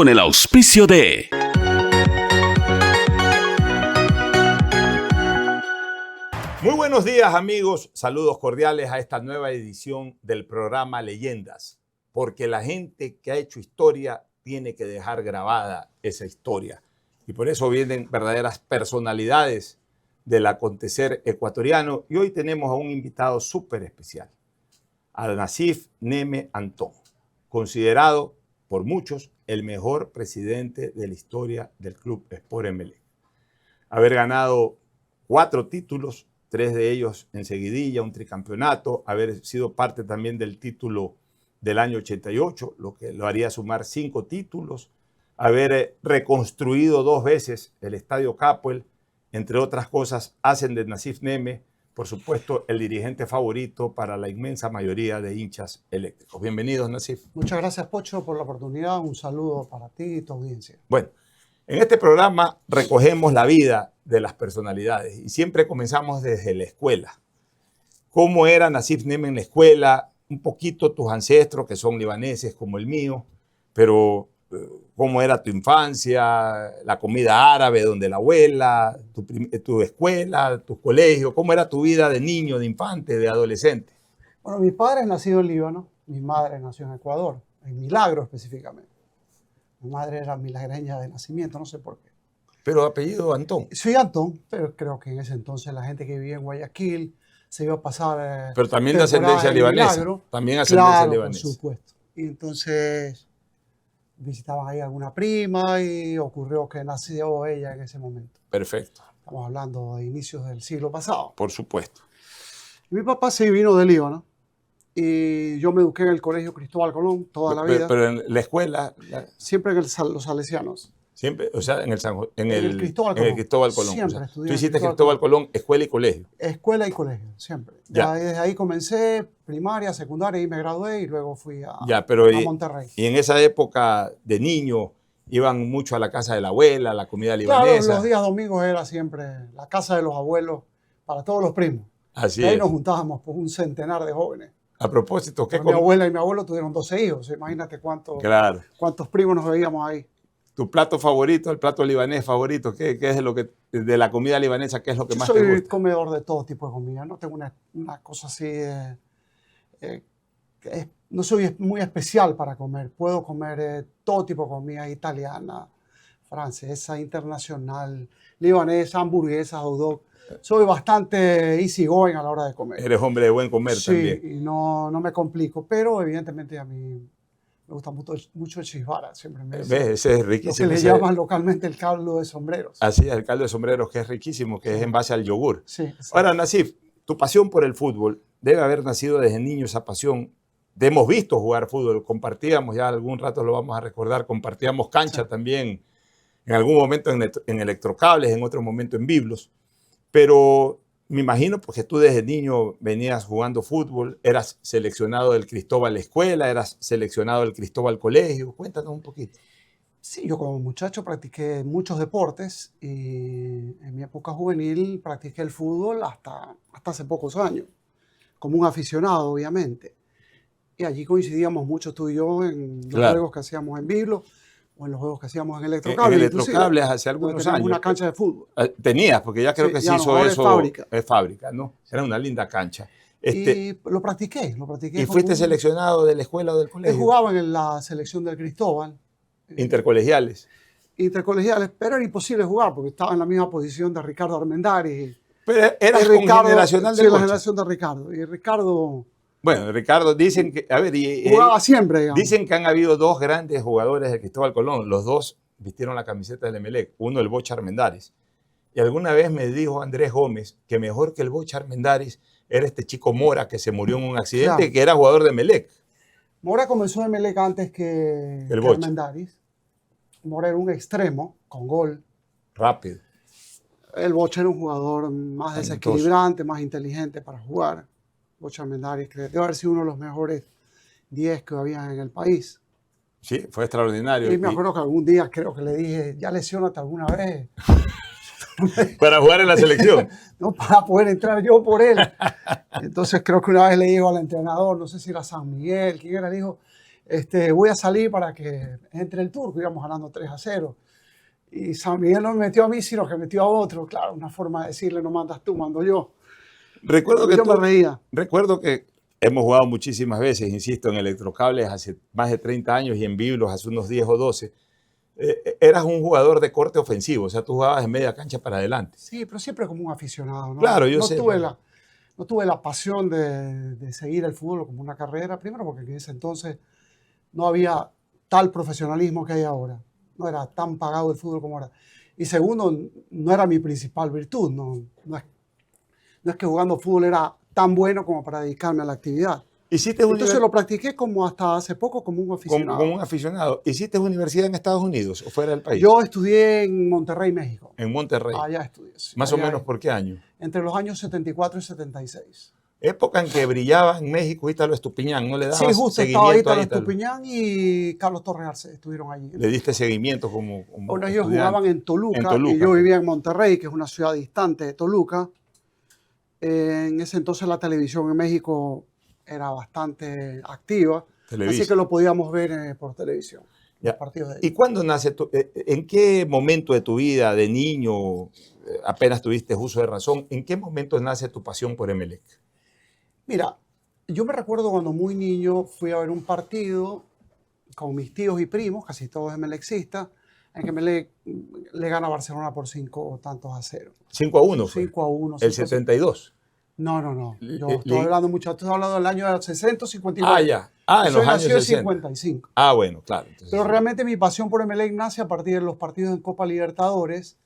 con el auspicio de... Muy buenos días, amigos. Saludos cordiales a esta nueva edición del programa Leyendas, porque la gente que ha hecho historia tiene que dejar grabada esa historia. Y por eso vienen verdaderas personalidades del acontecer ecuatoriano. Y hoy tenemos a un invitado súper especial, a Nassif Neme Antón, considerado por muchos el mejor presidente de la historia del Club Sport Emelec. Haber ganado 4 títulos, 3 de ellos en seguidilla, un tricampeonato, haber sido parte también del título del año 88, lo que lo haría sumar 5 títulos, haber reconstruido 2 veces el Estadio Capuel, entre otras cosas, hacen de Nassif Neme, por supuesto, el dirigente favorito para la inmensa mayoría de hinchas eléctricos. Bienvenidos, Nassif. Muchas gracias, Pocho, por la oportunidad. Un saludo para ti y tu audiencia. Bueno, en este programa recogemos la vida de las personalidades y siempre comenzamos desde la escuela. ¿Cómo era Nassif Neme en la escuela? Un poquito tus ancestros, que son libaneses como el mío, pero ¿cómo era tu infancia? La comida árabe donde la abuela, tu escuela, tu colegio. ¿Cómo era tu vida de niño, de infante, de adolescente? Bueno, mi padre nació en Líbano, mi madre nació en Ecuador, en Milagro específicamente. Mi madre era milagreña de nacimiento, no sé por qué. Pero apellido Antón. Soy Antón, pero creo que en ese entonces la gente que vivía en Guayaquil se iba a pasar... pero también de ascendencia libanesa. Milagro. También ascendencia Claro, libanesa. por supuesto. Y entonces visitaban ahí alguna prima y ocurrió que nació ella en ese momento. Perfecto. Estamos hablando de inicios del siglo pasado. Por supuesto. Mi papá sí vino de Líbano y yo me eduqué en el Colegio Cristóbal Colón toda la vida. Pero en la escuela... Siempre en los salesianos. Siempre, o sea, en el Cristóbal en el Colón. Cristóbal Colón. Siempre O sea, estudié tú en hiciste Cristóbal Cristóbal Colón, escuela y colegio. Escuela y colegio, siempre. Ya. Desde ahí comencé, primaria, secundaria, y me gradué y luego fui a Monterrey. Y en esa época de niño iban mucho a la casa de la abuela, la comida Claro, libanesa. los días domingos era siempre la casa de los abuelos para todos los primos. Así y ahí es. nos juntábamos pues, un centenar de jóvenes. A propósito, ¿qué Mi abuela y mi abuelo tuvieron 12 hijos. Imagínate Claro. cuántos primos nos veíamos ahí. ¿Tu plato favorito, el plato libanés favorito? ¿Qué es lo que, de la comida libanesa, qué es lo que Yo más te soy gusta? comedor de todo tipo de comida. No tengo una cosa así... no soy muy especial para comer. Puedo comer todo tipo de comida italiana, francesa, internacional, libanesa, hamburguesas, hot dog. Soy bastante easy going a la hora de comer. Eres hombre de buen comer también. Sí, y no me complico, pero evidentemente a mí me gusta mucho el chisbara. Siempre me ¿Ves? Ese es riquísimo. lo que le llaman localmente el caldo de sombreros. Así es, el caldo de sombreros, que es riquísimo, que es en base al yogur. Sí, exacto. Ahora, Nassif, tu pasión por el fútbol debe haber nacido desde niño, esa pasión. Te hemos visto jugar fútbol, compartíamos, ya algún rato lo vamos a recordar, compartíamos cancha también, en algún momento en Electrocables, en otro momento en Biblos. Pero me imagino porque tú desde niño venías jugando fútbol, eras seleccionado del Cristóbal Escuela, eras seleccionado del Cristóbal Colegio. Cuéntanos un poquito. Sí, yo como muchacho practiqué muchos deportes y en mi época juvenil practiqué el fútbol hasta hace pocos años, como un aficionado, obviamente. Y allí coincidíamos mucho tú y yo en los juegos que hacíamos en Biblo o en los juegos que hacíamos en Electrocables. En Electrocables hace algunos años. Una cancha de fútbol. Tenías, porque ya creo que se hizo eso. Es fábrica, ¿no? Era una linda cancha. Y lo practiqué. ¿Y fuiste seleccionado de la escuela o del colegio? Jugaba en la selección del Cristóbal. Intercolegiales. Intercolegiales, pero era imposible jugar porque estaba en la misma posición de Ricardo Armendáriz. Pero eras generacional de la generación de Ricardo. Y Ricardo... Bueno, Ricardo, dicen que, a ver, jugaba siempre, digamos. Dicen que han habido 2 grandes jugadores de Cristóbal Colón. Los 2 vistieron la camiseta del Emelec. Uno, el Bocha Armendáriz. Y alguna vez me dijo Andrés Gómez que mejor que el Bocha Armendáriz era este chico Mora que se murió en un accidente, claro, que era jugador de Emelec. Mora comenzó en Emelec antes que Armendáriz. Mora era un extremo con gol. Rápido. El Bocha era un jugador más desequilibrante, más inteligente para jugar. Bocha Armendáriz debe haber sido uno de los mejores 10 que había en el país. Sí, fue extraordinario. Y me acuerdo que algún día creo que le dije, ya lesionate alguna vez. Para jugar en la selección. No, para poder entrar yo por él. Entonces creo que una vez le dijo al entrenador, no sé si era San Miguel, quién era, le dijo, voy a salir para que entre el turco, íbamos ganando 3-0. Y San Miguel no me metió a mí, sino que metió a otro. Claro, una forma de decirle, no mandas tú, mando yo. Yo me reía. Recuerdo que hemos jugado muchísimas veces, insisto, en Electrocables hace más de 30 años y en Biblos hace unos 10 o 12. Eras un jugador de corte ofensivo, o sea, tú jugabas en media cancha para adelante. Sí, pero siempre como un aficionado, ¿no? Claro, yo sé. No tuve la pasión de seguir el fútbol como una carrera, primero porque en ese entonces no había tal profesionalismo que hay ahora. No era tan pagado el fútbol como ahora. Y segundo, no era mi principal virtud. No es que jugando fútbol era tan bueno como para dedicarme a la actividad. Entonces lo practiqué como hasta hace poco como un aficionado. Como un aficionado. ¿Hiciste universidad en Estados Unidos o fuera del país? Yo estudié en Monterrey, México. En Monterrey. Allá estudié. Sí. ¿Más o menos por qué año? Entre los años 74 y 76. Época en que brillaba en México Ítalo Estupiñán, ¿no le dabas seguimiento? Sí, justo estaba Ítalo Estupiñán y Carlos Torres Arce estuvieron allí. ¿Le diste seguimiento como bueno, ellos jugaban en Toluca y yo vivía en Monterrey, que es una ciudad distante de Toluca. En ese entonces la televisión en México era bastante activa, así que lo podíamos ver por televisión. Los partidos de ¿Y cuándo nace en qué momento de tu vida, de niño, apenas tuviste uso de razón, en qué momento nace tu pasión por Emelec? Mira, yo me recuerdo cuando muy niño fui a ver un partido con mis tíos y primos, casi todos emelexistas, en que Emelec le gana a Barcelona por 5 tantos a 0. 5-1 fue. 5-1. ¿El 72? No. Yo estoy hablando mucho. Estoy hablando del año 60, 59. Ah, ya. Ah, en los años 60. 55. Ah, bueno, claro. Entonces, pero realmente mi pasión por Emelec nace a partir de los partidos en Copa Libertadores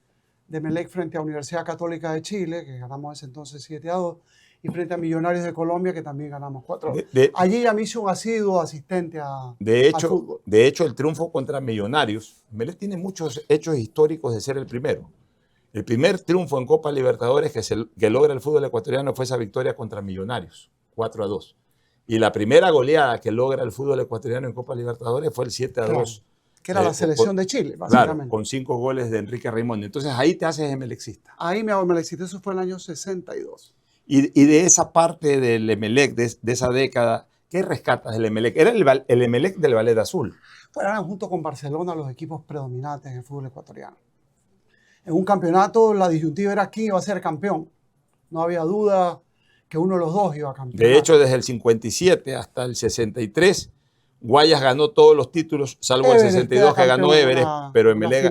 de Emelec frente a Universidad Católica de Chile, que ganamos ese entonces 7-2, y frente a Millonarios de Colombia, que también ganamos 4-2. Allí ya me hice un asiduo asistente al fútbol. De hecho, el triunfo contra Millonarios, Emelec tiene muchos hechos históricos de ser el primero. El primer triunfo en Copa Libertadores que logra el fútbol ecuatoriano fue esa victoria contra Millonarios, 4-2. Y la primera goleada que logra el fútbol ecuatoriano en Copa Libertadores fue el 7-2. Claro, que era la selección de Chile, básicamente. Claro, con 5 goles de Enrique Raimondi. Entonces ahí te haces emelexista. Ahí me hago emelexista, eso fue en el año 62. Y de esa parte del Emelec, de esa década, ¿qué rescatas del Emelec? Era el Emelec del Ballet Azul. Bueno, eran junto con Barcelona los equipos predominantes en el fútbol ecuatoriano. En un campeonato la disyuntiva era quién iba a ser campeón. No había duda que uno de los dos iba a campeonar. De hecho, desde el 57 hasta el 63, Guayas ganó todos los títulos, salvo el 62 que ganó Everest, pero Emelec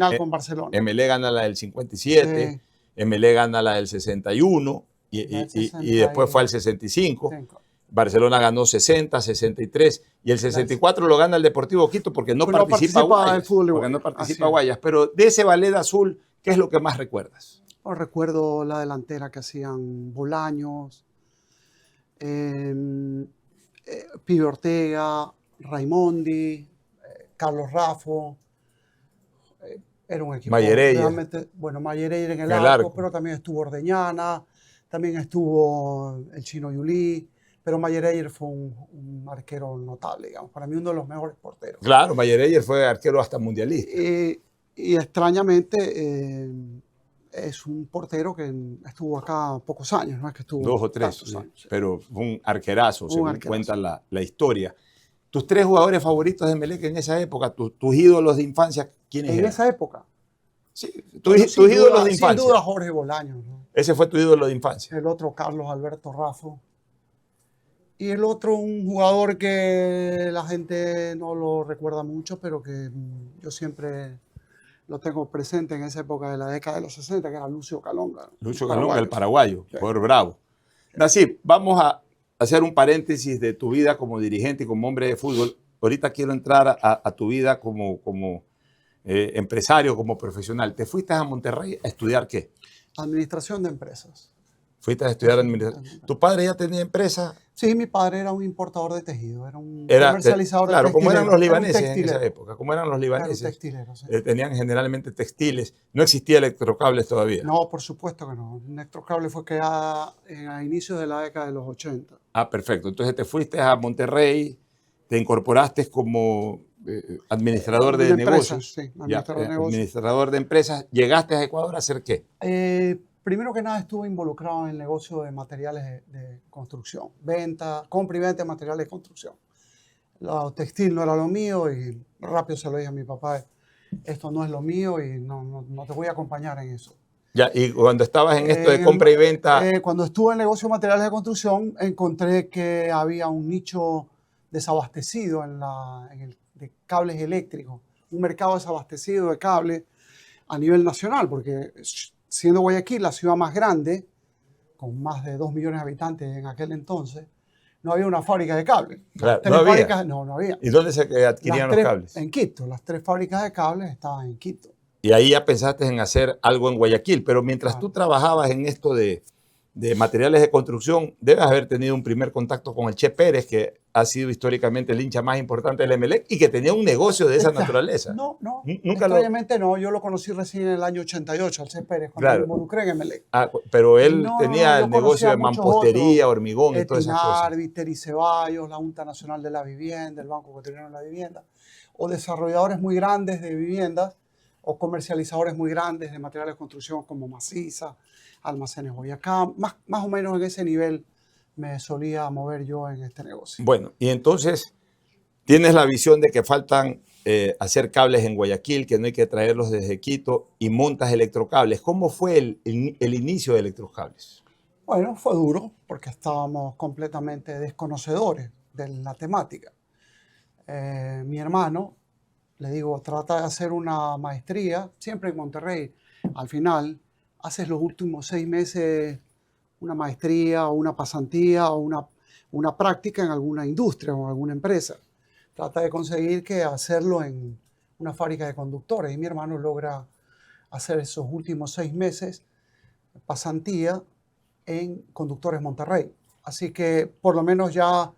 gana la del 57, sí. Emelec gana la del 61 y después fue al 65. Barcelona ganó 60, 63 y el 64 lo gana el Deportivo Quito porque no participa Guayas. Porque no participa Guayas. Pero de ese Ballet Azul, ¿qué es lo que más recuerdas? Recuerdo la delantera que hacían Bolaños, Pibe Ortega, Raimondi, Carlos Raffo. Era un equipo realmente, bueno, Mayereyer en el arco, pero también estuvo Ordeñana, también estuvo el Chino Yulí, pero Mayereyer fue un arquero notable, digamos, para mí uno de los mejores porteros. Claro, Mayereyer fue arquero hasta mundialista. Y extrañamente es un portero que estuvo acá pocos años, no es que estuvo 2 o 3 años, sí. Pero fue un arquerazo, según cuenta la historia. ¿Tus 3 jugadores favoritos de Emelec en esa época, tus ídolos de infancia, quiénes eran? En esa época. Sí, tus ídolos de infancia. Sin duda Jorge Bolaños, ¿no? Ese fue tu ídolo de infancia. El otro Carlos Alberto Raffo. Y el otro un jugador que la gente no lo recuerda mucho, pero que yo siempre lo tengo presente en esa época de la década de los 60, que era Lucio Calonga. Lucio Calonga, el paraguayo, jugador bravo. Nasib, vamos a hacer un paréntesis de tu vida como dirigente y como hombre de fútbol. Ahorita quiero entrar a tu vida como empresario, como profesional. ¿Te fuiste a Monterrey a estudiar qué? Administración de empresas. Fuiste a estudiar administración. ¿Tu padre ya tenía empresa? Sí, mi padre era un importador de tejido, era un comercializador de textiles. Claro, como eran los libaneses en esa época, como eran los libaneses. Sí. Tenían generalmente textiles. No existía Electrocables todavía. No, por supuesto que no. Electrocables fue creada a inicios de la década de los 80. Ah, perfecto. Entonces te fuiste a Monterrey, te incorporaste como administrador de negocios. Sí, administrador de empresas. ¿Llegaste a Ecuador a hacer qué? Primero que nada estuve involucrado en el negocio de materiales de construcción, compra y venta de materiales de construcción. Lo textil no era lo mío y rápido se lo dije a mi papá, esto no es lo mío y no te voy a acompañar en eso. Ya, y cuando estabas en esto de En compra y venta, cuando estuve en el negocio de materiales de construcción, encontré que había un nicho desabastecido de cables eléctricos, un mercado desabastecido de cables a nivel nacional, porque siendo Guayaquil la ciudad más grande, con más de 2 millones de habitantes en aquel entonces, no había una fábrica de cables. claro, Las no tres había. fábricas, no había. ¿Y dónde se adquirían los cables? En Quito, las 3 fábricas de cables estaban en Quito. Y ahí ya pensaste en hacer algo en Guayaquil, pero mientras tú Claro. trabajabas en esto de materiales de construcción, debes haber tenido un primer contacto con el Che Pérez, que ha sido históricamente el hincha más importante del Emelec y que tenía un negocio de esa naturaleza. No, Nunca lo... extrañamente no. Yo lo conocí recién en el año 88, al Che Pérez, cuando me Claro. involucré en Emelec. Ah, pero él No, tenía yo el conocía negocio de a muchos mampostería, otros. hormigón y todas esas cosas. Etinar, Viteri Ceballos, la Junta Nacional de la Vivienda, el Banco Ecuatoriano de la Vivienda, o desarrolladores muy grandes de viviendas, o comercializadores muy grandes de materiales de construcción como Maciza, Almacenes Boyacá, más o menos en ese nivel me solía mover yo en este negocio. Bueno, y entonces tienes la visión de que faltan hacer cables en Guayaquil, que no hay que traerlos desde Quito, y montas electrocables. ¿Cómo fue el inicio de Electrocables? Bueno, fue duro porque estábamos completamente desconocedores de la temática. Mi hermano, le digo, trata de hacer una maestría, siempre en Monterrey. Al final, haces los últimos 6 meses una maestría o una pasantía o una práctica en alguna industria o en alguna empresa. Trata de conseguir que hacerlo en una fábrica de conductores. Y mi hermano logra hacer esos últimos 6 meses pasantía en Conductores Monterrey. Así que por lo menos ya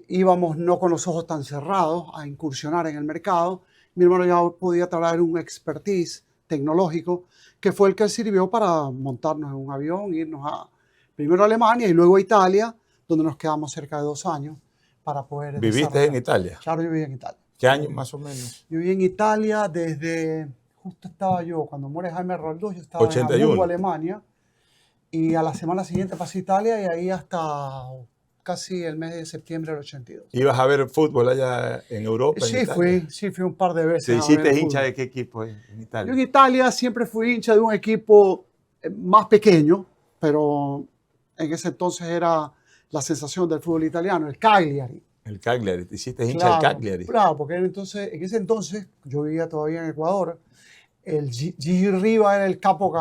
íbamos no con los ojos tan cerrados a incursionar en el mercado. Mi hermano ya podía traer un expertise tecnológico que fue el que sirvió para montarnos en un avión, irnos primero a Alemania y luego a Italia, donde nos quedamos cerca de 2 años para poder ¿Viviste desarrollar. en Italia? Claro, yo viví en Italia. ¿Qué año más o menos? Yo viví en Italia justo estaba yo, cuando muere Jaime Roldós, yo estaba 81. en Hamburgo, Alemania, y a la semana siguiente pasé a Italia y ahí hasta casi el mes de septiembre del 82. ¿Ibas a ver fútbol allá en Europa? Sí, en Italia? fui un par de veces. ¿Te a hiciste ver el hincha fútbol. de qué equipo en Yo Italia? en Italia siempre fui hincha de un equipo más pequeño, pero en ese entonces era la sensación del fútbol italiano, el Cagliari. El Cagliari, te hiciste hincha del Cagliari. Claro, porque en ese entonces yo vivía todavía en Ecuador. El Gigi Riva era el capo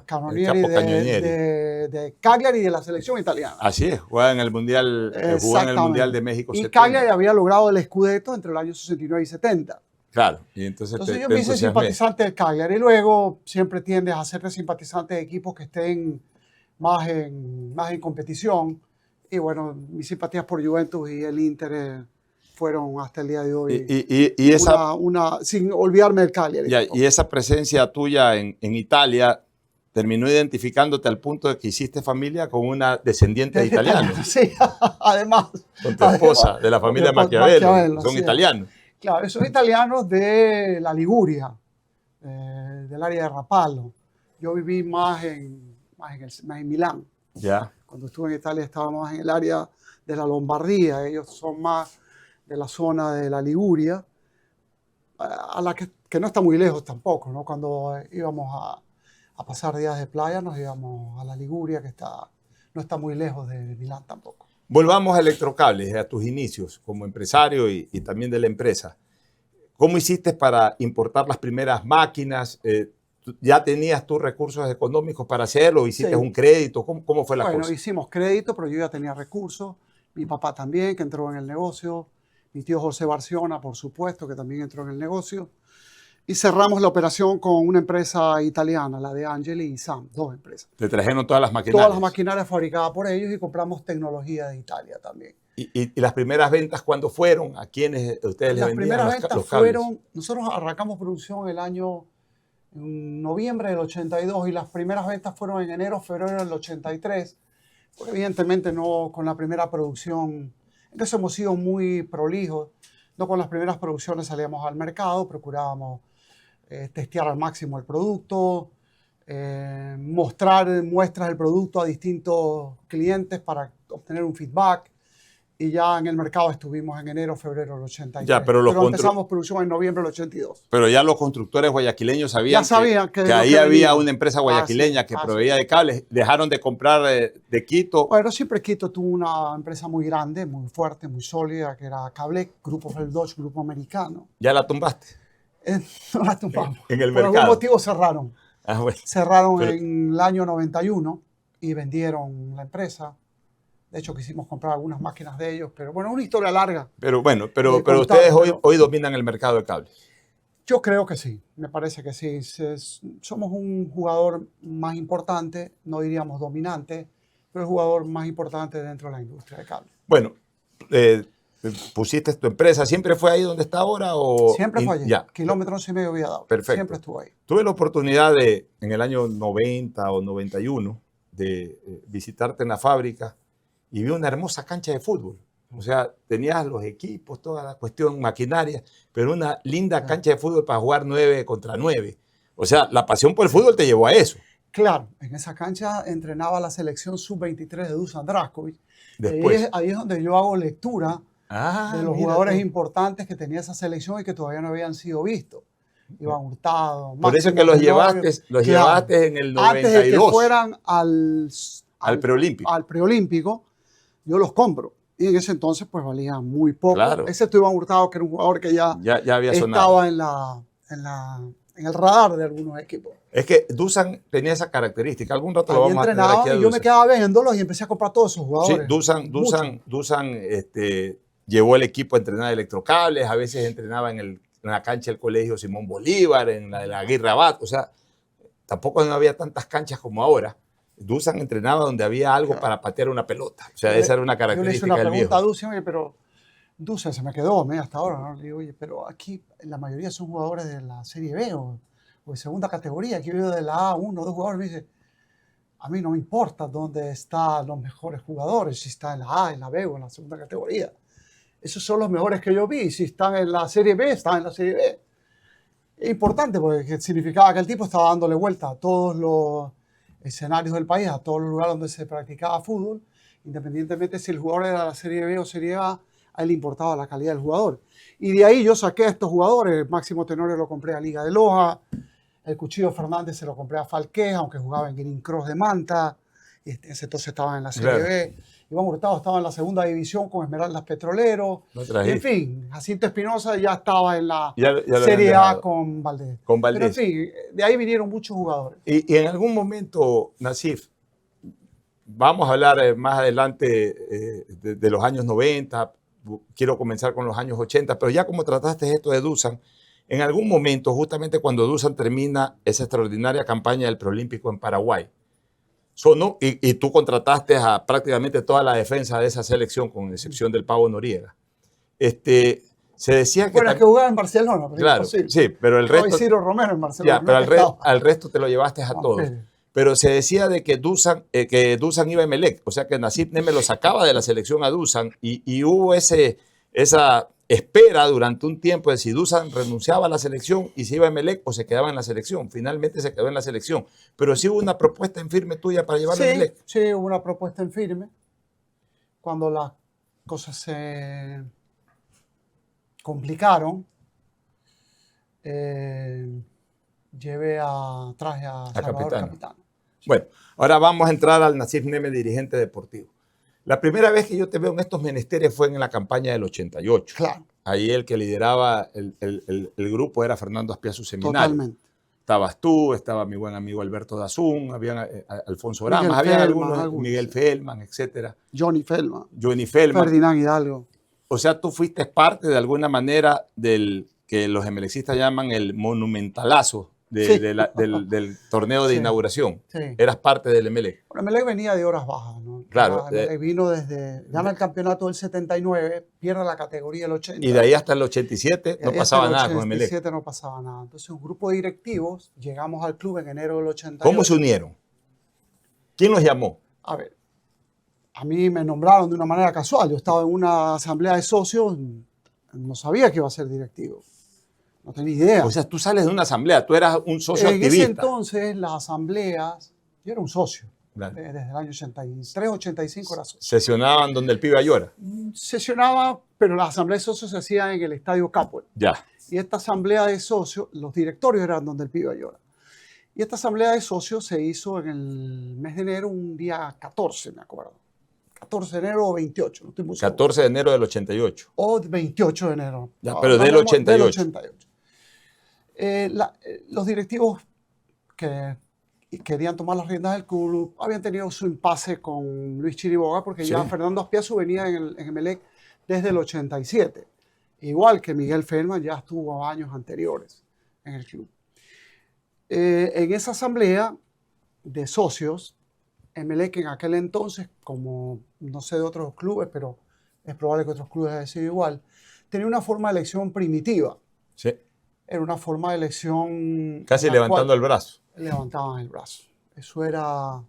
canonieri de Cagliari y de la selección italiana. Así es, jugó en el Mundial de México. Y 70. Cagliari había logrado el Scudetto entre los años 69 y 70. Claro, y entonces Yo me hice simpatizante del Cagliari y luego siempre tiendes a hacerte simpatizante de equipos que estén más en competición. Y bueno, mis simpatías por Juventus y el Inter fueron hasta el día de hoy y esa, sin olvidarme del Cagliari. Y esa presencia tuya en Italia terminó identificándote al punto de que hiciste familia con una descendiente de italianos. Sí, además. Con tu esposa, de la familia Maquiavelo. Son italianos. Claro, son italianos de la Liguria, del área de Rapallo. Yo viví más en Milán. Ya. Cuando estuve en Italia estaba más en el área de la Lombardía. Ellos son más de la zona de la Liguria, a la que no está muy lejos tampoco, ¿no? Cuando íbamos a pasar días de playa nos íbamos a la Liguria, que no está muy lejos de Milán tampoco. Volvamos a Electrocables, a tus inicios como empresario y también de la empresa. ¿Cómo hiciste para importar las primeras máquinas? ¿Ya tenías tus recursos económicos para hacerlo? ¿Hiciste un crédito? ¿Cómo fue la cosa? Bueno, hicimos crédito, pero yo ya tenía recursos. Mi papá también, que entró en el negocio. Mi tío José Barciona, por supuesto, que también entró en el negocio. Y cerramos la operación con una empresa italiana, la de Angeli y Sam, 2 empresas. ¿Te trajeron todas las maquinarias? Todas las maquinarias fabricadas por ellos y compramos tecnología de Italia también. ¿Y las primeras ventas cuándo fueron? ¿A quiénes ustedes les vendían los cables? Las primeras ventas fueron, nosotros arrancamos producción en noviembre del 82 y las primeras ventas fueron en enero, febrero del 83. Porque evidentemente no con la primera producción, entonces hemos sido muy prolijos. No con las primeras producciones salíamos al mercado, procurábamos testear al máximo el producto, mostrar muestras del producto a distintos clientes para obtener un feedback y ya en el mercado estuvimos en enero, febrero del 83. Ya, pero empezamos producción en noviembre del 82. Pero ya los constructores guayaquileños sabían, que ahí había una empresa guayaquileña que proveía de cables. Dejaron de comprar de Quito. Bueno, siempre Quito tuvo una empresa muy grande, muy fuerte, muy sólida, que era Cable, Grupo Feldoch, Grupo Americano. ¿Ya la tumbaste? No la tumbamos. En el Por mercado. algún motivo cerraron. Ah, bueno. Cerraron en el año 91 y vendieron la empresa. De hecho, quisimos comprar algunas máquinas de ellos, pero bueno, una historia larga. Pero bueno, pero ustedes hoy dominan el mercado de cable. Yo creo que sí, me parece que sí. Somos un jugador más importante, no diríamos dominante, pero el jugador más importante dentro de la industria de cable. Bueno, pusiste tu empresa, ¿siempre fue ahí donde está ahora? Siempre fue allí, kilómetros y medio había dado. Perfecto. Siempre estuvo ahí. Tuve la oportunidad en el año 90 o 91 de visitarte en la fábrica y vi una hermosa cancha de fútbol. O sea, tenías los equipos, toda la cuestión maquinaria, pero una linda cancha de fútbol para jugar 9 contra 9. O sea, la pasión por el fútbol te llevó a eso. Claro, en esa cancha entrenaba la selección sub-23 de Dusan Drašković. Ahí es donde yo hago lectura de los jugadores importantes que tenía esa selección y que todavía no habían sido vistos. Iván Hurtado. Por eso que los llevaste en el 92. Antes de que fueran al preolímpico, yo los compro. Y en ese entonces pues valían muy poco. Claro. Excepto Iván Hurtado, que era un jugador que ya había estaba en el radar de algunos equipos. Es que Dusan tenía esa característica. Algún rato lo vamos a tener aquí a y yo me quedaba viéndolos y empecé a comprar todos esos jugadores. Sí, Dusan llevó el equipo a entrenar electrocables, a veces entrenaba en la cancha del Colegio Simón Bolívar, en la de la Aguirre Abad. O sea, tampoco no había tantas canchas como ahora. Dusan entrenaba donde había algo para patear una pelota. O sea, esa era una característica del viejo. Yo le hice una pregunta a Dusan, oye, pero Dusan se me quedó hasta ahora, ¿no? Le digo, oye, pero aquí la mayoría son jugadores de la Serie B o de segunda categoría. Aquí veo de la A, 1 o 2 jugadores. Me dice, a mí no me importa dónde están los mejores jugadores, si está en la A, en la B o en la segunda categoría. Esos son los mejores que yo vi. Si están en la Serie B, están en la Serie B. Es importante porque significaba que el tipo estaba dándole vuelta a todos los escenarios del país, a todos los lugares donde se practicaba fútbol, independientemente si el jugador era de la Serie B o Serie A, a él le importaba la calidad del jugador. Y de ahí yo saqué a estos jugadores. Máximo Tenorio lo compré a Liga de Loja, el Cuchillo Fernández se lo compré a Falqués, aunque jugaba en Green Cross de Manta, y ese entonces estaba en la Serie B. Iván Hurtado estaba en la segunda división con Esmeraldas Petrolero. En fin, Jacinto Espinosa ya estaba en la Serie A con Valdés. Pero en fin, de ahí vinieron muchos jugadores. Y en algún momento, Nassif, vamos a hablar más adelante de los años 90, quiero comenzar con los años 80, pero ya como trataste esto de Dusan, en algún momento, justamente cuando Dusan termina esa extraordinaria campaña del Preolímpico en Paraguay, y tú contrataste a prácticamente toda la defensa de esa selección, con excepción del Pavo Noriega. Se decía que... Bueno, es que jugaba en Barcelona. Pero claro, sí, pero el resto... Ciro Romero en Barcelona. Ya, pero al resto te lo llevaste a todos. Pero se decía de que Dusan iba a Emelec, o sea que Nassif Neme lo sacaba de la selección a Dusan y hubo esa espera durante un tiempo de si Dusan renunciaba a la selección y se iba a Emelec o se quedaba en la selección. Finalmente se quedó en la selección. Pero sí hubo una propuesta en firme tuya para llevarlo a Emelec. Sí, hubo una propuesta en firme. Cuando las cosas se complicaron, traje a Salvador Capitano. Sí. Bueno, ahora vamos a entrar al Nassif Neme, dirigente deportivo. La primera vez que yo te veo en estos menesteres fue en la campaña del 88. Claro. Ahí el que lideraba el grupo era Fernando Aspiazu Seminario. Totalmente. Estabas tú, estaba mi buen amigo Alberto Dazún, había Alfonso Gramas, había algunos, Miguel Feldman, etc. Johnny Feldman. Ferdinand Hidalgo. O sea, tú fuiste parte de alguna manera del que los emelexistas llaman el monumentalazo del torneo de inauguración. Sí. Eras parte del Emelec. Bueno, Emelec venía de horas bajas, ¿no? Claro. Vino gana el campeonato del 79, pierde la categoría del 80. Y de ahí hasta el 87 no pasaba nada con Emelec. En el 87 no pasaba nada. Entonces un grupo de directivos, llegamos al club en enero del 88. ¿Cómo se unieron? ¿Quién los llamó? A ver, a mí me nombraron de una manera casual. Yo estaba en una asamblea de socios, no sabía que iba a ser directivo. No tenía idea. O sea, tú sales de una asamblea, tú eras un socio activista. En ese entonces, las asambleas, yo era un socio. Claro. Desde el año 83, 85 era socio. Sesionaban donde el pibe llora. Sesionaba, pero la asamblea de socios se hacía en el Estadio Capwell. Ya. Y esta asamblea de socios, los directorios eran donde el pibe llora. Y esta asamblea de socios se hizo en el mes de enero, un día 14, me acuerdo. 14 de enero o 28, no estoy muy seguro. 14 de enero del 88. O 28 de enero. Ya, pero del 88. Del 88. Los directivos que querían tomar las riendas del club habían tenido su impasse con Luis Chiriboga porque Sí. ya Fernando Aspiazu venía en Emelec desde el 87. Igual que Miguel Feldman ya estuvo años anteriores en el club. En esa asamblea de socios, Emelec en aquel entonces, como no sé de otros clubes, pero es probable que otros clubes hayan sido igual, tenía una forma de elección primitiva. Sí. Era una forma de elección... Casi levantando el brazo. Levantaban el brazo. Eso era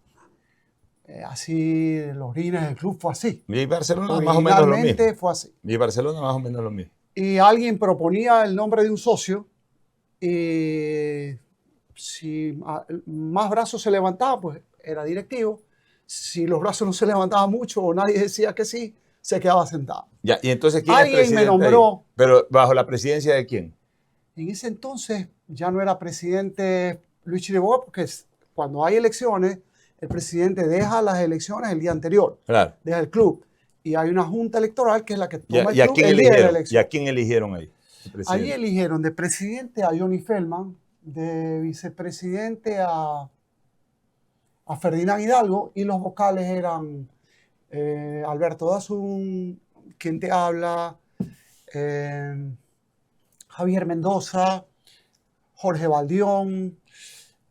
así, los orígenes del club fue así. Y Barcelona más o menos lo mismo. Originalmente fue así. Y Barcelona más o menos lo mismo. Y alguien proponía el nombre de un socio y si más brazos se levantaban, pues era directivo. Si los brazos no se levantaban mucho o nadie decía que sí, se quedaba sentado. Ya, y entonces, ¿quién es Alguien presidente me nombró. ahí? Pero ¿bajo la presidencia de quién? En ese entonces ya no era presidente Luis Chiriboga porque cuando hay elecciones, el presidente deja las elecciones el día anterior, Claro. deja el club. Y hay una junta electoral que es la que toma ¿Y a el club quién el día de la eligieron? ¿Y elección. a quién eligieron ahí? Ahí eligieron de presidente a Johnny Feldman, de vicepresidente a Ferdinand Hidalgo, y los vocales eran Alberto Dazún, quien te habla, Javier Mendoza, Jorge Baldión,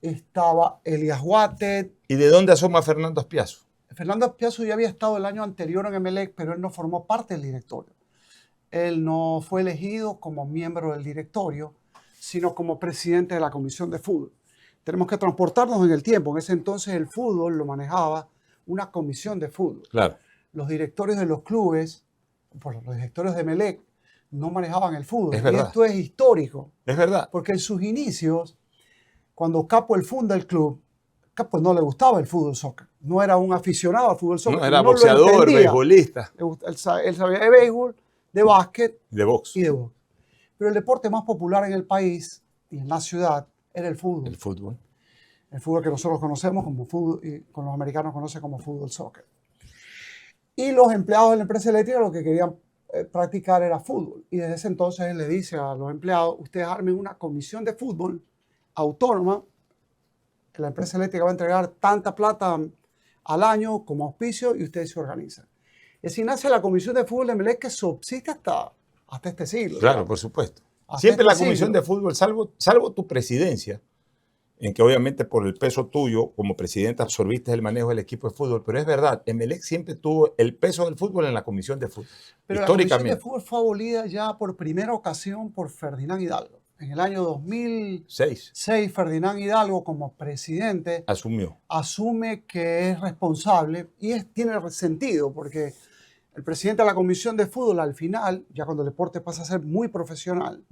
estaba Elías Guatet. ¿Y de dónde asoma Fernando Aspiazu? Fernando Aspiazu ya había estado el año anterior en Emelec, pero él no formó parte del directorio. Él no fue elegido como miembro del directorio, sino como presidente de la comisión de fútbol. Tenemos que transportarnos en el tiempo. En ese entonces el fútbol lo manejaba una comisión de fútbol. Claro. Los directorios de los clubes, los directorios de Emelec, no manejaban el fútbol. Es Y verdad. esto es histórico, Es verdad. porque en sus inicios, cuando Capwell funda el club, Capwell no le gustaba el fútbol soccer. No era un aficionado al fútbol soccer. No, era no lo boxeador, entendía. beisbolista, Él sabía de béisbol, de básquet de box. y de box. Pero el deporte más popular en el país y en la ciudad era el fútbol. El fútbol. El fútbol que nosotros conocemos como fútbol y con los americanos conocen como fútbol soccer. Y los empleados de la empresa eléctrica lo que querían practicar era fútbol. Y desde ese entonces él le dice a los empleados, ustedes armen una comisión de fútbol autónoma, que la empresa eléctrica va a entregar tanta plata al año como auspicio y ustedes se organizan. Y así nace la comisión de fútbol de Emelec que subsiste hasta este siglo. Claro, ¿no? por supuesto. Hasta Siempre este la comisión siglo. de fútbol, salvo tu presidencia, en que obviamente por el peso tuyo como presidente absorbiste el manejo del equipo de fútbol, pero es verdad, Emelec siempre tuvo el peso del fútbol en la comisión de fútbol. Pero la comisión de históricamente. fútbol fue abolida ya por primera ocasión por Ferdinand Hidalgo. En el año 2006, 6 Ferdinand Hidalgo, como presidente, asumió. asume que es responsable y tiene sentido porque el presidente de la comisión de fútbol al final, ya cuando el deporte pasa a ser muy profesional,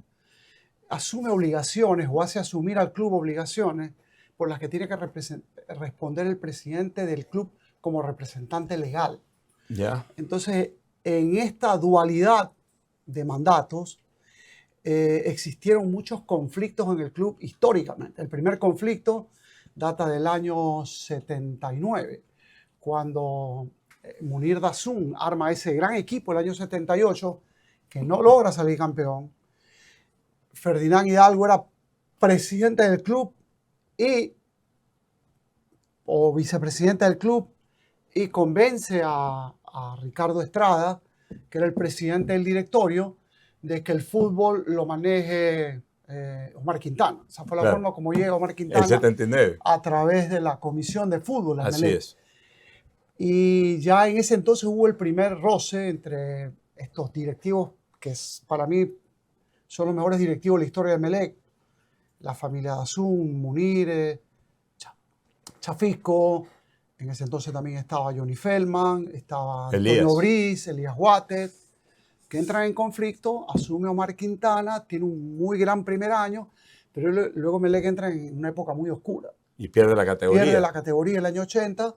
asume obligaciones o hace asumir al club obligaciones por las que tiene que responder el presidente del club como representante legal. Ya. Entonces, en esta dualidad de mandatos, existieron muchos conflictos en el club históricamente. El primer conflicto data del año 79, cuando Munir Dazún arma ese gran equipo el año 78, que no logra salir campeón. Ferdinand Hidalgo era presidente del club o vicepresidente del club y convence a Ricardo Estrada, que era el presidente del directorio, de que el fútbol lo maneje Omar Quintana. Esa fue la forma como llega Omar Quintana. El 79. A través de la comisión de fútbol. Así es. Y ya en ese entonces hubo el primer roce entre estos directivos, que para mí son los mejores directivos de la historia de Emelec. La familia Dazún, Munir, Chafisco. En ese entonces también estaba Johnny Feldman, estaba Antonio Briz, Elías Guatet, que entran en conflicto, asume Omar Quintana, tiene un muy gran primer año, pero luego Emelec entra en una época muy oscura. Y pierde la categoría. Pierde la categoría el año 80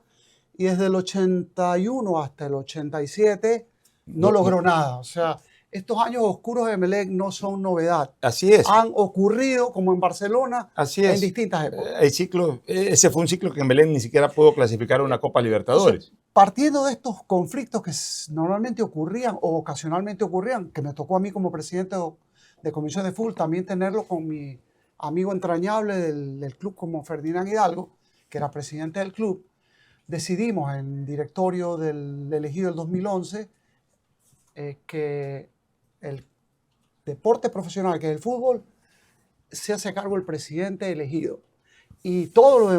y desde el 81 hasta el 87 no logró nada. O sea, estos años oscuros de Emelec no son novedad. Así es. Han ocurrido, como en Barcelona, Así es. en distintas épocas. Ese fue un ciclo que en Belén ni siquiera pudo clasificar a una Copa Libertadores. Entonces, partiendo de estos conflictos que normalmente ocurrían o ocasionalmente ocurrían, que me tocó a mí como presidente de comisión de fútbol también tenerlo con mi amigo entrañable del club como Ferdinand Hidalgo, que era presidente del club, decidimos en directorio del elegido del 2011 que el deporte profesional, que es el fútbol, se hace cargo el presidente elegido. Y todos los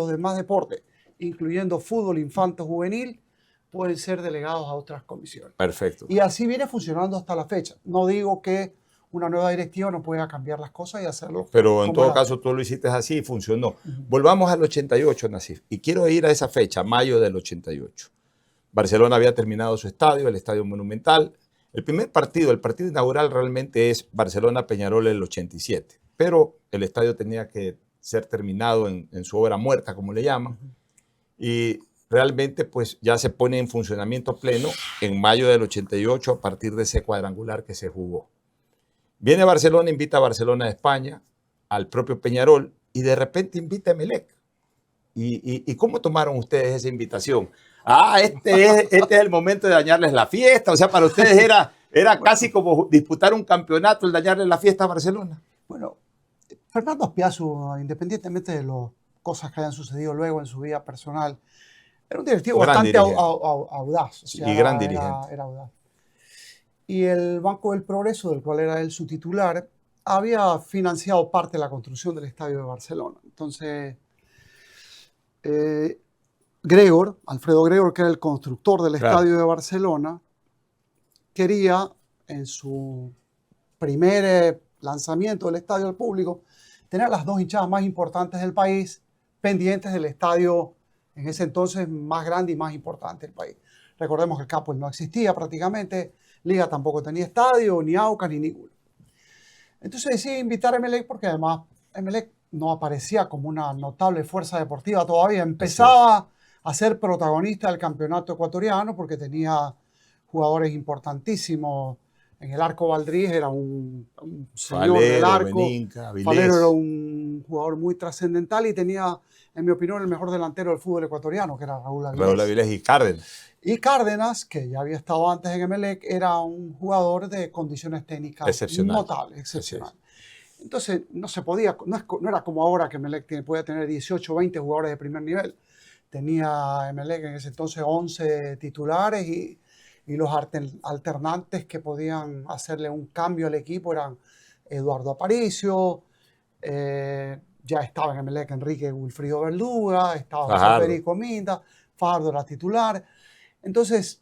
demás deportes, incluyendo fútbol infanto juvenil, pueden ser delegados a otras comisiones. Perfecto. Y así viene funcionando hasta la fecha. No digo que una nueva directiva no pueda cambiar las cosas y hacerlo. Pero en todo caso tú lo hiciste así y funcionó. Volvamos al 88, Nassif. Y quiero ir a esa fecha, mayo del 88. Barcelona había terminado su estadio, el Estadio Monumental. El partido inaugural realmente es Barcelona-Peñarol el 87. Pero el estadio tenía que ser terminado en su obra muerta, como le llaman. Y realmente pues ya se pone en funcionamiento pleno en mayo del 88 a partir de ese cuadrangular que se jugó. Viene Barcelona, invita a Barcelona de España, al propio Peñarol, y de repente invita a Emelec. ¿Y cómo tomaron ustedes esa invitación? Este es el momento de dañarles la fiesta. O sea, para ustedes era casi como disputar un campeonato el dañarles la fiesta a Barcelona. Bueno, Fernando Aspiazu, independientemente de las cosas que hayan sucedido luego en su vida personal, era un directivo bastante audaz. O sea, y gran dirigente. Era audaz. Y el Banco del Progreso, del cual era él su titular, había financiado parte de la construcción del Estadio de Barcelona. Entonces, Alfredo Gregor, que era el constructor del Estadio de Barcelona, quería, en su primer lanzamiento del estadio al público, tener las dos hinchadas más importantes del país pendientes del estadio, en ese entonces más grande y más importante del país. Recordemos que el Capo no existía prácticamente, Liga tampoco tenía estadio, ni Aucas, ni ninguno. Entonces decidí invitar a Emelec porque además Emelec no aparecía como una notable fuerza deportiva todavía. Empezaba a ser protagonista del campeonato ecuatoriano porque tenía jugadores importantísimos. En el arco Valdriz era un señor del arco. Falero era un jugador muy trascendental y tenía, en mi opinión, el mejor delantero del fútbol ecuatoriano, que era Raúl Avilés. Raúl Avilés y Cárdenas. Y Cárdenas, que ya había estado antes en Emelec, era un jugador de condiciones técnicas notables, excepcional. Entonces, no se podía, no era como ahora que Emelec podía tener 18 o 20 jugadores de primer nivel. Tenía Emelec en ese entonces 11 titulares y los alternantes que podían hacerle un cambio al equipo eran Eduardo Aparicio, ya estaba en Emelec Enrique Wilfrido Verduga, estaba José Federico Minda, Fajardo era titular. Entonces,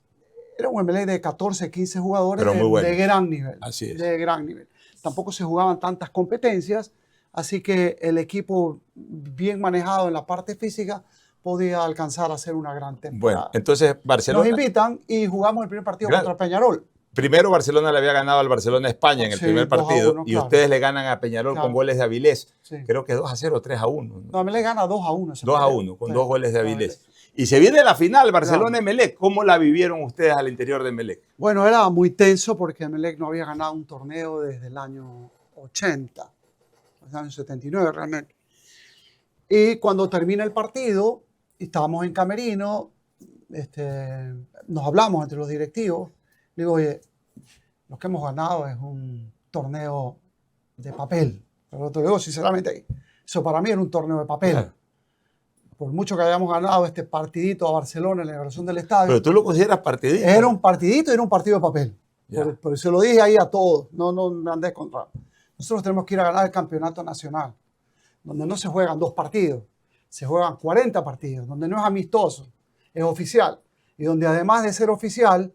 era un Emelec de 14, 15 jugadores de gran nivel. Así es. De gran nivel. Tampoco se jugaban tantas competencias, así que el equipo bien manejado en la parte física podía alcanzar a hacer una gran temporada. Bueno, entonces Barcelona... Nos invitan y jugamos el primer partido contra Peñarol. Primero Barcelona le había ganado al Barcelona España en el primer partido 2-1, y ustedes le ganan a Peñarol con goles de Avilés. Creo que 2-0 o 3-1. No, Emelec gana 2-1. 2-1, con 2 goles de Avilés. Y se viene la final, Barcelona-Emelec. ¿Cómo la vivieron ustedes al interior de Emelec? Bueno, era muy tenso porque Emelec no había ganado un torneo desde el año 80, desde el año 79 realmente. Y cuando termina el partido, estábamos en camerino, nos hablamos entre los directivos. Digo, oye, lo que hemos ganado es un torneo de papel. Pero te lo digo sinceramente, eso para mí era un torneo de papel. Claro. Por mucho que hayamos ganado este partidito a Barcelona en la inauguración del estadio. ¿Pero tú lo consideras partidito? Era un partidito y era un partido de papel. Por eso lo dije ahí a todos, no me andé contra. Nosotros tenemos que ir a ganar el campeonato nacional, donde no se juegan 2 partidos, se juegan 40 partidos, donde no es amistoso, es oficial. Y donde además de ser oficial,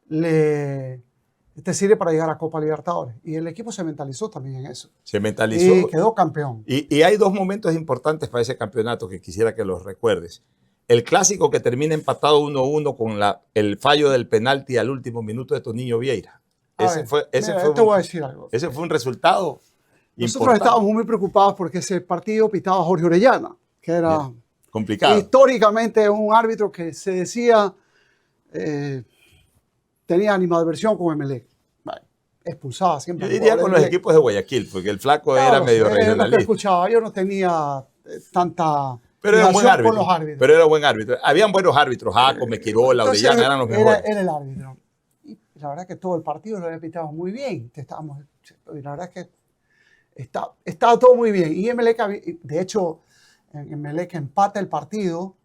te sirve para llegar a Copa Libertadores. Y el equipo se mentalizó también en eso. Se mentalizó. Y quedó campeón. Y hay 2 momentos importantes para ese campeonato que quisiera que los recuerdes. El clásico que termina empatado 1-1 con el fallo del penalti al último minuto de Toninho Vieira. Ese fue un resultado Nosotros estábamos muy preocupados porque ese partido pitaba Jorge Orellana, que era Complicado. Históricamente es un árbitro que se decía tenía animadversión con Emelec. Bueno, expulsaba siempre. Yo diría con los equipos de Guayaquil, porque el flaco era medio regionalista. Lo que escuchaba, yo no tenía tanta pero era un buen árbitro, con los árbitros. Pero era buen árbitro. Habían buenos árbitros, Jaco, Mequirola, Orellana, eran los mejores. Era el árbitro. Y la verdad que todo el partido lo había pitado muy bien. Y la verdad que estaba todo muy bien. Y Emelec, de hecho, Emelec empata el partido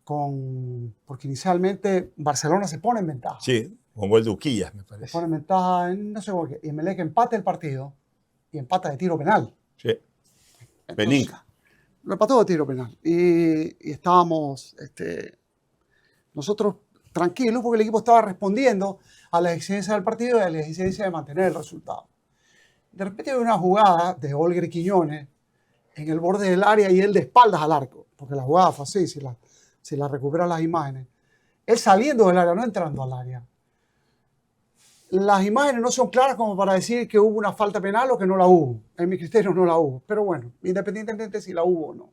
porque inicialmente Barcelona se pone en ventaja. Sí, con gol de Uquillas, me parece. Se pone en ventaja, no sé por qué. Y Emelec empata el partido y empata de tiro penal. Sí. Peninca. Lo empató de tiro penal. Y estábamos nosotros tranquilos porque el equipo estaba respondiendo a la exigencia del partido y a la exigencia de mantener el resultado. De repente hay una jugada de Olger Quiñones en el borde del área y él de espaldas al arco, porque la jugada fue así, si la recuperan las imágenes. Él saliendo del área, no entrando al área. Las imágenes no son claras como para decir que hubo una falta penal o que no la hubo. En mi criterio no la hubo. Pero bueno, independientemente de si la hubo o no.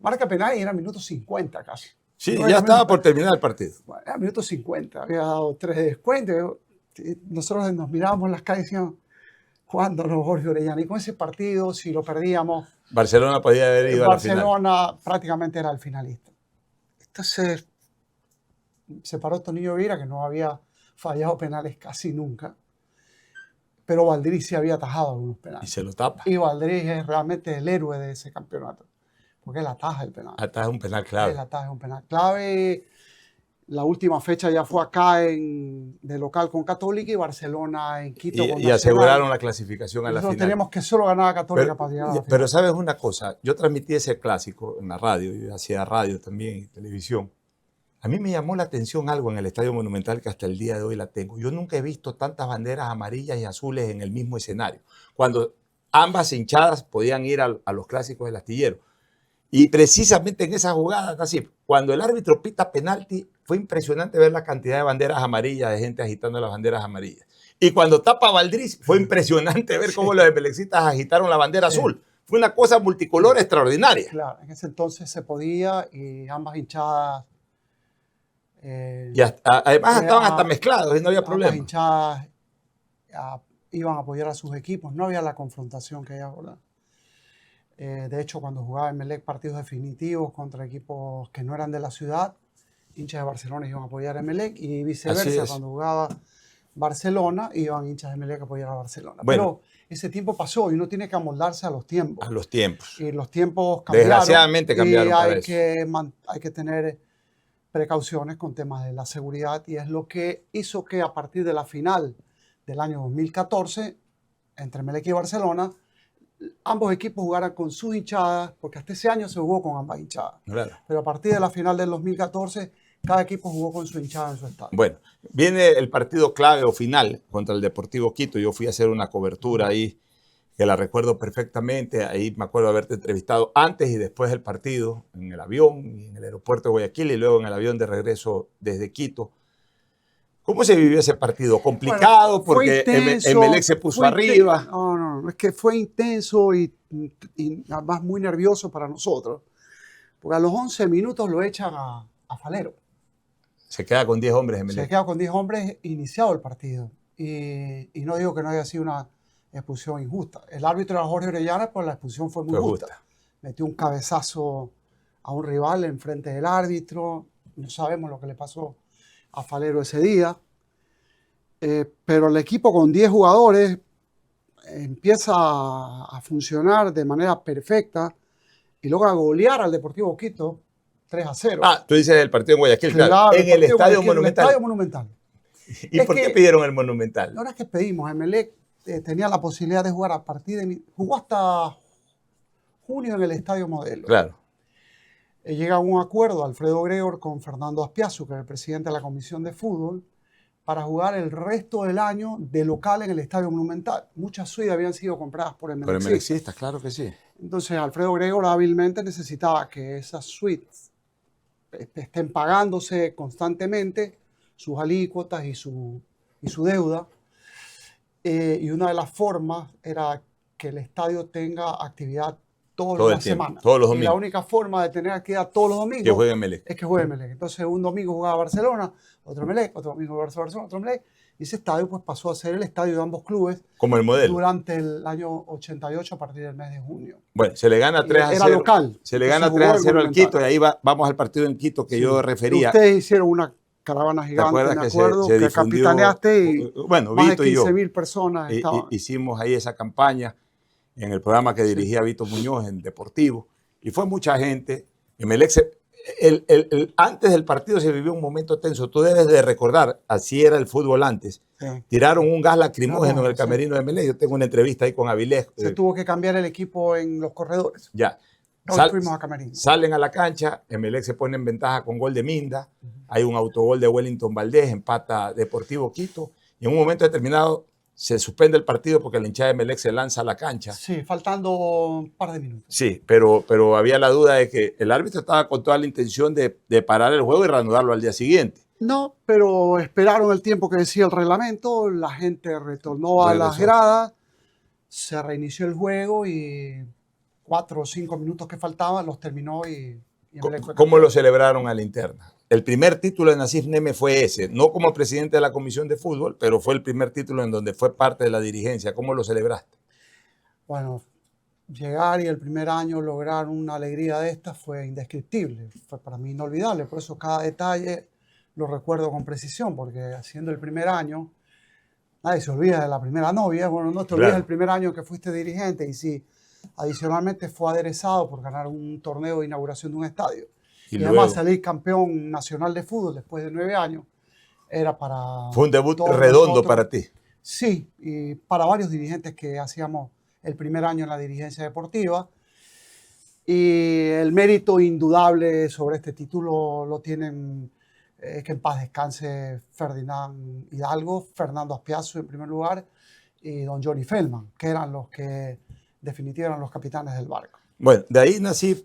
Marca penal y era minuto 50 casi. Sí, no ya estaba por terminar el partido. Bueno, era minuto 50. Había dado 3 de descuento. Nosotros nos mirábamos en las calles y decíamos, ¿cuándo no, Jorge Orellana? Y con ese partido, si lo perdíamos... Barcelona podía haber ido a la final. Barcelona prácticamente era el finalista. Entonces, se paró Tonillo Vieira, que no había fallado penales casi nunca. Pero Valdriz sí había atajado algunos penales. Y se lo tapa. Y Valdriz es realmente el héroe de ese campeonato. Porque él ataja el penal. Ataja un penal clave. Él ataja un penal clave. La última fecha ya fue acá de local con Católica y Barcelona en Quito con y aseguraron la clasificación a la final. Nosotros teníamos que solo ganar a Católica para llegar a la final. Pero sabes una cosa, yo transmití ese clásico en la radio, yo hacía radio también y televisión. A mí me llamó la atención algo en el Estadio Monumental que hasta el día de hoy la tengo. Yo nunca he visto tantas banderas amarillas y azules en el mismo escenario. Cuando ambas hinchadas podían ir a los clásicos del astillero. Y precisamente en esa jugada, así, cuando el árbitro pita penalti, fue impresionante ver la cantidad de banderas amarillas, de gente agitando las banderas amarillas. Y cuando tapa Valdriz, fue impresionante ver cómo los emelecistas agitaron la bandera azul. Fue una cosa multicolor extraordinaria. Claro, en ese entonces se podía y ambas hinchadas... y además estaban hasta mezclados y no había problema. Ambas hinchadas iban a apoyar a sus equipos, no había la confrontación que hay ahora. De hecho, cuando jugaba Emelec partidos definitivos contra equipos que no eran de la ciudad, hinchas de Barcelona iban a apoyar a Emelec y viceversa. Cuando jugaba Barcelona, iban hinchas de Emelec a apoyar a Barcelona. Bueno, pero ese tiempo pasó y uno tiene que amoldarse a los tiempos. A los tiempos. Y los tiempos cambiaron. Desgraciadamente cambiaron. Y hay que tener precauciones con temas de la seguridad y es lo que hizo que a partir de la final del año 2014, entre Emelec y Barcelona, ambos equipos jugaran con sus hinchadas, porque hasta ese año se jugó con ambas hinchadas. Claro. Pero a partir de la final del 2014, cada equipo jugó con su hinchada en su estadio. Bueno, viene el partido clave o final contra el Deportivo Quito. Yo fui a hacer una cobertura ahí, que la recuerdo perfectamente. Ahí me acuerdo haberte entrevistado antes y después del partido, en el avión, en el aeropuerto de Guayaquil y luego en el avión de regreso desde Quito. ¿Cómo se vivió ese partido? ¿Complicado? Bueno, porque Emelec se puso arriba. No, es que fue intenso y además muy nervioso para nosotros. Porque a los 11 minutos lo echan a Falero. Se queda con 10 hombres Emelec. Se queda con 10 hombres iniciado el partido. Y no digo que no haya sido una expulsión injusta. El árbitro era Jorge Orellana, pues la expulsión fue muy justa. Metió un cabezazo a un rival enfrente del árbitro. No sabemos lo que le pasó a Falero ese día, pero el equipo con 10 jugadores empieza a funcionar de manera perfecta y logra golear al Deportivo Quito 3-0. Ah, tú dices el partido en Guayaquil, claro, en el Estadio Monumental. El Estadio Monumental. ¿Y por qué pidieron el Monumental? La hora que pedimos, Emelec tenía la posibilidad de jugar a partir de... Jugó hasta junio en el Estadio Modelo. Claro. Llega a un acuerdo Alfredo Gregor con Fernando Aspiazu, que es el presidente de la Comisión de Fútbol, para jugar el resto del año de local en el Estadio Monumental. Muchas suites habían sido compradas por emelecistas. Por emelecistas, claro que sí. Entonces Alfredo Gregor hábilmente necesitaba que esas suites estén pagándose constantemente sus alícuotas y su deuda. Y una de las formas era que el estadio tenga actividad todas Todo el las tiempo, semanas. todos los Y la domingos. única forma de tener actividad todos los domingos Que juegue Emelec. es que juegue Emelec. Entonces un domingo jugaba Barcelona, otro Emelec, otro domingo Barcelona, otro Emelec. Y ese estadio pues pasó a ser el estadio de ambos clubes Como el modelo. durante el año 88 a partir del mes de junio. Bueno, se le gana 3 a 0. Era local. Se le gana 3 a 0 al Quito y ahí vamos al partido en Quito que yo refería. Ustedes hicieron una caravana ¿Te gigante, acuerdas me que acuerdo, se que difundió? capitaneaste y Bueno, más Vito de y yo 15.000 personas estaban. hicimos ahí esa campaña en el programa que dirigía Vito Muñoz en Deportivo. Y fue mucha gente. Emelec antes del partido se vivió un momento tenso. Tú debes de recordar, así era el fútbol antes. Sí. Tiraron un gas lacrimógeno en el Sí. camerino de Emelec. Yo tengo una entrevista ahí con Avilés. Se tuvo que cambiar el equipo en los corredores. Ya. Nos fuimos a camerino. Salen a la cancha, Emelec se pone en ventaja con gol de Minda, hay un autogol de Wellington Valdés, empata Deportivo Quito, y en un momento determinado se suspende el partido porque la hinchada de Emelec se lanza a la cancha. Sí, faltando un par de minutos. Sí, pero había la duda de que el árbitro estaba con toda la intención de parar el juego y reanudarlo al día siguiente. No, pero esperaron el tiempo que decía el reglamento, la gente retornó a las gradas, se reinició el juego y 4 o 5 minutos que faltaban los terminó y ¿Cómo lo celebraron a la interna? El primer título de Nasif Neme fue ese, no como presidente de la Comisión de Fútbol, pero fue el primer título en donde fue parte de la dirigencia. ¿Cómo lo celebraste? Bueno, llegar y el primer año lograr una alegría de esta fue indescriptible, fue para mí inolvidable, por eso cada detalle lo recuerdo con precisión, porque haciendo el primer año, nadie se olvida de la primera novia, bueno, no te olvidas del primer año que fuiste dirigente y si adicionalmente fue aderezado por ganar un torneo de inauguración de un estadio. Y además salir campeón nacional de fútbol después de 9 años era para... Fue un debut redondo para ti. Sí, y para varios dirigentes que hacíamos el primer año en la dirigencia deportiva. Y el mérito indudable sobre este título lo tienen, que en paz descanse Ferdinand Hidalgo, Fernando Aspiazu en primer lugar y don Johnny Feldman, que eran los que definitivamente eran los capitanes del barco. Bueno, de ahí Nasif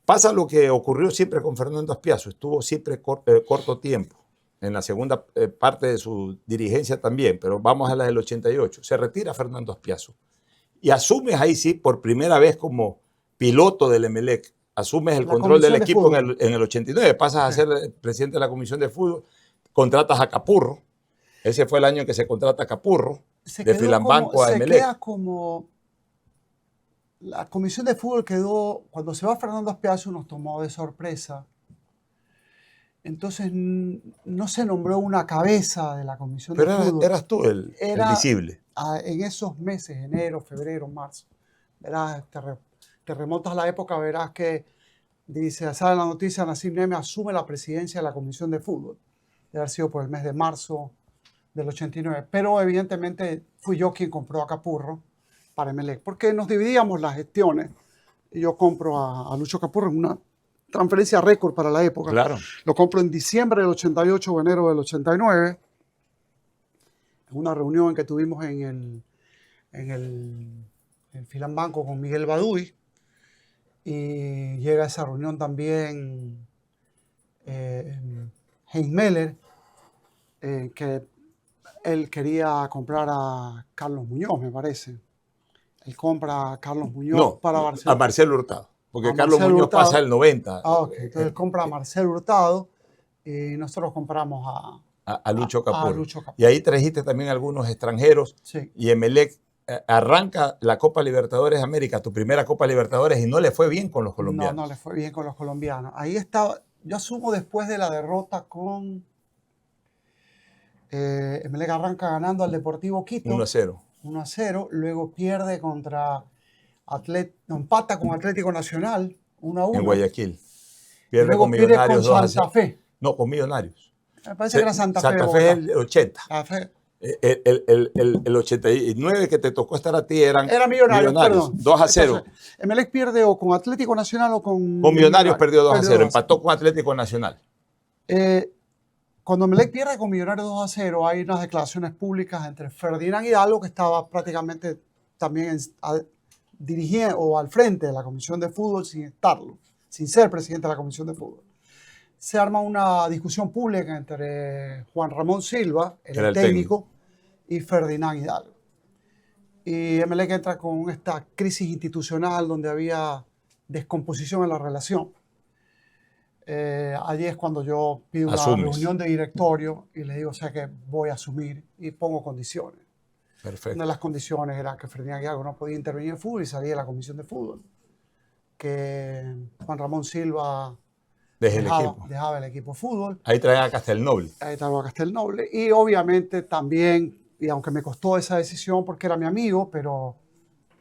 pasa lo que ocurrió siempre con Fernando Aspiazu, estuvo siempre corto tiempo, en la segunda parte de su dirigencia también, pero vamos a la del 88. Se retira Fernando Aspiazu y asumes ahí sí por primera vez como piloto del Emelec, asumes el control del equipo en el 89, pasas a ser presidente de la Comisión de Fútbol, contratas a Capurro, ese fue el año en que se contrata a Capurro, de Filambanco a Emelec. Se queda como... La Comisión de Fútbol quedó, cuando se va Fernando Aspiazu nos tomó de sorpresa. Entonces no se nombró una cabeza de la Comisión de Fútbol. Pero eras tú el visible. En esos meses, enero, febrero, marzo, verás, te remontas a la época, verás que dice, sale la noticia, Nasif Neme asume la presidencia de la Comisión de Fútbol. Debe haber sido por el mes de marzo del 89. Pero evidentemente fui yo quien compró a Capurro para Emelec, porque nos dividíamos las gestiones. Yo compro a Lucho Capurro en una transferencia récord para la época. Claro. Lo compro en diciembre del 88 o enero del 89, en una reunión que tuvimos en el Filambanco con Miguel Baduy, y llega a esa reunión también Heinz Meller, que él quería comprar a Carlos Muñoz, me parece. Él compra a Carlos Muñoz para Barcelona. A Marcelo Hurtado, porque Carlos Muñoz pasa el 90. Entonces él compra a Marcelo Hurtado y nosotros compramos a Lucho Capurro. Lucho Capurro. Y ahí trajiste también algunos extranjeros. Sí. Y Emelec arranca la Copa Libertadores de América, tu primera Copa Libertadores, y no le fue bien con los colombianos. No le fue bien con los colombianos. Ahí estaba, yo asumo después de la derrota con... Emelec arranca ganando al Deportivo Quito. 1-0. 1-0, luego pierde contra empata con Atlético Nacional 1-1. En Guayaquil. Pierde con Millonarios 2-0. Santa Fe. No, con Millonarios. Me parece que era Santa Fe. Santa Fe es el 80. Santa Fe. El 89 que te tocó estar a ti era Millonarios, perdón. 2-0. Emelec pierde o con Atlético Nacional o con... Con Millonarios perdió 2-0, empató con Atlético Nacional. Cuando Emelec pierde con Millonarios 2-0, hay unas declaraciones públicas entre Ferdinand Hidalgo, que estaba prácticamente también dirigiendo o al frente de la Comisión de Fútbol sin estarlo, sin ser presidente de la Comisión de Fútbol. Se arma una discusión pública entre Juan Ramón Silva, el técnico, y Ferdinand Hidalgo. Y Emelec entra con esta crisis institucional donde había descomposición en la relación. Allí es cuando yo pido una Asumes. reunión de directorio y le digo, o sea, que voy a asumir y pongo condiciones. Una Perfecto. de las condiciones era que Ferdinand Guiago no podía intervenir en fútbol y salía de la comisión de fútbol. Que Juan Ramón Silva Desde el equipo. dejaba el equipo de fútbol. Ahí traía a Castelnoble. Ahí estaba Castelnoble. Y obviamente también, y aunque me costó esa decisión porque era mi amigo, pero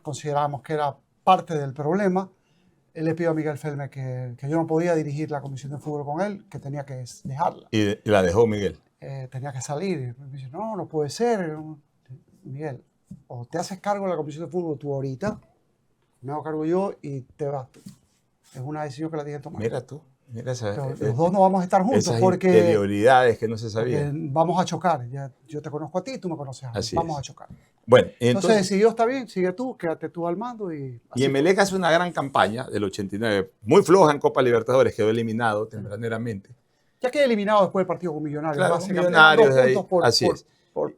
considerábamos que era parte del problema, le pido a Miguel Felme que yo no podía dirigir la comisión de fútbol con él, que tenía que dejarla. Y la dejó Miguel. Tenía que salir. Me dice, no, no puede ser. Miguel, o te haces cargo de la comisión de fútbol tú ahorita, me hago cargo yo y te vas tú. Es una decisión que la tienes que tomar. Mira tú. Mira los dos no vamos a estar juntos esas porque interioridades que no se sabían. vamos a chocar. Yo te conozco a ti, tú me conoces a mí. Así vamos es. a chocar. Bueno, entonces decidió, está bien, sigue tú, quédate tú al mando. Y Emelec hace una gran campaña del 89, muy floja en Copa Libertadores, quedó eliminado tempraneramente. Ya quedé eliminado después del partido con Millonarios. Claro, con Millonarios de ahí, así es.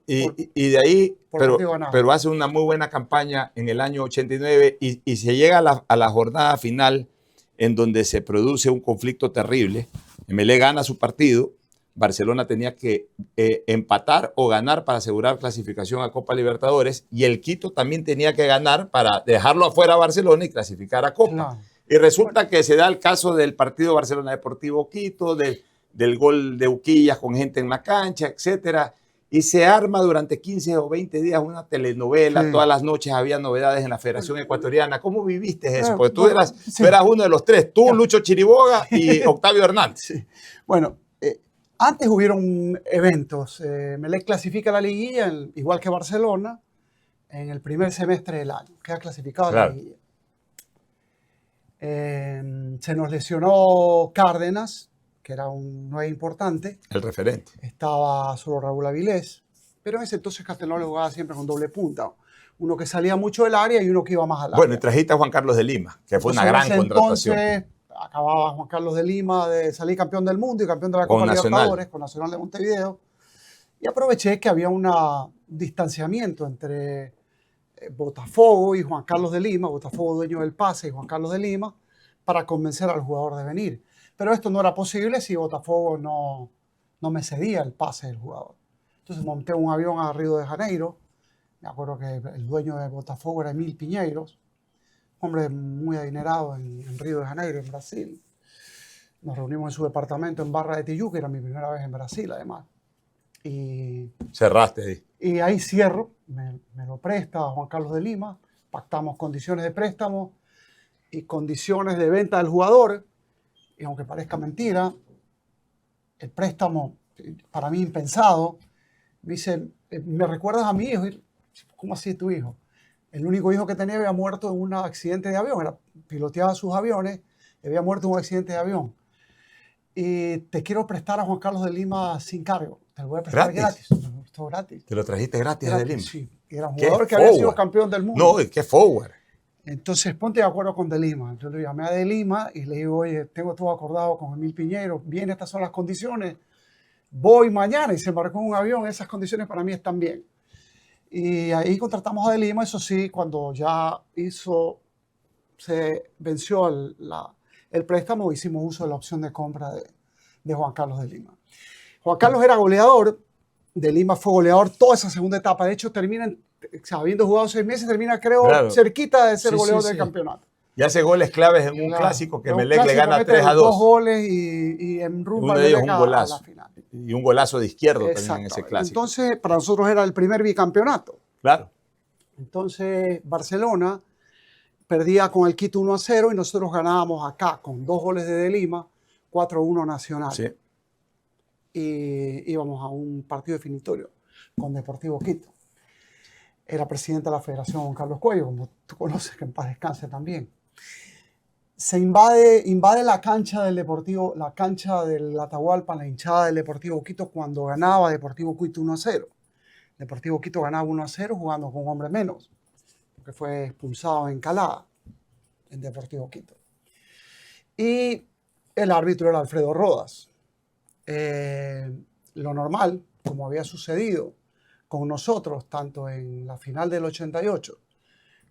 Y de ahí, pero hace una muy buena campaña en el año 89 y se llega a la jornada final en donde se produce un conflicto terrible. Emelec gana su partido, Barcelona tenía que empatar o ganar para asegurar clasificación a Copa Libertadores y el Quito también tenía que ganar para dejarlo afuera a Barcelona y clasificar a Copa. Claro. Y resulta que se da el caso del partido Barcelona Deportivo Quito, del gol de Uquillas con gente en la cancha, etcétera. Y se arma durante 15 o 20 días una telenovela. Sí. Todas las noches había novedades en la Federación Ecuatoriana. ¿Cómo viviste eso? Porque tú eras uno de los tres. Tú, Lucho Chiriboga y Octavio Hernández. Sí. Bueno, antes hubieron eventos. Emelec clasifica la liguilla, igual que Barcelona, en el primer semestre del año. Queda clasificado a la liguilla. Se nos lesionó Cárdenas, que era un 9 importante. El referente. Estaba solo Raúl Avilés, pero en ese entonces Castelnoble jugaba siempre con doble punta. Uno que salía mucho del área y uno que iba más al área. Bueno, y trajiste a Juan Carlos de Lima, que fue una gran contratación. Entonces, acababa Juan Carlos de Lima de salir campeón del mundo y campeón de la Copa Libertadores con Nacional de Montevideo. Y aproveché que había un distanciamiento entre Botafogo y Juan Carlos de Lima, Botafogo dueño del pase y Juan Carlos de Lima, para convencer al jugador de venir. Pero esto no era posible si Botafogo no me cedía el pase del jugador. Entonces monté un avión a Río de Janeiro. Me acuerdo que el dueño de Botafogo era Emil Piñeiros, hombre muy adinerado en Río de Janeiro, en Brasil. Nos reunimos en su departamento en Barra de Tijuca, era mi primera vez en Brasil, además. Y cerraste ahí. Y ahí cierro, me lo presta Juan Carlos de Lima, pactamos condiciones de préstamo y condiciones de venta del jugador. Y aunque parezca mentira, el préstamo, para mí impensado, me dice, ¿me recuerdas a mi hijo? ¿Cómo así tu hijo? El único hijo que tenía había muerto en un accidente de avión, piloteaba sus aviones y había muerto en un accidente de avión. Y te quiero prestar a Juan Carlos de Lima sin cargo. Te lo voy a prestar gratis. Todo gratis. ¿Te lo trajiste gratis de Lima? Sí. Y era un jugador que había sido campeón del mundo. No, qué forward. Entonces, ponte de acuerdo con De Lima. Entonces, le llamé a De Lima y le digo, oye, tengo todo acordado con Emil Piñero. Bien, estas son las condiciones. Voy mañana y se embarcó en un avión. Esas condiciones para mí están bien. Y ahí contratamos a De Lima. Eso sí, cuando ya se venció el préstamo, hicimos uso de la opción de compra de Juan Carlos de Lima. Juan Carlos era goleador. De Lima fue goleador toda esa segunda etapa. De hecho, habiendo jugado 6 meses, termina, creo, cerquita de ser goleador del campeonato. Y hace goles claves en un clásico que Emelec le gana 3-2. 2 goles y en rumbo a la final. Y un golazo de izquierdo también en ese clásico. Entonces, para nosotros era el primer bicampeonato. Claro. Entonces, Barcelona perdía con el Quito 1-0 y nosotros ganábamos acá con 2 goles de Lima, 4-1 Nacional. Sí. Y íbamos a un partido definitorio con Deportivo Quito. Era presidente de la Federación Juan Carlos Cuello, como tú conoces, que en paz descanse también. Se invade la cancha del Deportivo, la cancha del Atahualpa, la hinchada del Deportivo Quito cuando ganaba Deportivo Quito 1-0. Deportivo Quito ganaba 1-0 jugando con un hombre menos, porque fue expulsado en Calada, en Deportivo Quito. Y el árbitro era Alfredo Rodas. Lo normal, como había sucedido con nosotros, tanto en la final del 88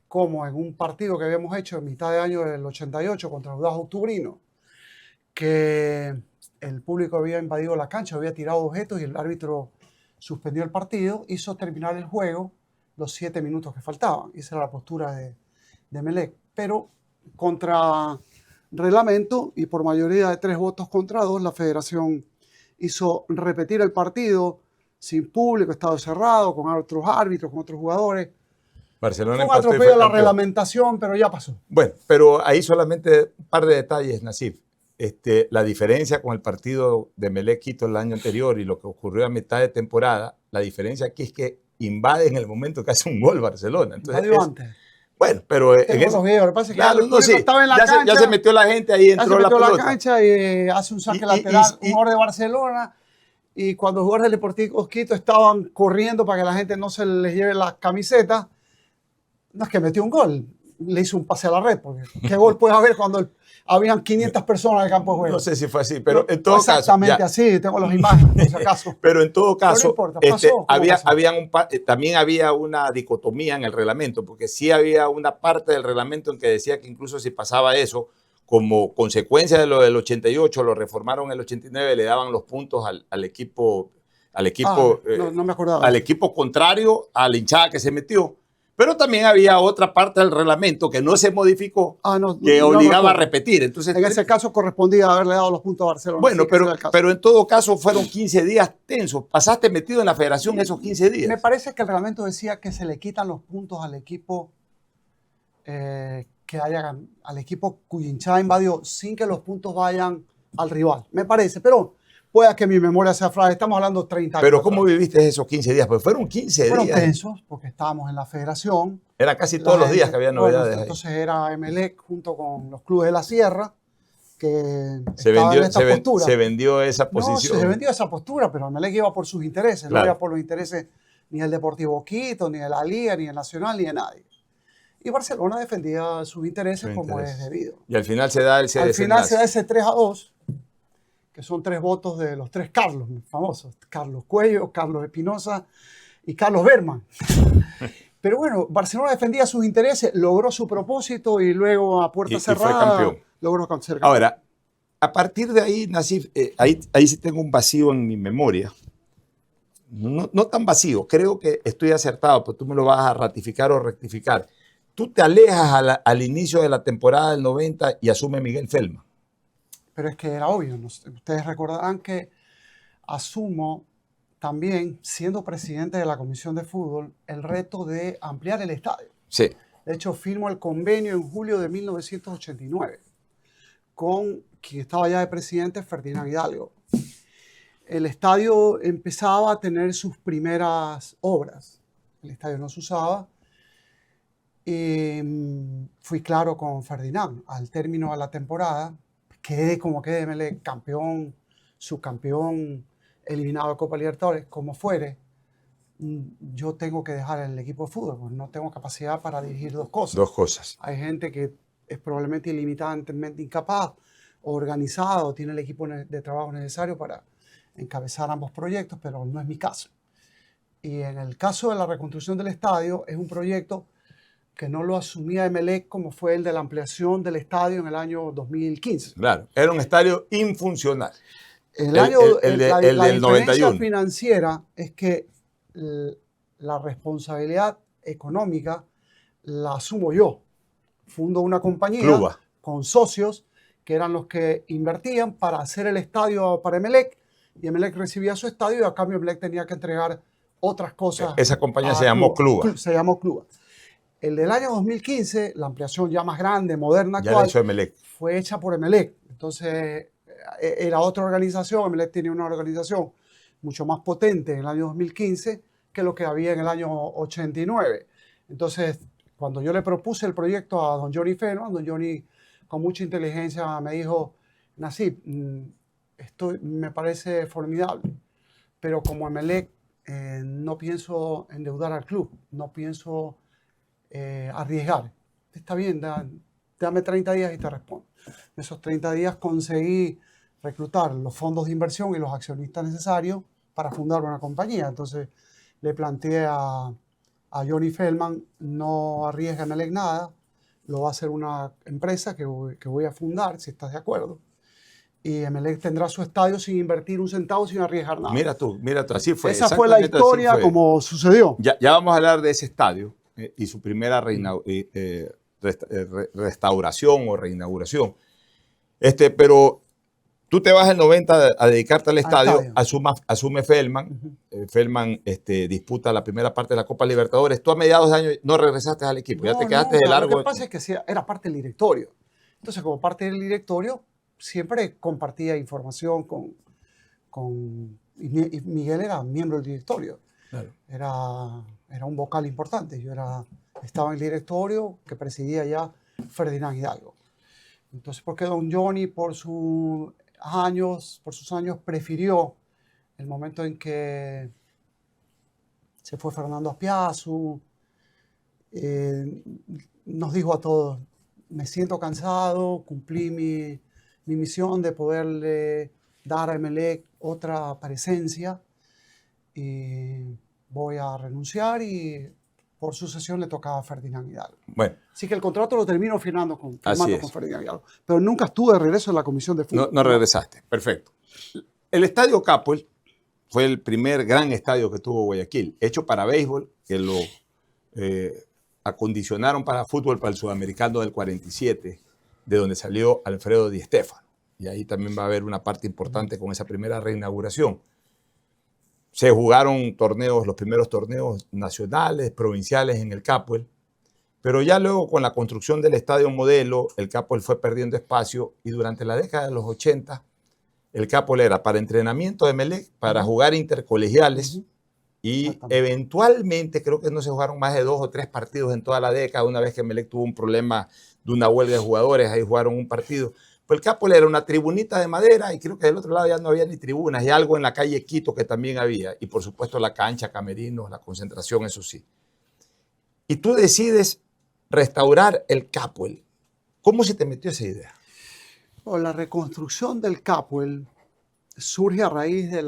como en un partido que habíamos hecho en mitad de año del 88 contra los Audax Octubrino, que el público había invadido la cancha, había tirado objetos y el árbitro suspendió el partido, hizo terminar el juego los 7 minutos que faltaban. Esa era la postura de Emelec. Pero contra reglamento y por mayoría de 3 votos contra 2, la federación hizo repetir el partido sin público, estado cerrado, con otros árbitros, con otros jugadores. Barcelona Fue un atropello a la campeón. reglamentación, pero ya pasó. Bueno, pero ahí solamente un par de detalles, Nasif. La diferencia con el partido de Emelec Quito el año anterior y lo que ocurrió a mitad de temporada, la diferencia aquí es que invade en el momento que hace un gol Barcelona. Entonces, antes. Bueno, pero en los videos, lo que pasa es que claro, no, sí. estaba en la cancha, ya se metió la gente ahí, entró la pelota. La cancha y hace un saque lateral, un jugador de Barcelona. Y cuando los jugadores del Deportivo Quito estaban corriendo para que la gente no se les lleve las camisetas, no es que metió un gol, le hizo un pase a la red, porque ¿qué gol puede haber cuando habían 500 personas en el campo de juego? No sé si fue así, pero en todo caso... Exactamente así, tengo las imágenes, por si acaso. Pero en todo caso, no importa, pasó, también había una dicotomía en el reglamento, porque sí había una parte del reglamento en que decía que incluso si pasaba eso, como consecuencia de lo del 88, lo reformaron en el 89, le daban los puntos al equipo, no me acordaba. Al equipo contrario, a la hinchada que se metió. Pero también había otra parte del reglamento que no se modificó, que obligaba a repetir. Entonces, en ese caso correspondía haberle dado los puntos a Barcelona. Bueno, pero en todo caso fueron 15 días tensos. Pasaste metido en la federación esos 15 días. Me parece que el reglamento decía que se le quitan los puntos al equipo al equipo cuya hinchada invadió sin que los puntos vayan al rival. Me parece, pero pueda que mi memoria sea frágil. Estamos hablando de 30 años. Pero ¿cómo viviste esos 15 días? Pues fueron 15 días. Fueron tensos porque estábamos en la federación. Era casi todos los días que había novedades. Entonces era Emelec junto con los clubes de la Sierra que se vendió esa posición. No, se vendió esa postura, pero Emelec iba por sus intereses. Claro. No iba por los intereses ni del Deportivo Quito, ni de la Liga, ni del Nacional, ni de nadie. Y Barcelona defendía sus intereses como es debido. Y al final se da ese Al final se da ese 3-2, que son 3 votos de los 3 Carlos famosos. Carlos Cuello, Carlos Espinosa y Carlos Berman. Pero bueno, Barcelona defendía sus intereses, logró su propósito y luego a puerta cerrada fue campeón. Logró ser campeón. Ahora, a partir de ahí, Nasif, ahí sí tengo un vacío en mi memoria. No tan vacío, creo que estoy acertado, pero tú me lo vas a ratificar o rectificar. Tú te alejas al inicio de la temporada del 90 y asume Miguel Felma. Pero es que era obvio. Ustedes recordarán que asumo también, siendo presidente de la Comisión de Fútbol, el reto de ampliar el estadio. Sí. De hecho, firmo el convenio en julio de 1989 con quien estaba ya de presidente, Ferdinand Hidalgo. El estadio empezaba a tener sus primeras obras. El estadio no se usaba. Fui claro con Ferdinand. Al término de la temporada, quedé como quedé, Emelec, campeón, subcampeón, eliminado de Copa Libertadores, como fuere, yo tengo que dejar el equipo de fútbol, porque no tengo capacidad para dirigir 2 cosas. 2 cosas. Hay gente que es probablemente ilimitadamente incapaz, o organizado, tiene el equipo de trabajo necesario para encabezar ambos proyectos, pero no es mi caso. Y en el caso de la reconstrucción del estadio, es un proyecto que no lo asumía Emelec como fue el de la ampliación del estadio en el año 2015. Claro, era un estadio infuncional. La del 91. Financiera es que la responsabilidad económica la asumo yo. Fundo una compañía Cluba. Con socios que eran los que invertían para hacer el estadio para Emelec, y Emelec recibía su estadio y a cambio Emelec tenía que entregar otras cosas. Esa compañía se llamó Cluba. Se llamó Cluba. El del año 2015, la ampliación ya más grande, moderna, actual, fue hecha por Emelec. Entonces, era otra organización. Emelec tenía una organización mucho más potente en el año 2015 que lo que había en el año 89. Entonces, cuando yo le propuse el proyecto a don Johnny Feno, don Johnny con mucha inteligencia me dijo: Nasif, esto me parece formidable, pero como Emelec no pienso endeudar al club, no pienso arriesgar. Está bien, dame 30 días y te respondo. En esos 30 días conseguí reclutar los fondos de inversión y los accionistas necesarios para fundar una compañía. Entonces le planteé a Johnny Feldman, no arriesga en Emelec nada, lo va a hacer una empresa que voy a fundar, si estás de acuerdo. Y Emelec tendrá su estadio sin invertir un centavo, sin arriesgar nada. Mira tú, así fue. Esa fue la historia como sucedió. Ya vamos a hablar de ese estadio y su primera restauración o reinauguración. Pero tú te vas el 90 a dedicarte al estadio. Asume Feldman. Feldman disputa la primera parte de la Copa Libertadores. Tú a mediados de año no regresaste al equipo, ya te quedaste de largo. Lo que pasa es que era parte del directorio. Entonces, como parte del directorio, siempre compartía información y Miguel era miembro del directorio. Claro. Era un vocal importante. Yo estaba en el directorio que presidía ya Ferdinand Hidalgo. Entonces, porque don Johnny, por sus años, prefirió el momento en que se fue Fernando Aspiazu, nos dijo a todos, me siento cansado, cumplí mi misión de poderle dar a Emelec otra presencia y voy a renunciar, y por sucesión le tocaba a Ferdinand Hidalgo. Bueno. Así que el contrato lo termino firmando con Ferdinand Hidalgo. Pero nunca estuve de regreso en la comisión de fútbol. No regresaste, perfecto. El Estadio Capuel fue el primer gran estadio que tuvo Guayaquil, hecho para béisbol, que lo acondicionaron para fútbol, para el Sudamericano del 47, de donde salió Alfredo Di Stéfano. Y ahí también va a haber una parte importante con esa primera reinauguración. Se jugaron los primeros torneos nacionales, provinciales en el Capuel, pero ya luego con la construcción del estadio modelo, el Capuel fue perdiendo espacio, y durante la década de los 80, el Capuel era para entrenamiento de Emelec, para jugar intercolegiales, y eventualmente creo que no se jugaron más de 2 o 3 partidos en toda la década. Una vez que Emelec tuvo un problema de una huelga de jugadores, ahí jugaron un partido. Pues el Capuel era una tribunita de madera, y creo que del otro lado ya no había ni tribunas, y algo en la calle Quito que también había, y por supuesto la cancha, camerinos, la concentración, eso sí. Y tú decides restaurar el Capuel. ¿Cómo se te metió esa idea? La reconstrucción del Capuel surge a raíz de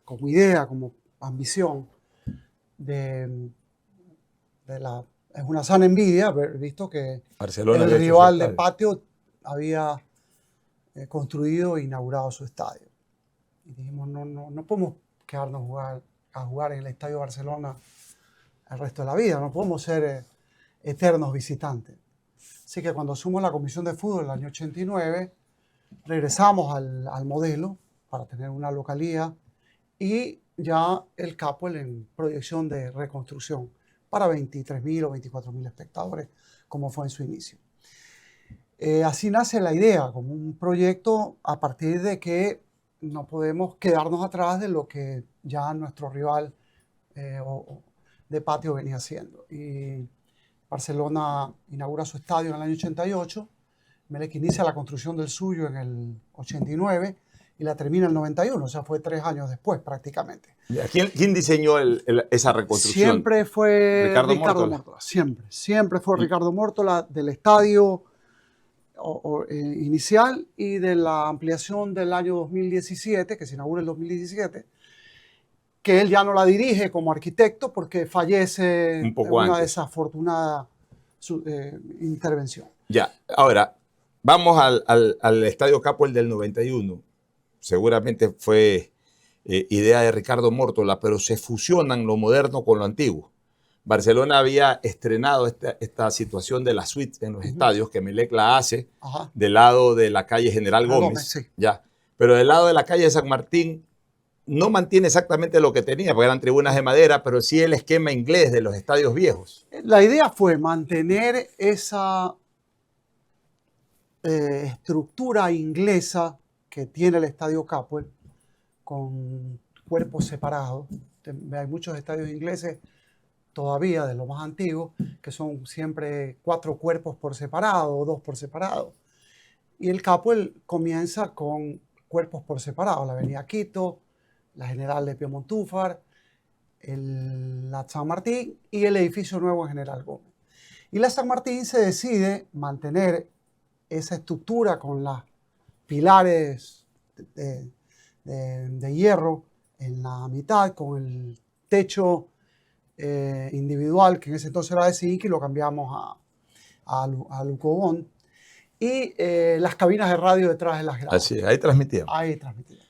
como idea, como ambición, es una sana envidia haber visto que Barcelona, el rival de patio había construido e inaugurado su estadio. Y dijimos, no podemos quedarnos a jugar en el Estadio Barcelona el resto de la vida, no podemos ser eternos visitantes. Así que cuando asumo la comisión de fútbol en el año 89, regresamos al modelo para tener una localía, y ya el Capuel en proyección de reconstrucción para 23.000 o 24.000 espectadores, como fue en su inicio. Así nace la idea, como un proyecto a partir de que no podemos quedarnos atrás de lo que ya nuestro rival de patio venía haciendo. Y Barcelona inaugura su estadio en el año 88, Emelec inicia la construcción del suyo en el 89 y la termina en el 91, o sea, fue 3 años después prácticamente. ¿Quién diseñó esa reconstrucción? Siempre fue Ricardo Mórtola. Siempre fue Ricardo Mórtola, del estadio inicial y de la ampliación del año 2017, que se inaugura el 2017, que él ya no la dirige como arquitecto porque fallece en una desafortunada intervención. Ya, ahora, vamos al Estadio Capuel del 91. Seguramente fue idea de Ricardo Mórtola, pero se fusionan lo moderno con lo antiguo. Barcelona había estrenado esta situación de las suites en los estadios, que Emelec la hace del lado de la calle General Gómez, sí. Ya. Pero del lado de la calle de San Martín no mantiene exactamente lo que tenía, porque eran tribunas de madera, pero sí el esquema inglés de los estadios viejos. La idea fue mantener esa estructura inglesa que tiene el Estadio Capuel, con cuerpos separados. Hay muchos estadios ingleses todavía, de los más antiguos, que son siempre 4 cuerpos por separado o 2 por separado. Y el Capuel comienza con cuerpos por separado: la Avenida Quito, la General de Pío Montúfar, la San Martín y el edificio nuevo en General Gómez. Y la San Martín se decide mantener esa estructura con las pilares de hierro en la mitad, con el techo individual, que en ese entonces era de zinc, y lo cambiamos a Lucobón. Y las cabinas de radio detrás de las gradas. Así, ahí transmitíamos. Ahí transmitíamos.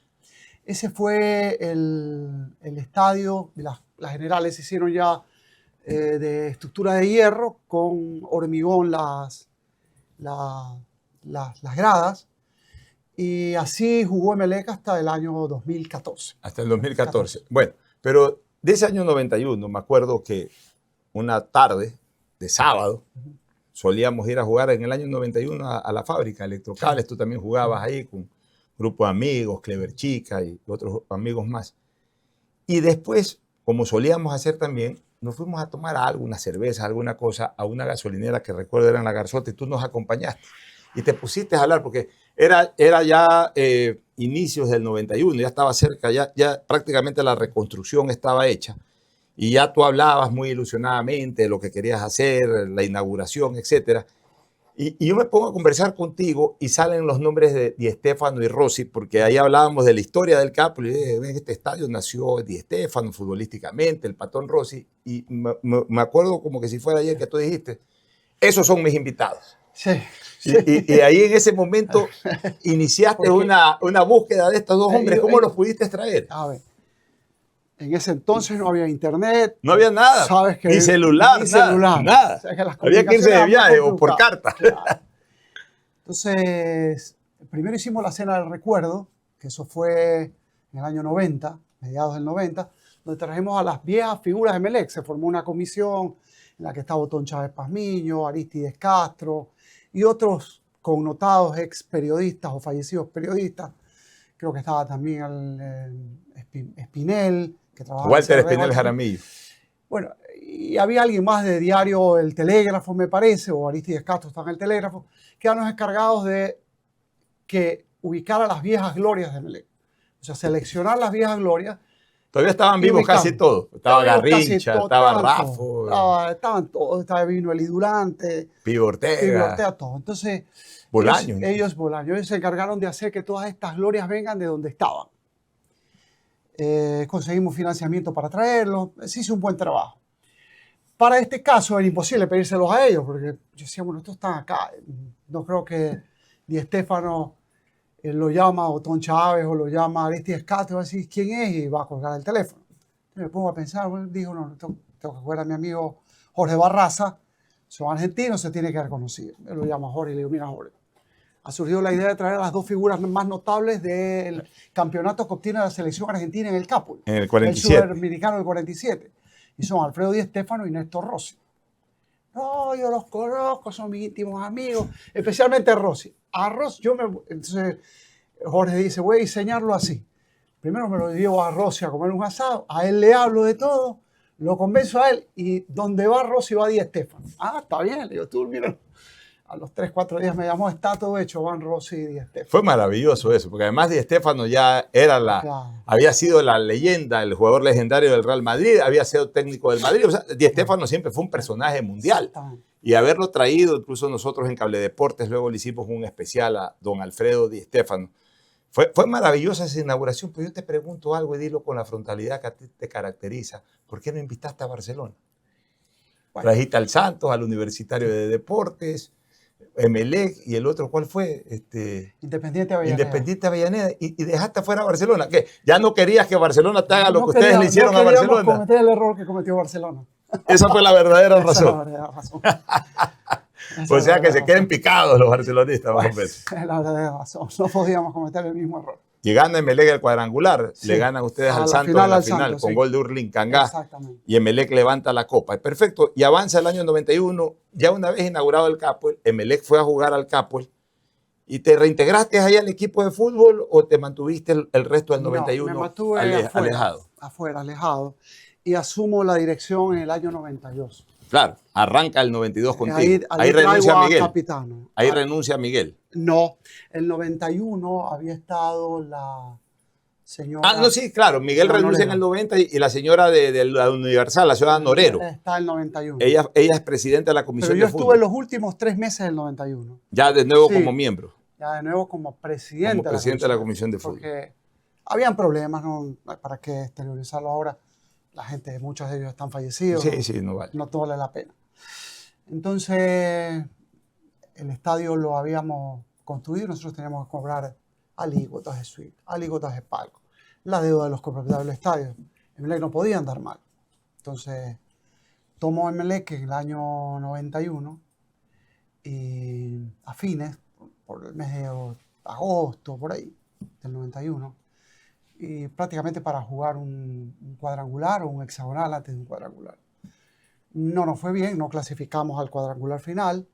Ese fue el estadio, las generales se hicieron ya de estructura de hierro, con hormigón las gradas. Y así jugó Emelec hasta el año 2014. Hasta el 2014. Bueno, pero de ese año 91, me acuerdo que una tarde de sábado solíamos ir a jugar en el año 91 a la fábrica Electrocables. Tú también jugabas ahí con un grupo de amigos, Clever Chica y otros amigos más. Y después, como solíamos hacer también, nos fuimos a tomar algo, una cerveza, alguna cosa, a una gasolinera que recuerdo era en La Garzota, y tú nos acompañaste. Y te pusiste a hablar, porque era ya inicios del 91, ya estaba cerca, ya prácticamente la reconstrucción estaba hecha. Y ya tú hablabas muy ilusionadamente de lo que querías hacer, la inauguración, etc. Y yo me pongo a conversar contigo y salen los nombres de Di Stéfano y Rossi, porque ahí hablábamos de la historia del Capo. Y en este estadio nació Di Stéfano futbolísticamente, el Patón Rossi. Y me acuerdo como que si fuera ayer que tú dijiste, esos son mis invitados. Sí. Y ahí en ese momento iniciaste una búsqueda de estos dos hombres. ¿Cómo los pudiste traer? A ver, en ese entonces no había internet. No había nada. ¿Sabes que ni celular, nada. ¿Sabes que las había que irse de viaje o por carta. Claro. Entonces, primero hicimos la cena del recuerdo, que eso fue en el año 90, mediados del 90, donde trajimos a las viejas figuras de Emelec. Se formó una comisión en la que estaba Otón Chávez Pazmiño, Aristides Castro y otros connotados ex periodistas o fallecidos periodistas. Creo que estaba también Espinel, que trabajaba Walter Espinel Jaramillo. Bueno, y había alguien más de diario El Telégrafo, me parece, o Aristides Castro estaba en El Telégrafo, que eran los encargados de que ubicara las viejas glorias de Emelec. O sea, seleccionar las viejas glorias. Todavía estaban vivos casi todos. Estaba Garrincha, estaba Rafo. Estaban todos. Estaba Vino el Idulante. Pío Ortega. Todo. Entonces, Bolaño. Ellos se encargaron de hacer que todas estas glorias vengan de donde estaban. Conseguimos financiamiento para traerlos. Se hizo un buen trabajo. Para este caso era imposible pedírselos a ellos, porque yo decía, bueno, estos están acá. No creo que Di Stéfano lo llama Otón Chávez o lo llama Aristides Castro, va a decir quién es y va a colgar el teléfono. Entonces me pongo a pensar, bueno, dijo, no, tengo que jugar a mi amigo Jorge Barraza, son argentinos, se tiene que reconocer. Me lo llama Jorge y le digo, mira Jorge, ha surgido la idea de traer a las dos figuras más notables del campeonato que obtiene la selección argentina en el Capo. En el 47. El sudamericano del 47. Y son Alfredo Di Stéfano y Néstor Rossi. No, yo los conozco, son mis íntimos amigos, especialmente Rossi. A Rossi, entonces Jorge dice, voy a diseñarlo así. Primero me lo llevo a Rossi a comer un asado, a él le hablo de todo, lo convenzo a él y donde va Rossi va Di Stéfano. Ah, está bien, le digo, tú mira. A los 3, 4 días me llamó, está todo hecho, van Rossi y Di Stéfano. Fue maravilloso eso, porque además Di Stéfano ya era había sido la leyenda, el jugador legendario del Real Madrid, había sido técnico del Madrid. O sea, Di Stéfano siempre fue un personaje mundial. Y haberlo traído, incluso nosotros en Cable Deportes, luego le hicimos un especial a don Alfredo Di Stéfano. Fue maravillosa esa inauguración, pero yo te pregunto algo y dilo con la frontalidad que a ti te caracteriza. ¿Por qué no invitaste a Barcelona? Bueno. Trajiste al Santos, al Universitario de Deportes, Emelec y el otro, ¿cuál fue? Independiente Avellaneda. Independiente Avellaneda y dejaste fuera a Barcelona. ¿Qué? ¿Ya no querías que Barcelona te haga lo que ustedes le hicieron a Barcelona? No cometer el error que cometió Barcelona. Esa fue la verdadera razón. Esa es la verdadera razón. O sea, que se queden picados los barcelonistas, más o menos. Es la verdadera razón. No podíamos cometer el mismo error. Y gana Emelec el cuadrangular, le ganan ustedes al Santos en la final con gol de Urlin Cangá. Exactamente. Y Emelec levanta la copa. Perfecto. Y avanza el año 91. Ya una vez inaugurado el Capuel, Emelec fue a jugar al Capuel. ¿Y te reintegraste ahí al equipo de fútbol o te mantuviste el resto del 91 me mantuve alejado. Y asumo la dirección en el año 92. Claro, arranca el 92 contigo. Ahí renuncia a Miguel. Capitano. Ahí renuncia a Miguel. No, el 91 había estado la señora... Ah, no, sí, claro. Miguel renuncia en el 90 y la señora de la Universal, la ciudad Norero. Está el 91. Ella es presidenta de la comisión de fútbol. Pero yo estuve los últimos 3 meses del 91. Ya de nuevo como miembro. Ya de nuevo como presidente. Como presidente de la comisión de fútbol. Porque habían problemas, ¿no? ¿Para qué exteriorizarlo ahora? la gente, muchos de ellos están fallecidos. Sí, sí, no vale. No todo vale la pena. Entonces, el estadio lo habíamos construido y nosotros teníamos que cobrar alícuotas de suite, alícuotas de palco, la deuda de los copropietarios del estadio. Emelec no podía andar mal. Entonces, tomó Emelec en el año 91 y a fines, por el mes de agosto, por ahí, del 91, y prácticamente para jugar un cuadrangular o un hexagonal antes de un cuadrangular. No nos fue bien, no clasificamos al cuadrangular final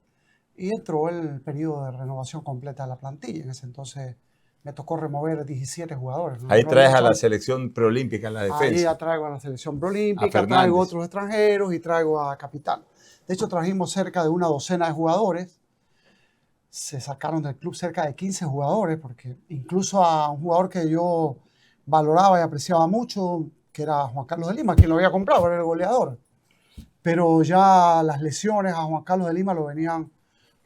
y entró el periodo de renovación completa de la plantilla. En ese entonces me tocó remover 17 jugadores. Ahí traes a la selección preolímpica en la defensa. Ahí ya traigo a la selección preolímpica, traigo otros extranjeros y traigo a Capitán. De hecho, trajimos cerca de una docena de jugadores. Se sacaron del club cerca de 15 jugadores, porque incluso a un jugador que yo valoraba y apreciaba mucho, que era Juan Carlos de Lima, quien lo había comprado, era el goleador. Pero ya las lesiones a Juan Carlos de Lima lo venían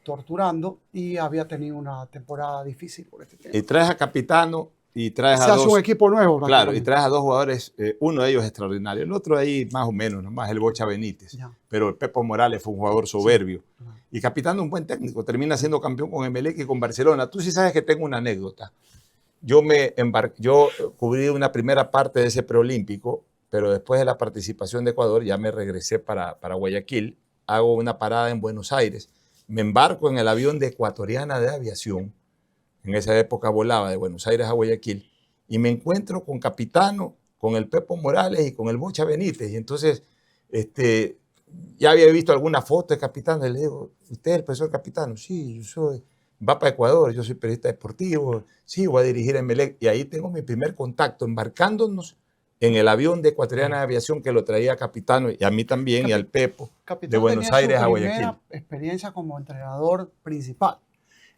torturando y había tenido una temporada difícil por este tiempo. Y traes a Capitano y traes Se a hace dos... un equipo nuevo. Claro, y traes a dos jugadores, uno de ellos extraordinario, el otro ahí más o menos, nomás el Bocha Benítez. Ya. Pero el Pepo Morales fue un jugador soberbio. Sí. Y Capitano un buen técnico, termina siendo campeón con Emelec y con Barcelona. Tú sí sabes que tengo una anécdota. Yo cubrí una primera parte de ese preolímpico, pero después de la participación de Ecuador ya me regresé para Guayaquil, hago una parada en Buenos Aires, me embarco en el avión de Ecuatoriana de Aviación, en esa época volaba de Buenos Aires a Guayaquil, y me encuentro con Capitano, con el Pepo Morales y con el Bocha Benítez, y entonces ya había visto alguna foto de Capitano, y le digo, ¿usted es el profesor Capitano? Sí, yo soy... Va para Ecuador, yo soy periodista deportivo, sí, voy a dirigir Emelec, y ahí tengo mi primer contacto, embarcándonos en el avión de Ecuatoriana de Aviación que lo traía Capitano, y a mí también, y al Pepo, Capitán de Buenos Aires a Guayaquil. Tenía su primera experiencia como entrenador principal.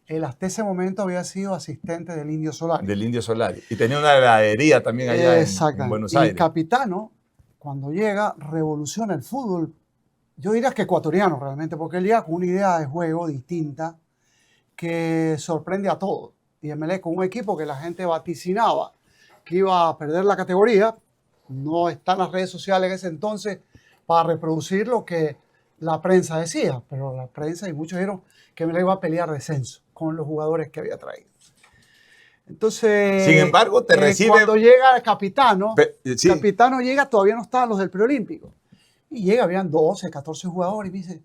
Él hasta ese momento había sido asistente del Indio Solari. Del Indio Solari. Y tenía una heladería también allá en Buenos Aires. Y Capitano, cuando llega, revoluciona el fútbol. Yo diría que ecuatoriano realmente, porque él llega con una idea de juego distinta que sorprende a todos. Y Emelec con un equipo que la gente vaticinaba que iba a perder la categoría. No están las redes sociales en ese entonces para reproducir lo que la prensa decía, pero la prensa y muchos dijeron que Emelec iba a pelear descenso con los jugadores que había traído. Entonces, sin embargo, te recibe... Cuando llega el Capitano, sí. Capitano llega, todavía no estaban los del preolímpico. Y llega, habían 12, 14 jugadores, y me dice,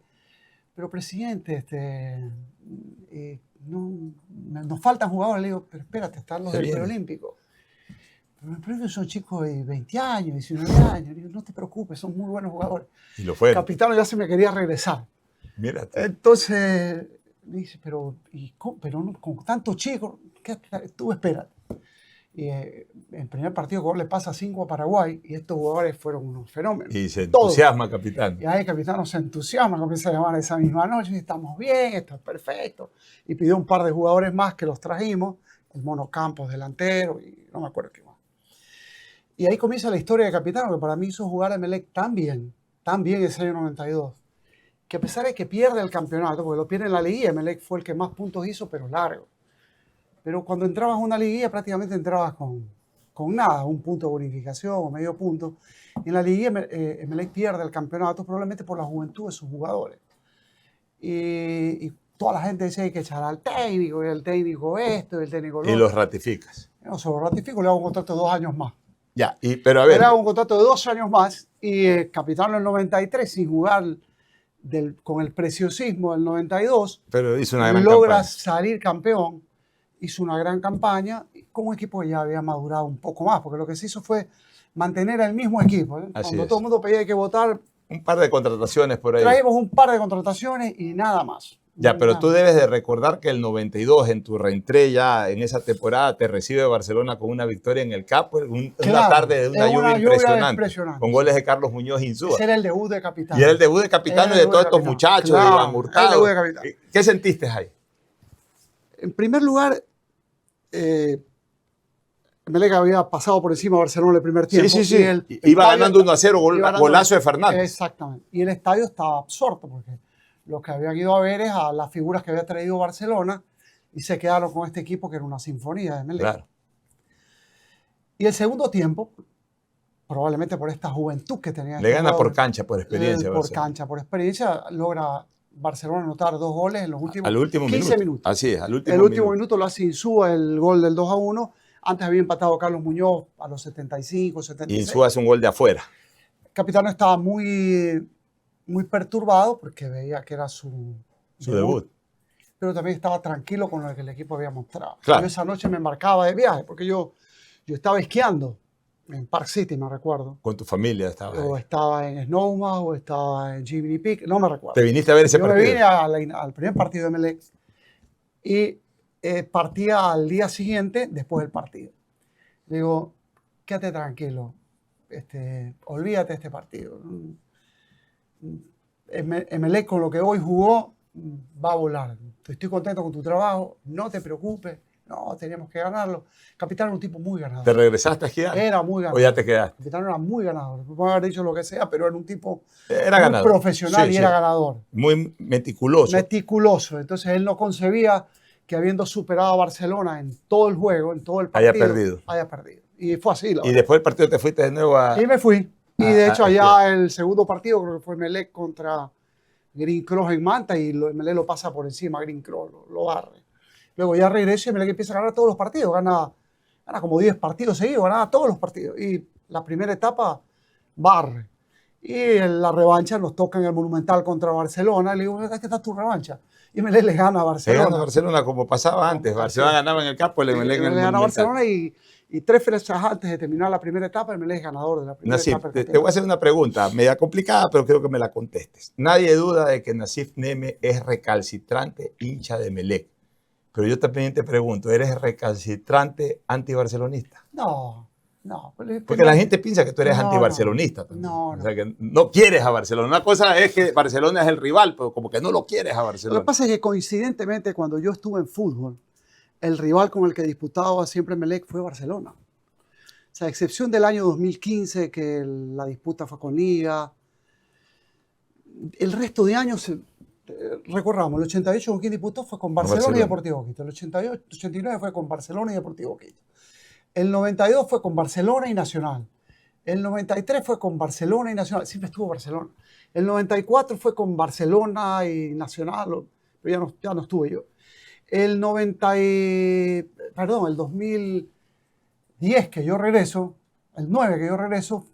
pero presidente, nos faltan jugadores. Le digo, pero espérate, están los del preolímpico. Pero el preolímpico son chicos de 20 años, 19 años. Le digo, no te preocupes, son muy buenos jugadores. Y lo fue. Capitano ya se me quería regresar. Mírate. Entonces, me dice, pero con tantos chicos, tú espérate. Y el primer partido que le pasa 5 a Paraguay y estos jugadores fueron unos fenómenos. Y se entusiasma Capitán. Y ahí Capitano se entusiasma, comienza a llamar esa misma noche, y estamos bien, esto es perfecto. Y pidió un par de jugadores más que los trajimos, el Mono Campos delantero y no me acuerdo qué más. Y ahí comienza la historia de Capitano, que para mí hizo jugar a Emelec tan bien ese año 92, que a pesar de que pierde el campeonato, porque lo pierde en la liguilla, Emelec fue el que más puntos hizo, pero largo. Pero cuando entrabas a una liguilla prácticamente entrabas con nada, un punto de bonificación o medio punto. En la liguilla Emelec pierde el campeonato probablemente por la juventud de sus jugadores. Y toda la gente decía que hay que echar al técnico, y el técnico esto, y el técnico lo otro. Y los ratificas. No, se lo ratifico, le hago un contrato de 2 años más. Ya, pero a ver. Le hago un contrato de 2 años más y Capitano en el 93 sin jugar con el preciosismo del 92. Pero hizo una gran logra campaña. Salir campeón. Hizo una gran campaña con un equipo que ya había madurado un poco más, porque lo que se hizo fue mantener el mismo equipo. Cuando todo el mundo pedía que votar, un par de contrataciones por ahí. Traímos un par de contrataciones y nada más. Ya, pero tú debes de recordar que el 92, en tu reentré ya en esa temporada, te recibe Barcelona con una victoria en el Capo, una tarde de una lluvia impresionante, con goles de Carlos Muñoz Insúa. Ese era el debut de Capitán. Y era el debut de Capitán y de todos estos muchachos, de Iván Hurtado. ¿Qué sentiste ahí? En primer lugar, Emelec había pasado por encima de Barcelona el primer tiempo. Sí. Iba ganando 1-0, golazo de Fernández. Exactamente. Y el estadio estaba absorto porque los que habían ido a ver es a las figuras que había traído Barcelona y se quedaron con este equipo que era una sinfonía de Emelec. Claro. Y el segundo tiempo, probablemente por esta juventud que tenía. Le gana por cancha, por experiencia. Por cancha, por experiencia, logra Barcelona anotar 2 goles en los últimos al último 15 minutos. Así es, al último el último minuto lo hace Insúa, el gol del 2-1. Antes había empatado Carlos Muñoz a los 75, 76. Y Insúa hace un gol de afuera. El capitán estaba muy perturbado porque veía que era su debut. Pero también estaba tranquilo con lo que el equipo había mostrado. Claro. Yo esa noche me embarcaba de viaje porque yo estaba esquiando en Park City, me recuerdo. Con tu familia estabas O ahí. estaba en Snowmass o estaba en Jiminy Peak, no me recuerdo. ¿Te viniste a ver ese partido? partido? Yo me vine al primer partido de Emelec y partía al día siguiente después del partido. Le digo, quédate tranquilo, olvídate de este partido. Emelec con lo que hoy jugó va a volar. Estoy contento con tu trabajo, no te preocupes. No, teníamos que ganarlo. Capitán era un tipo muy ganador. ¿Te regresaste a esquiar? Era muy ganador. ¿O ya te quedaste? Capitán era muy ganador. Puedo haber dicho lo que sea, pero era un tipo muy profesional sí, y era ganador. Muy meticuloso. Meticuloso. Entonces él no concebía que habiendo superado a Barcelona en todo el juego, en todo el partido, haya perdido. Y fue así. Y después del partido te fuiste de nuevo a... Y me fui. Y de hecho allá el segundo partido creo que fue Emelec contra Green Cross en Manta y Emelec lo pasa por encima, Green Cross lo barre. Luego ya regreso y Emelec empieza a ganar todos los partidos, gana como 10 partidos seguidos, ganaba todos los partidos. Y la primera etapa barre. Y en la revancha nos toca en el Monumental contra Barcelona. Le digo, ¿qué está tu revancha? Y Emelec le gana a Barcelona. Le gana a Barcelona como pasaba antes. Barcelona ganaba en el campo, el Emelec en el Monumental. Le gana a Barcelona y 3 fechas antes de terminar la primera etapa, Emelec es ganador de la primera etapa. Te voy a hacer una pregunta, media complicada, pero creo que me la contestes. Nadie duda de que Nassif Neme es recalcitrante hincha de Emelec. Pero yo también te pregunto, ¿eres recalcitrante antibarcelonista? No. Porque la gente piensa que tú eres antibarcelonista. No. O sea, que no quieres a Barcelona. Una cosa es que Barcelona es el rival, pero como que no lo quieres a Barcelona. Lo que pasa es que coincidentemente cuando yo estuve en fútbol, el rival con el que disputaba siempre Emelec fue Barcelona. O sea, a excepción del año 2015, que la disputa fue con Liga, el resto de años... Recordamos, el 88 con quien disputó fue con Barcelona y Deportivo Quito. El 88, 89 fue con Barcelona y Deportivo Quito. El 92 fue con Barcelona y Nacional. El 93 fue con Barcelona y Nacional. Siempre estuvo Barcelona. El 94 fue con Barcelona y Nacional, pero ya no estuve yo. El 2010 que yo regreso, el 9 que yo regreso,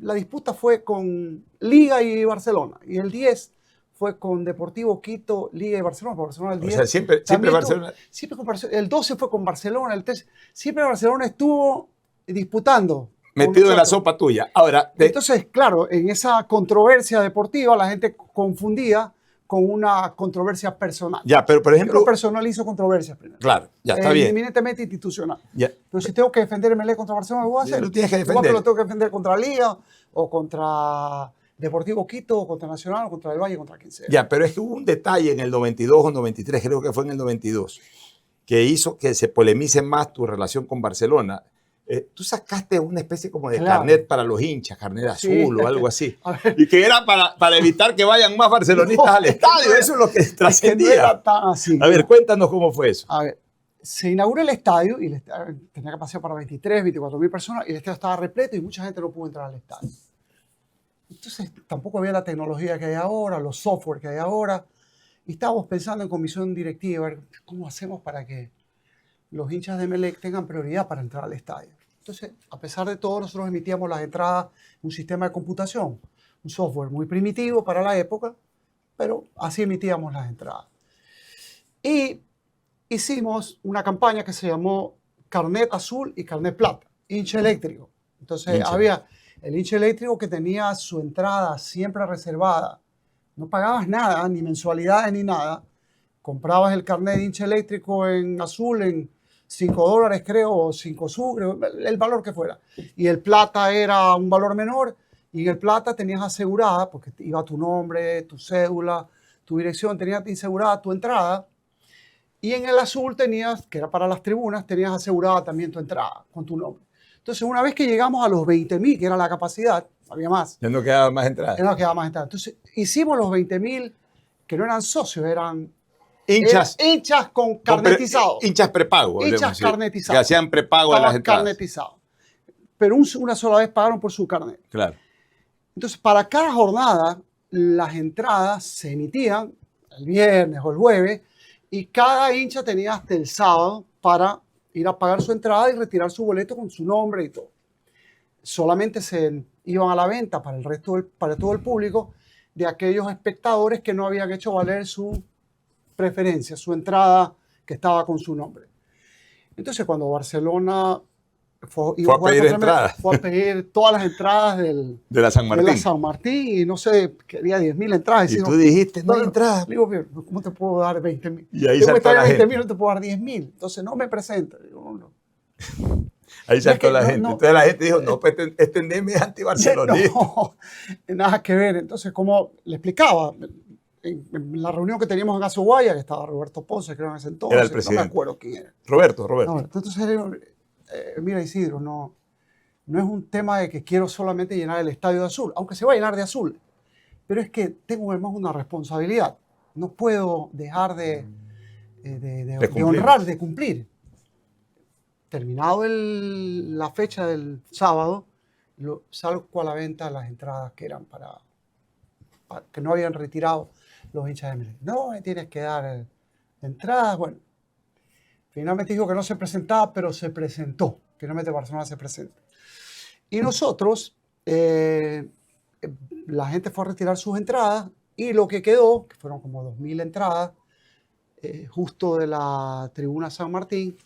la disputa fue con Liga y Barcelona. Y el 10 fue con Deportivo Quito, Liga y Barcelona. Barcelona el 10. O sea, siempre Barcelona. Siempre con Barcelona. El 12 fue con Barcelona, el 13. Siempre Barcelona estuvo disputando. Metido en la sopa tuya. Ahora, entonces, claro, en esa controversia deportiva la gente confundía con una controversia personal. Ya, pero por ejemplo... Yo lo personalizo controversias primero. Claro, ya está bien. Eminentemente institucional. Ya. Pero si tengo que defender el Emelec contra Barcelona, lo voy a hacer. Lo tienes que defender. Igual que lo tengo que defender contra Liga o contra Deportivo Quito, o contra Nacional, o contra el Valle, contra quien sea. Ya, pero es que hubo un detalle en el 92 o 93, creo que fue en el 92, que hizo que se polemice más tu relación con Barcelona. Tú sacaste una especie como de carnet para los hinchas, carnet azul o algo así. Y que era para evitar que vayan más barcelonistas al estadio. Eso es lo que trascendía. No era tan así. A ver, cuéntanos cómo fue eso. A ver, se inauguró el estadio y tenía capacidad para 23, 24 mil personas y el estadio estaba repleto y mucha gente no pudo entrar al estadio. Entonces tampoco había la tecnología que hay ahora, los software que hay ahora. Y estábamos pensando en comisión directiva, ¿cómo hacemos para que los hinchas de Emelec tengan prioridad para entrar al estadio? Entonces, a pesar de todo, nosotros emitíamos las entradas en un sistema de computación, un software muy primitivo para la época, pero así emitíamos las entradas. Y hicimos una campaña que se llamó Carnet Azul y Carnet Plata, hincha eléctrico. Entonces, había el hincha eléctrico que tenía su entrada siempre reservada. No pagabas nada, ni mensualidades ni nada. Comprabas el carnet de hincha eléctrico en azul en $5, creo, o 5 creo, el valor que fuera. Y el plata era un valor menor, y en el plata tenías asegurada, porque iba tu nombre, tu cédula, tu dirección, tenías asegurada tu entrada. Y en el azul tenías, que era para las tribunas, tenías asegurada también tu entrada con tu nombre. Entonces, una vez que llegamos a los 20.000, que era la capacidad, había más. Ya no quedaba más entradas. Ya no quedaba más entradas. Entonces, hicimos los 20.000, que no eran socios, eran hinchas con carnetizados. Hinchas prepago. Hinchas carnetizados. Que hacían prepago de las entradas. Carnetizados. pero una sola vez pagaron por su carnet. Claro. Entonces, para cada jornada, las entradas se emitían el viernes o el jueves y cada hincha tenía hasta el sábado para ir a pagar su entrada y retirar su boleto con su nombre y todo. Solamente se iban a la venta para para todo el público de aquellos espectadores que no habían hecho valer su preferencia, su entrada que estaba con su nombre. Entonces, cuando Barcelona fue a pedir entradas, fue a pedir todas las entradas de la San Martín y no sé, quería 10.000 entradas. Y tú dijiste, no hay entradas. Digo, ¿cómo te puedo dar 20.000? Y ahí saltó la gente. 20.000, no te puedo dar 10.000. Entonces, no me presenta. Digo, no. Ahí saltó la gente. Entonces la gente dijo, no, pues este Neme es anti-barcelonista. No, nada que ver. Entonces, como le explicaba, en la reunión que teníamos en Azuguaya, que estaba Roberto Ponce, creo en ese entonces, era el presidente. No me acuerdo quién era. Roberto. No, entonces, mira, Isidro, no es un tema de que quiero solamente llenar el estadio de azul, aunque se va a llenar de azul, pero es que tengo además una responsabilidad. No puedo dejar de honrar, de cumplir. Terminado la fecha del sábado, salgo a la venta las entradas que eran para que no habían retirado los hinchas de Emelec. No, me tienes que dar entradas. Bueno, finalmente dijo que no se presentaba, pero se presentó. Finalmente Barcelona se presenta. Y nosotros, la gente fue a retirar sus entradas y lo que quedó, que fueron como 2.000 entradas, justo de la tribuna San Martín,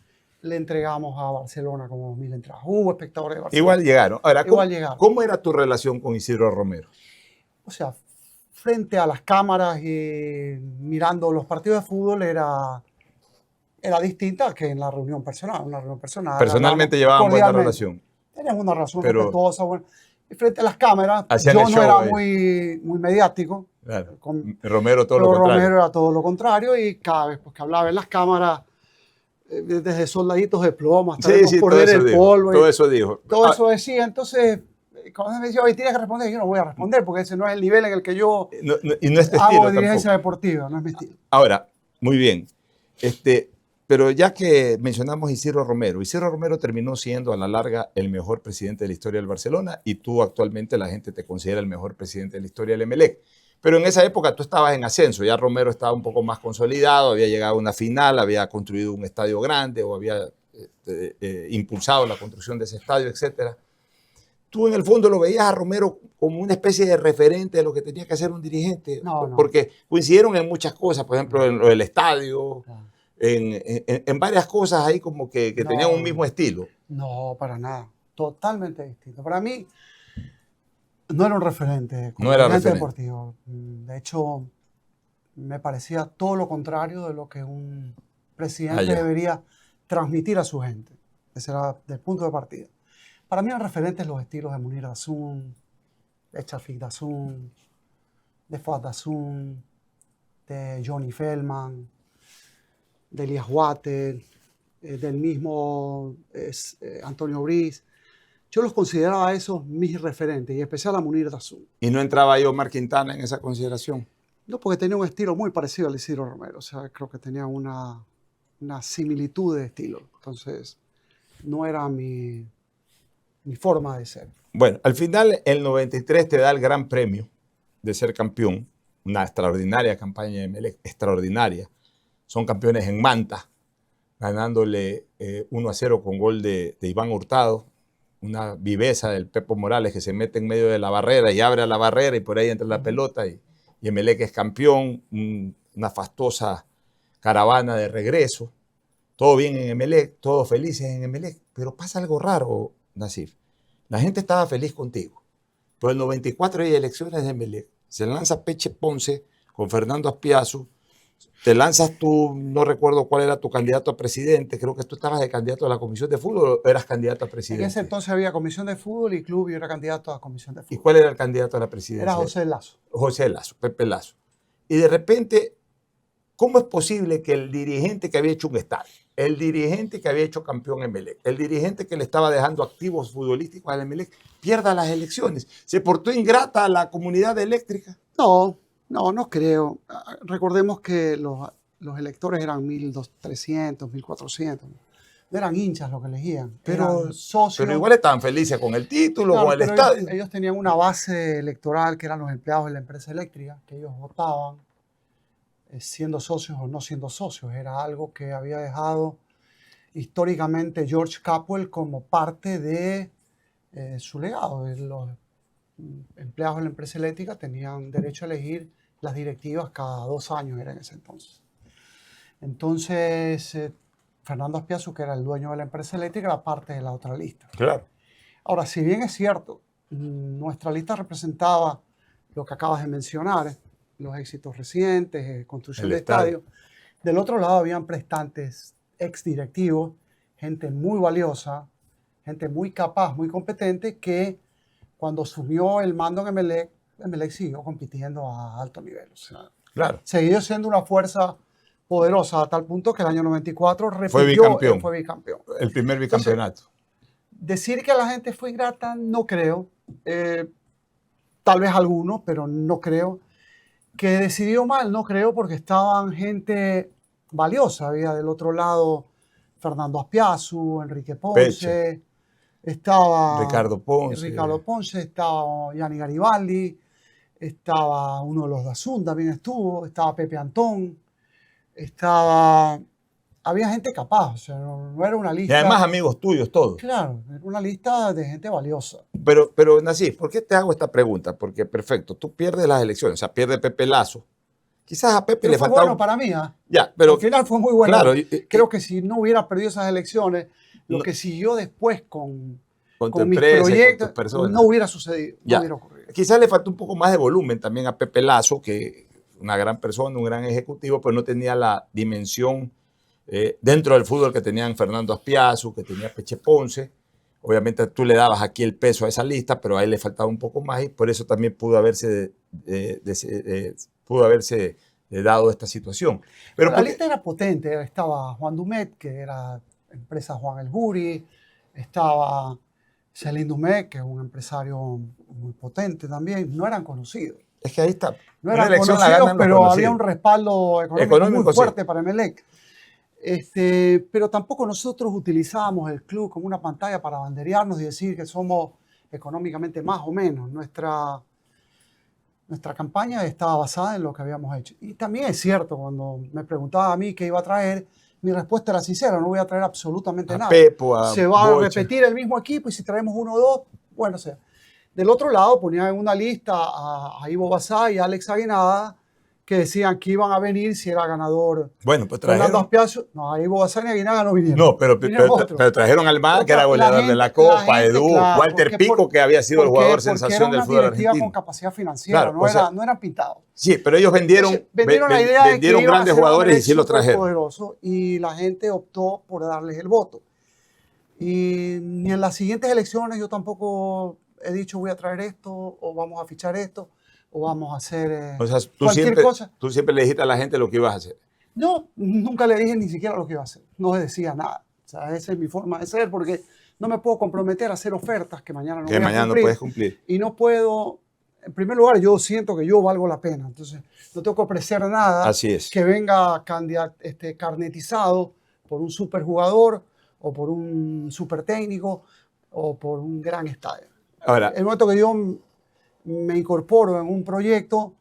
le entregamos a Barcelona como 2.000 entradas. Hubo espectadores de Barcelona. Igual llegaron. Ahora, llegaron. ¿Cómo era tu relación con Isidro Romero? O sea, frente a las cámaras y mirando los partidos de fútbol era distinta que en la reunión personal. Una reunión personal. Personalmente llevaban buena relación. Teníamos una relación respetuosa. Bueno. Y frente a las cámaras, yo no era muy mediático. Claro. Romero todo lo contrario. Romero era todo lo contrario y cada vez que hablaba en las cámaras, desde soldaditos de plomo hasta poner el polvo. Todo eso dijo. Todo eso decía. Entonces, cuando me decía, oye, tienes que responder, yo no voy a responder porque ese no es el nivel en el que yo y no es hago dirigencia deportiva, no es mi estilo. Ahora, muy bien. Pero ya que mencionamos a Isidro Romero terminó siendo a la larga el mejor presidente de la historia del Barcelona y tú actualmente la gente te considera el mejor presidente de la historia del Emelec. Pero en esa época tú estabas en ascenso, ya Romero estaba un poco más consolidado, había llegado a una final, había construido un estadio grande o había impulsado la construcción de ese estadio, etc. Tú en el fondo lo veías a Romero como una especie de referente de lo que tenía que hacer un dirigente, porque coincidieron en muchas cosas, por ejemplo, en lo del estadio, en varias cosas ahí como que tenían un mismo estilo. No, para nada, totalmente distinto. Para mí no era un referente como deportivo. De hecho, me parecía todo lo contrario de lo que un presidente debería transmitir a su gente. Ese era el punto de partida. Para mí eran referentes los estilos de Munir Dazún, de Chafik Dazún, de Fuad Dazún, de Johnny Feldman, de Elías Water, del mismo Antonio Briz. Yo los consideraba esos mis referentes, y en especial a Munir Dazún. ¿Y no entraba ahí Omar Quintana en esa consideración? No, porque tenía un estilo muy parecido al Isidro Romero. O sea, creo que tenía una similitud de estilo. Entonces, no era mi forma de ser. Bueno, al final, el 93 te da el gran premio de ser campeón. Una extraordinaria campaña de Emelec, extraordinaria. Son campeones en Manta, ganándole 1-0 con gol de Iván Hurtado. Una viveza del Pepo Morales que se mete en medio de la barrera y abre a la barrera y por ahí entra la pelota y Emelec es campeón, una fastuosa caravana de regreso, todo bien en Emelec, todos felices en Emelec, pero pasa algo raro, Nasif. La gente estaba feliz contigo, pero en el 94 hay elecciones de Emelec, se lanza Peche Ponce con Fernando Aspiazu, te lanzas tú, no recuerdo cuál era tu candidato a presidente, creo que tú estabas de candidato a la comisión de fútbol o eras candidato a presidente. En ese entonces había comisión de fútbol y club y yo era candidato a comisión de fútbol. ¿Y cuál era el candidato a la presidencia? Era José Lazo. José Lazo, Pepe Lazo. Y de repente, ¿cómo es posible que el dirigente que había hecho un estadio, el dirigente que había hecho campeón en Emelec, el dirigente que le estaba dejando activos futbolísticos al Emelec, pierda las elecciones? ¿Se portó ingrata a la comunidad eléctrica? No creo. Recordemos que los electores eran 1.300, 1.400. no eran hinchas los que elegían, Pero, eran socios. pero igual estaban felices con el título, Claro, con el pero estadio. ellos tenían una base electoral que eran los empleados de la empresa eléctrica, que ellos votaban siendo socios o no siendo socios. Era algo que había dejado históricamente George Capwell como parte de su legado. Los empleados de la empresa eléctrica tenían derecho a elegir las directivas cada 2 años, era en ese entonces. Entonces, Fernando Aspiazu, que era el dueño de la empresa eléctrica, era parte de la otra lista. Claro. Ahora, si bien es cierto, nuestra lista representaba lo que acabas de mencionar, los éxitos recientes, construcción de estadios. Del otro lado habían prestantes exdirectivos, gente muy valiosa, gente muy capaz, muy competente, que cuando asumió el mando en Emelec siguió compitiendo a alto nivel. O sea, Claro. siguió siendo una fuerza poderosa a tal punto que el año 94 repitió, fue bicampeón. El primer bicampeonato. Entonces, decir que la gente fue ingrata, no creo. Tal vez algunos, pero no creo. Que decidió mal, no creo, porque estaban gente valiosa. Había del otro lado Fernando Aspiazu, Enrique Ponce, Peche. Estaba Ricardo Ponce, estaba Gianni Garibaldi, estaba uno de los de Azul, también estuvo, estaba Pepe Antón, había gente capaz, o sea, no era una lista. Y además amigos tuyos todos. Claro, era una lista de gente valiosa. Pero Nassif, ¿por qué te hago esta pregunta? Porque, perfecto, tú pierdes las elecciones, o sea, pierde Pepe Lazo. Quizás a Pepe pero le fue faltaba... bueno para mí, ¿eh? Ya, pero... Al final fue muy bueno. Claro, creo que si no hubiera perdido esas elecciones, lo que siguió después con tu mis empresa, proyectos, con tus personas, no hubiera sucedido, ya. no hubiera ocurrido. Quizás le faltó un poco más de volumen también a Pepe Lazo, que una gran persona, un gran ejecutivo, pero no tenía la dimensión dentro del fútbol que tenían Fernando Aspiazu, que tenía Peche Ponce. Obviamente tú le dabas aquí el peso a esa lista, pero a él le faltaba un poco más y por eso también pudo haberse dado esta situación. Pero la lista era potente, estaba Juan Dumet, que era empresa Juan El Guri, estaba Celine Dumet, que es un empresario muy potente también, no eran conocidos. Es que ahí está. No eran conocidos, pero había un respaldo económico muy fuerte, sí, para Emelec. Pero tampoco nosotros utilizábamos el club como una pantalla para banderearnos y decir que somos económicamente más o menos. Nuestra campaña estaba basada en lo que habíamos hecho. Y también es cierto, cuando me preguntaba a mí qué iba a traer, mi respuesta era sincera, no voy a traer absolutamente nada. Pepo, se va a repetir el mismo equipo y si traemos 1 o 2, bueno, o sea. Del otro lado ponía en una lista a Ivo Basay y a Alex Aguinada, que decían que iban a venir si era ganador. Bueno, pues trajeron... Fernando Aspiazu, no, a Ivo Basay y Aguinada no vinieron. No, pero trajeron al Almada, que era goleador de la Copa, Edu, claro, Walter Pico, que había sido el jugador sensación del fútbol argentino. Con capacidad financiera, claro, no eran pintados. Sí, pero ellos vendieron la idea de que grandes jugadores y sí los trajeron. Poderoso, y la gente optó por darles el voto. Y ni en las siguientes elecciones yo tampoco he dicho voy a traer esto, o vamos a fichar esto, o vamos a hacer o sea, cualquier cosa. Tú siempre le dijiste a la gente lo que ibas a hacer. No, nunca le dije ni siquiera lo que iba a hacer. No le decía nada. O sea, esa es mi forma de ser, porque no me puedo comprometer a hacer ofertas que mañana no voy a cumplir. No puedes cumplir. Y no puedo... En primer lugar, yo siento que yo valgo la pena. Entonces, no tengo que ofrecer nada. Así es. Que venga carnetizado por un superjugador o por un super técnico o por un gran estadio. Ahora, el momento que yo me incorporo en un proyecto,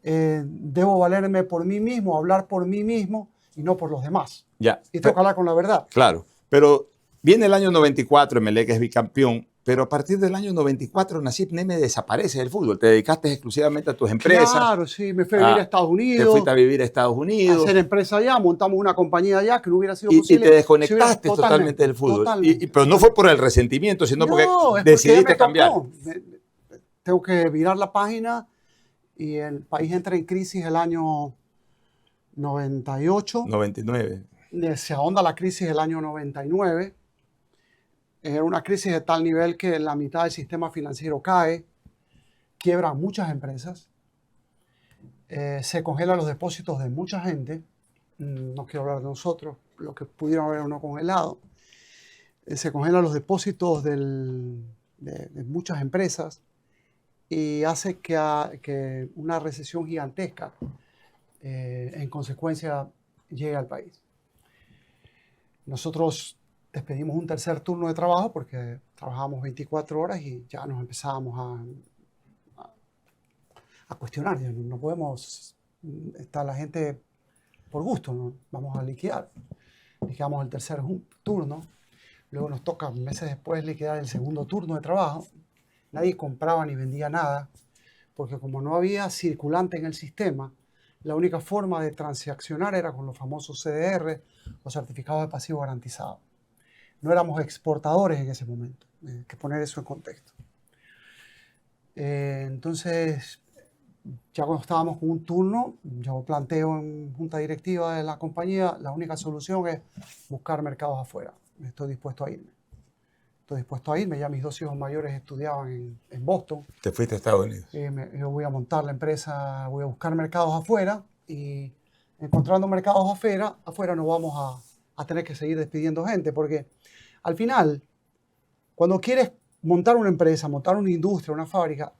debo valerme por mí mismo, hablar por mí mismo y no por los demás. Ya. Y tengo que hablar con la verdad. Claro, pero viene el año 94, Emelec es bicampeón, pero a partir del año 94 Nassif Neme desaparece del fútbol. Te dedicaste exclusivamente a tus empresas. Claro, sí, me fui a vivir a Estados Unidos. Te fuiste a vivir a Estados Unidos. A hacer empresa allá, montamos una compañía allá que no hubiera sido posible. Y te desconectaste totalmente del fútbol. Pero no fue por el resentimiento, sino porque decidiste cambiar. Tengo que virar la página y el país entra en crisis el año 98. 99. Se ahonda la crisis el año 99. Era una crisis de tal nivel que la mitad del sistema financiero cae, quiebran muchas empresas, se congelan los depósitos de mucha gente, no quiero hablar de nosotros, lo que pudieron haber o no congelado, se congelan los depósitos de muchas empresas y hace que una recesión gigantesca en consecuencia llegue al país. Nosotros despedimos un tercer turno de trabajo porque trabajábamos 24 horas y ya nos empezábamos a cuestionar. Ya no podemos estar la gente por gusto, ¿no? Vamos a liquidar. Liquidamos el tercer turno. Luego nos toca meses después liquidar el segundo turno de trabajo. Nadie compraba ni vendía nada, porque como no había circulante en el sistema, la única forma de transaccionar era con los famosos CDR, los certificados de pasivo garantizado. No éramos exportadores en ese momento, hay que poner eso en contexto. Entonces, ya cuando estábamos con un turno, yo planteo en junta directiva de la compañía, la única solución es buscar mercados afuera. Estoy dispuesto a irme. Ya mis 2 hijos mayores estudiaban en Boston. Te fuiste a Estados Unidos. Yo voy a montar la empresa, voy a buscar mercados afuera y encontrando mercados afuera no vamos a tener que seguir despidiendo gente, porque al final, cuando quieres montar una empresa, montar una industria, una fábrica,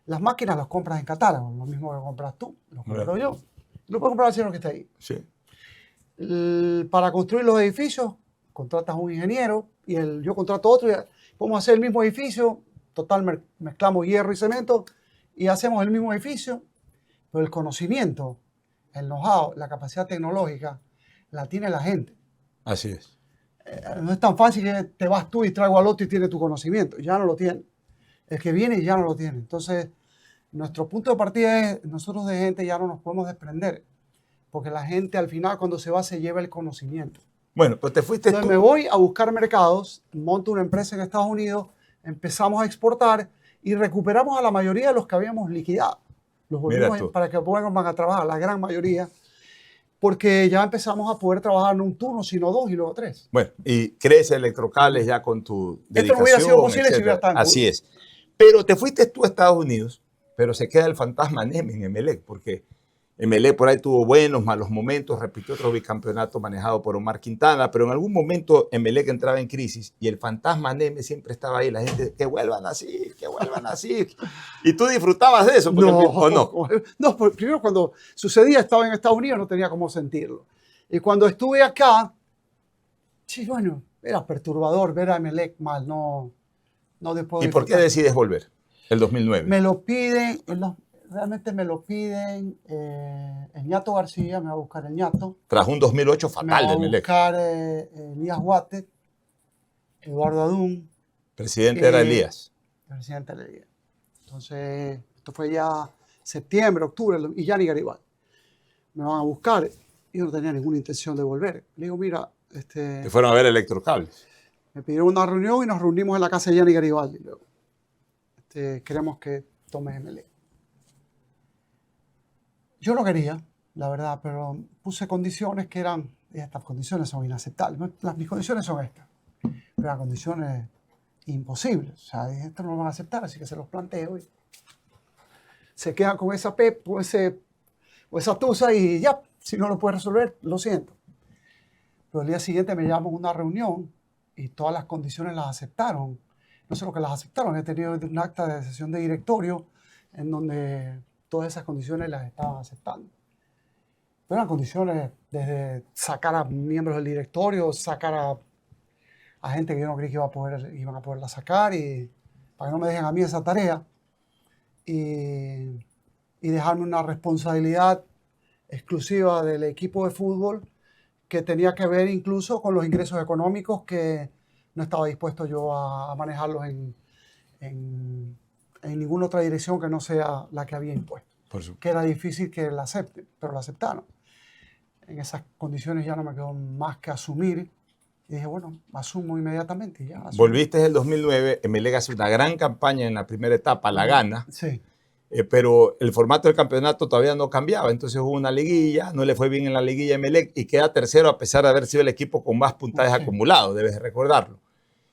las máquinas las compras en catálogo, lo mismo que compras tú, lo compro yo. Lo puedo comprar al señor que está ahí. Sí. Para construir los edificios, contratas a un ingeniero y yo contrato a otro y podemos hacer el mismo edificio, total, mezclamos hierro y cemento y hacemos el mismo edificio, pero el conocimiento, el know-how, la capacidad tecnológica, la tiene la gente. Así es. No es tan fácil que te vas tú y traigo al otro y tiene tu conocimiento, ya no lo tiene. El que viene ya no lo tiene. Entonces, nuestro punto de partida es, nosotros de gente ya no nos podemos desprender, porque la gente al final cuando se va se lleva el conocimiento. Bueno, pues te fuiste Entonces me voy a buscar mercados, monto una empresa en Estados Unidos, empezamos a exportar y recuperamos a la mayoría de los que habíamos liquidado. Los volvimos para que vuelvan a trabajar, la gran mayoría, porque ya empezamos a poder trabajar no un turno, sino 2 y luego 3. Bueno, y crees Electrocables ya con tu dedicación. Esto no hubiera sido posible si hubiera estado en Así es. Pero te fuiste tú a Estados Unidos, pero se queda el fantasma Neme en Emelec, porque Emelec por ahí tuvo buenos, malos momentos, repitió otro bicampeonato manejado por Omar Quintana, pero en algún momento Emelec entraba en crisis y el fantasma Neme siempre estaba ahí, la gente, que vuelvan así, que vuelvan así. Y tú disfrutabas de eso, ¿o no? No, primero cuando sucedía, estaba en Estados Unidos, no tenía cómo sentirlo. Y cuando estuve acá, sí, bueno, era perturbador ver a Emelec mal, no después. ¿Y por qué decides volver? El 2009. Me lo piden, realmente me lo piden el Ñato García, me va a buscar el Ñato. Tras un 2008 fatal de Emelec. Me va a buscar Elías Guate, Eduardo Adún. Presidente era Elías. Presidente era Elías. Entonces, esto fue ya septiembre, octubre, y Yanni Garibaldi. Me van a buscar y yo no tenía ninguna intención de volver. Le digo, mira, Te fueron a ver Electrocables. Me pidieron una reunión y nos reunimos en la casa de Yanni Garibaldi. Luego, queremos que tomes Emelec. Yo no quería, la verdad, pero puse condiciones que eran, estas condiciones son inaceptables. Mis condiciones son estas, pero eran condiciones imposibles. O sea, esto no lo van a aceptar, así que se los planteo y se quedan con esa o esa tusa y ya, si no lo puedes resolver, lo siento. Pero el día siguiente me llaman a una reunión y todas las condiciones las aceptaron. No solo que las aceptaron, he tenido un acta de sesión de directorio en donde todas esas condiciones las estaban aceptando. Pero eran condiciones desde sacar a miembros del directorio, sacar a gente que yo no creí que iban a poderla sacar y para que no me dejen a mí esa tarea y dejarme una responsabilidad exclusiva del equipo de fútbol que tenía que ver incluso con los ingresos económicos que no estaba dispuesto yo a manejarlos en ninguna otra dirección que no sea la que había impuesto. Que era difícil que la acepten, pero la aceptaron. En esas condiciones ya no me quedó más que asumir. Y dije, bueno, asumo inmediatamente. Y ya asumo. Volviste en el 2009, Emelec hace una gran campaña en la primera etapa, la gana. Sí. Pero el formato del campeonato todavía no cambiaba. Entonces hubo una liguilla, no le fue bien en la liguilla a Emelec y queda tercero a pesar de haber sido el equipo con más puntajes acumulados, debes recordarlo.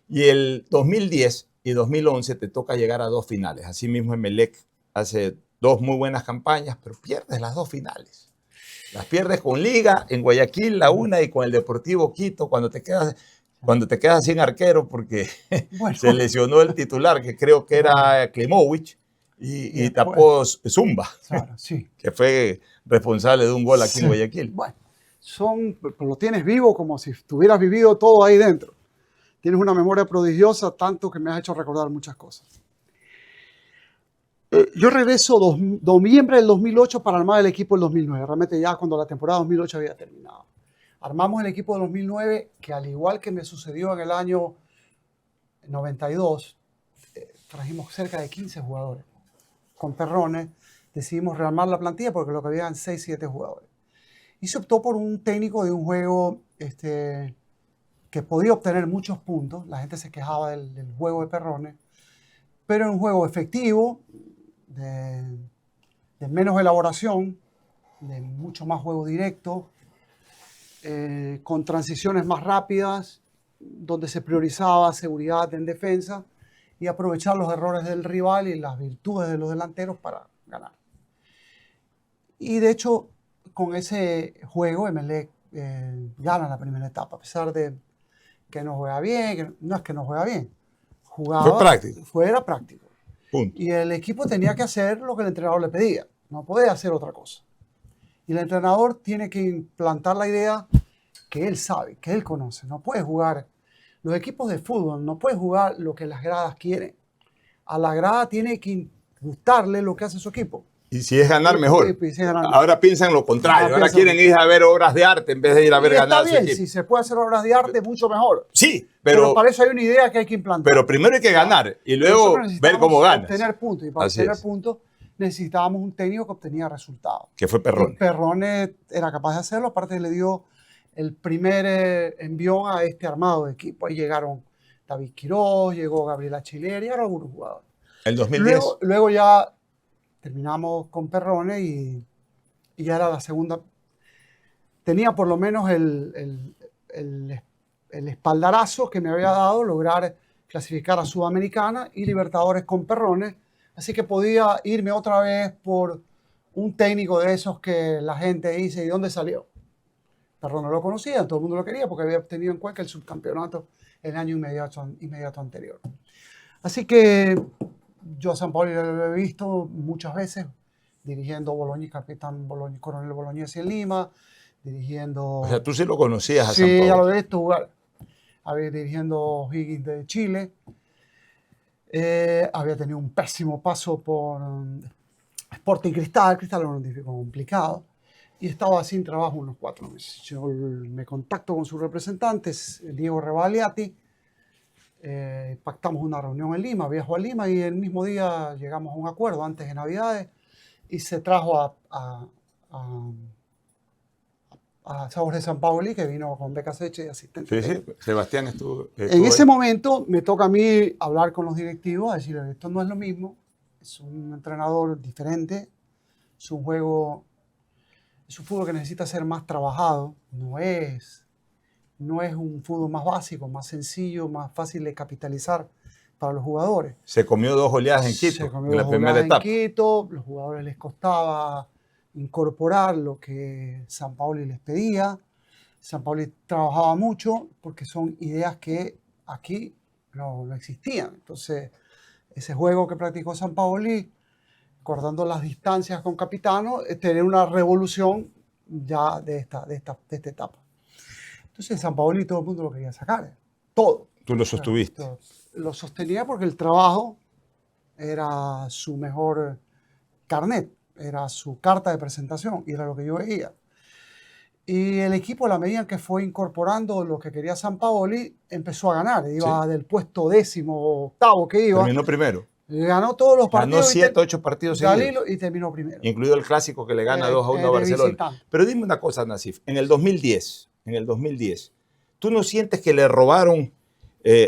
Y el 2010 y 2011 te toca llegar a 2 finales. Asimismo, Emelec hace 2 muy buenas campañas, pero pierdes las 2 finales. Las pierdes con Liga, en Guayaquil, la una, y con el Deportivo Quito, cuando te quedas sin arquero, porque se lesionó el titular, que creo que era Klimowicz, y tapó Zumba, claro, sí, que fue responsable de un gol aquí en Guayaquil. Bueno, lo tienes vivo como si tuvieras vivido todo ahí dentro. Tienes una memoria prodigiosa, tanto que me has hecho recordar muchas cosas. Yo regreso noviembre del 2008 para armar el equipo del 2009, realmente ya cuando la temporada 2008 había terminado. Armamos el equipo del 2009, que al igual que me sucedió en el año 92, trajimos cerca de 15 jugadores. Con Perrone decidimos rearmar la plantilla porque lo que habían 6, 7 jugadores. Y se optó por un técnico de un juego que podía obtener muchos puntos. La gente se quejaba del juego de Perrone, pero era un juego efectivo, de menos elaboración, de mucho más juego directo, con transiciones más rápidas, donde se priorizaba seguridad en defensa y aprovechar los errores del rival y las virtudes de los delanteros para ganar. Y de hecho, con ese juego, Emelec gana la primera etapa, a pesar de que no juega bien, que no es que no juega bien, jugaba, fue práctico. Era práctico. Punto. Y el equipo tenía que hacer lo que el entrenador le pedía, no podía hacer otra cosa. Y el entrenador tiene que implantar la idea que él sabe, que él conoce. No puede jugar, los equipos de fútbol no pueden jugar lo que las gradas quieren. A la grada tiene que gustarle lo que hace su equipo. Y si es ganar, mejor. Sí, si es ganar, ahora piensan lo contrario. Ahora quieren ir a ver obras de arte en vez de ir a ver ganar a su equipo. Si se puede hacer obras de arte, mucho mejor. Sí, pero para eso hay una idea que hay que implantar. Pero primero hay que ganar y luego ver cómo ganas. Obtener puntos. Y para obtener puntos necesitábamos un técnico que obtenía resultados. Que fue Perrone. Y Perrone era capaz de hacerlo. Aparte le dio el primer envión a este armado de equipo. Ahí llegaron David Quiroz, llegó Gabriel Achiller y ahora algunos jugadores. El 2010. Luego ya terminamos con Perrone y ya era la segunda. Tenía por lo menos el espaldarazo que me había dado lograr clasificar a Sudamericana y Libertadores con Perrone. Así que podía irme otra vez por un técnico de esos que la gente dice, ¿y dónde salió? Perrone lo conocía, todo el mundo lo quería porque había obtenido en Cuenca el subcampeonato el año inmediato anterior. Así que yo a Sampaoli lo he visto muchas veces dirigiendo capitán coronel Bolognesi en Lima, dirigiendo... O sea, tú sí lo conocías a Sí, Sampaoli. ya lo he visto jugar. Había dirigiendo Higgins de Chile. Había tenido un pésimo paso por Sporting Cristal. Cristal era un complicado. Y estaba sin trabajo unos 4 meses. Yo me contacto con sus representantes, Diego Revaliati. Pactamos una reunión en Lima, viajo a Lima y el mismo día llegamos a un acuerdo antes de Navidades y se trajo a Jorge Sampaoli, que vino con beca Seche y asistente. Sí, Sebastián estuvo en ese momento me toca a mí hablar con los directivos, decirles, esto no es lo mismo, es un entrenador diferente, es un juego, es un fútbol que necesita ser más trabajado, no es un fútbol más básico, más sencillo, más fácil de capitalizar para los jugadores. Se comió 2 oleadas en Quito en la primera etapa. Los jugadores les costaba incorporar lo que Sampaoli les pedía. Sampaoli trabajaba mucho porque son ideas que aquí no existían. Entonces, ese juego que practicó Sampaoli, cortando las distancias con Capitano, tener una revolución ya de esta etapa. Entonces, Sampaoli todo el mundo lo quería sacar. Todo. Tú lo sostuviste. Lo sostenía porque el trabajo era su mejor carnet, era su carta de presentación y era lo que yo veía. Y el equipo, a la medida que fue incorporando lo que quería Sampaoli, empezó a ganar. Iba del puesto 10º, 8º que iba. Terminó primero. Ganó todos los partidos. Ganó 7, 8 partidos seguidos. Y terminó primero. Incluido el clásico que le gana 2-1 a Barcelona. Visitante. Pero dime una cosa, Nasif. En el 2010, ¿tú no sientes que le robaron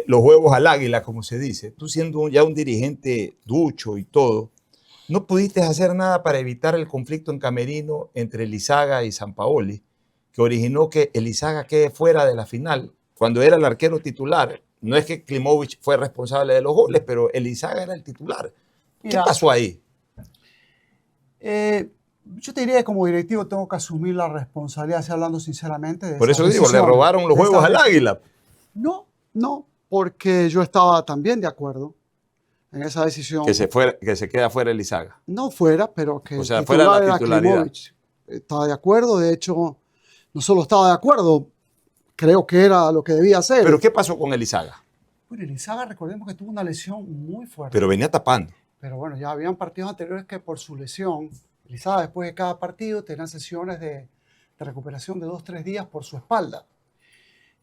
los huevos al águila, como se dice? Tú siendo ya un dirigente ducho y todo, ¿no pudiste hacer nada para evitar el conflicto en camerino entre Elizaga y Sampaoli, que originó que Elizaga quede fuera de la final cuando era el arquero titular? No es que Klimovic fue responsable de los goles, pero Elizaga era el titular. ¿Qué pasó ahí? Yo te diría que como directivo tengo que asumir la responsabilidad, así hablando sinceramente. Por eso digo, le robaron los huevos al águila. No, porque yo estaba también de acuerdo en esa decisión. Que se queda fuera Elizaga. No fuera, pero que... O sea, fuera de la titularidad. Estaba de acuerdo, de hecho, no solo estaba de acuerdo, creo que era lo que debía hacer. ¿Pero qué pasó con Elizaga? Bueno, Elizaga, recordemos que tuvo una lesión muy fuerte. Pero venía tapando. Pero bueno, ya habían partidos anteriores que por su lesión, Elizaga después de cada partido tenían sesiones de recuperación de 2-3 días por su espalda.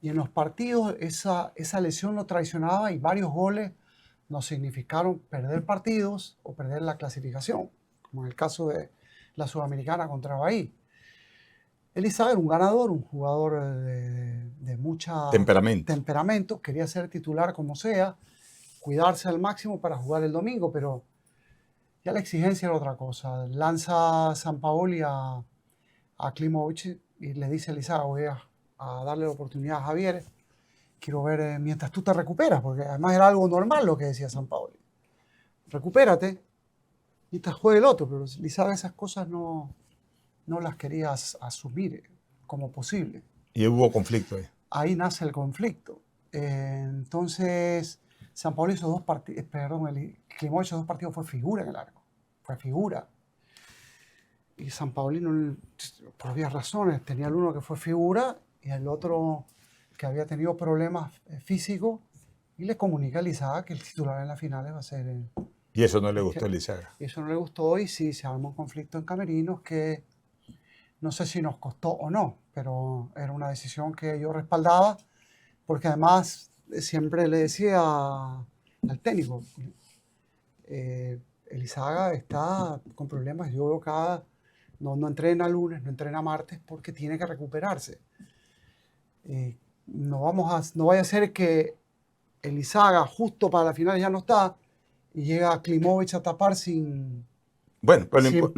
Y en los partidos esa lesión lo traicionaba y varios goles nos significaron perder partidos o perder la clasificación, como en el caso de la Sudamericana contra Bahí. Elizaga era un ganador, un jugador de mucha temperamento, quería ser titular como sea, cuidarse al máximo para jugar el domingo, pero ya la exigencia era otra cosa. Lanza Sampaoli a Klimovic y le dice a Elizaga, voy a darle la oportunidad a Javier, quiero ver mientras tú te recuperas, porque además era algo normal lo que decía Sampaoli. Recupérate mientras juegue el otro, pero Elizaga esas cosas no las quería asumir como posible. Y hubo conflicto ahí. Ahí nace el conflicto. Entonces, Sampaoli hizo 2 partidos, Klimovic hizo 2 partidos, fue figura en el arco. Fue figura. Y Sampaoli, por obvias razones, tenía el uno que fue figura y el otro que había tenido problemas físicos, y le comunica a Elizaga que el titular en las finales va a ser... Y eso no le gustó a Elizaga. Y eso no le gustó, y sí, se armó un conflicto en camerinos que no sé si nos costó o no, pero era una decisión que yo respaldaba, porque además siempre le decía al técnico, Elizaga está con problemas, yo veo no entrena lunes, no entrena martes, porque tiene que recuperarse. No vaya a ser que Elizaga justo para la final ya no está y llega Klimovic a tapar sin... Bueno, pero sin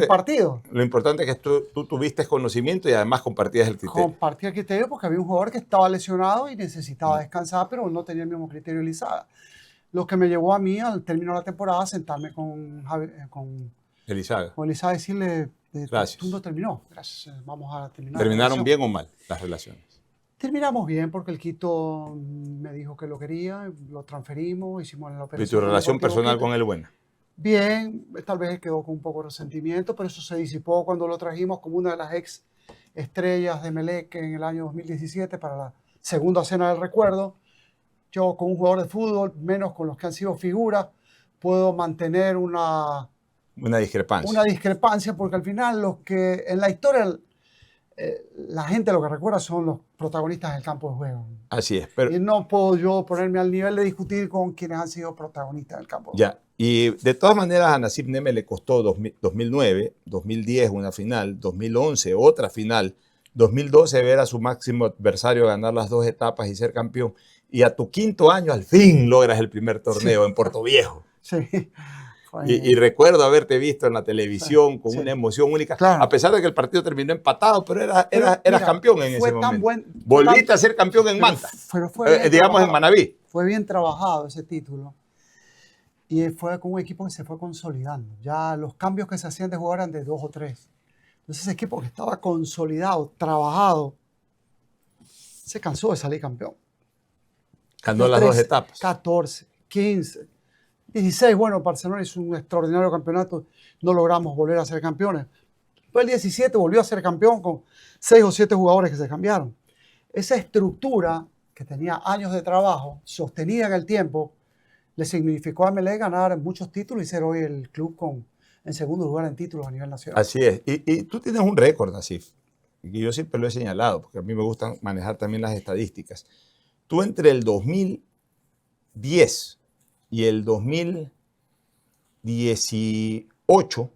partido. Lo importante es que tú tuviste conocimiento y además compartías el criterio. Compartía el criterio porque había un jugador que estaba lesionado y necesitaba descansar, pero no tenía el mismo criterio Elizaga. Lo que me llevó a mí, al término de la temporada, a sentarme con Elizaga. Con Elizaga, decirle, gracias. Tú no terminó, gracias, vamos a terminar. ¿Terminaron bien o mal las relaciones? Terminamos bien porque el Quito me dijo que lo quería, lo transferimos, hicimos la operación. ¿Y tu relación personal con él buena? Bien, tal vez quedó con un poco de resentimiento, pero eso se disipó cuando lo trajimos como una de las ex estrellas de Emelec en el año 2017 para la segunda cena del recuerdo. Yo, con un jugador de fútbol, menos con los que han sido figuras, puedo mantener una discrepancia. Una discrepancia, porque al final los que en la historia la gente lo que recuerda son los protagonistas del campo de juego. Así es. Pero, y no puedo yo ponerme al nivel de discutir con quienes han sido protagonistas del campo de juego. Ya. Y de todas maneras a Nassib Neme le costó 2009, 2010 una final, 2011 otra final, 2012 ver a su máximo adversario ganar las 2 etapas y ser campeón. Y a tu 5º año al fin logras el primer torneo en Puerto Viejo. Sí. Y recuerdo haberte visto en la televisión con una emoción única, claro. A pesar de que el partido terminó empatado, pero eras campeón en ese momento. Volviste a ser campeón en Manta, digamos en Manabí. Fue bien trabajado ese título y fue con un equipo que se fue consolidando. Ya los cambios que se hacían de jugador eran de 2 o 3. Entonces ese equipo que estaba consolidado, trabajado, se cansó de salir campeón. Ganó las 2 etapas. 14, 15, 16. Bueno, Barcelona hizo un extraordinario campeonato. No logramos volver a ser campeones. Después el 17 volvió a ser campeón con 6 o 7 jugadores que se cambiaron. Esa estructura que tenía años de trabajo, sostenida en el tiempo, le significó a Emelec ganar muchos títulos y ser hoy el club en segundo lugar en títulos a nivel nacional. Así es. Y tú tienes un récord, Nassib, y yo siempre lo he señalado, porque a mí me gusta manejar también las estadísticas. Tú entre el 2010 y el 2018,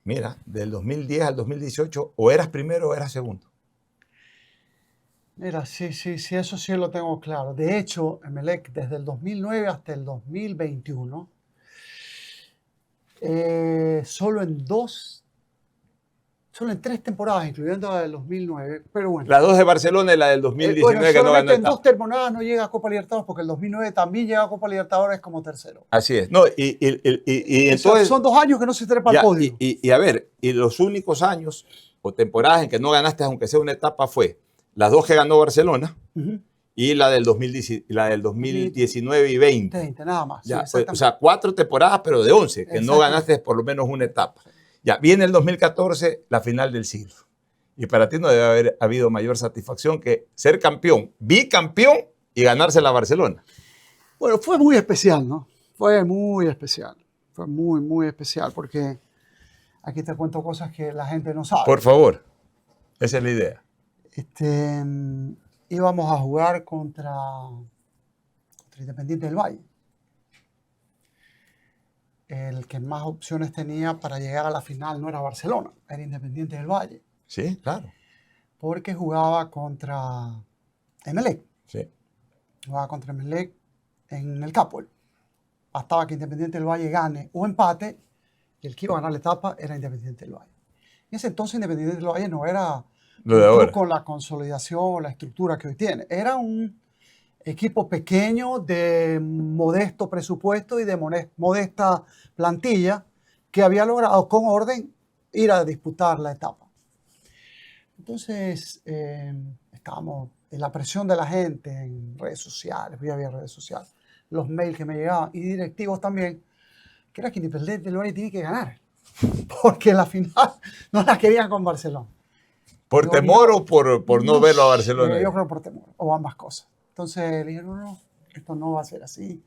mira, del 2010 al 2018, o eras primero o eras segundo. Mira, sí, eso sí lo tengo claro. De hecho, Emelec, desde el 2009 hasta el 2021, solo en 3 temporadas, incluyendo la del 2009, pero bueno. Las 2 de Barcelona y la del 2019 que no ganó. En 2 temporadas no llega a Copa Libertadores, porque el 2009 también llega a Copa Libertadores como tercero. Así es. No, y entonces, son 2 años que no se trepa al podio. Y a ver, y los únicos años o temporadas en que no ganaste, aunque sea una etapa, fue las 2 que ganó Barcelona y la del 2019 y 20. 20, nada más. Ya, sí, o sea, 4 temporadas, pero de 11, que no ganaste por lo menos una etapa. Ya, viene el 2014, la final del siglo. Y para ti no debe haber habido mayor satisfacción que ser campeón, bicampeón y ganársela a Barcelona. Bueno, fue muy especial, ¿no? Fue muy especial. Fue muy, muy especial porque aquí te cuento cosas que la gente no sabe. Por favor, esa es la idea. Este, íbamos a jugar contra Independiente del Valle. El que más opciones tenía para llegar a la final no era Barcelona, era Independiente del Valle. Sí, claro. Porque jugaba contra Emelec. Sí. Jugaba contra Emelec en el Capol. Bastaba que Independiente del Valle gane o empate, y el que iba a ganar la etapa era Independiente del Valle. En ese entonces Independiente del Valle no era Lo de ahora. con la consolidación o la estructura que hoy tiene. Era un equipo pequeño de modesto presupuesto y de modesta plantilla que había logrado con orden ir a disputar la etapa. Entonces estábamos en la presión de la gente en redes sociales, había redes sociales, los mails que me llegaban y directivos también, que era que Independiente del Valle tiene que ganar, porque la final no la querían con Barcelona. ¿Por temor o por no verlo a Barcelona? Yo creo por temor, o ambas cosas. Entonces le dije, no, esto no va a ser así.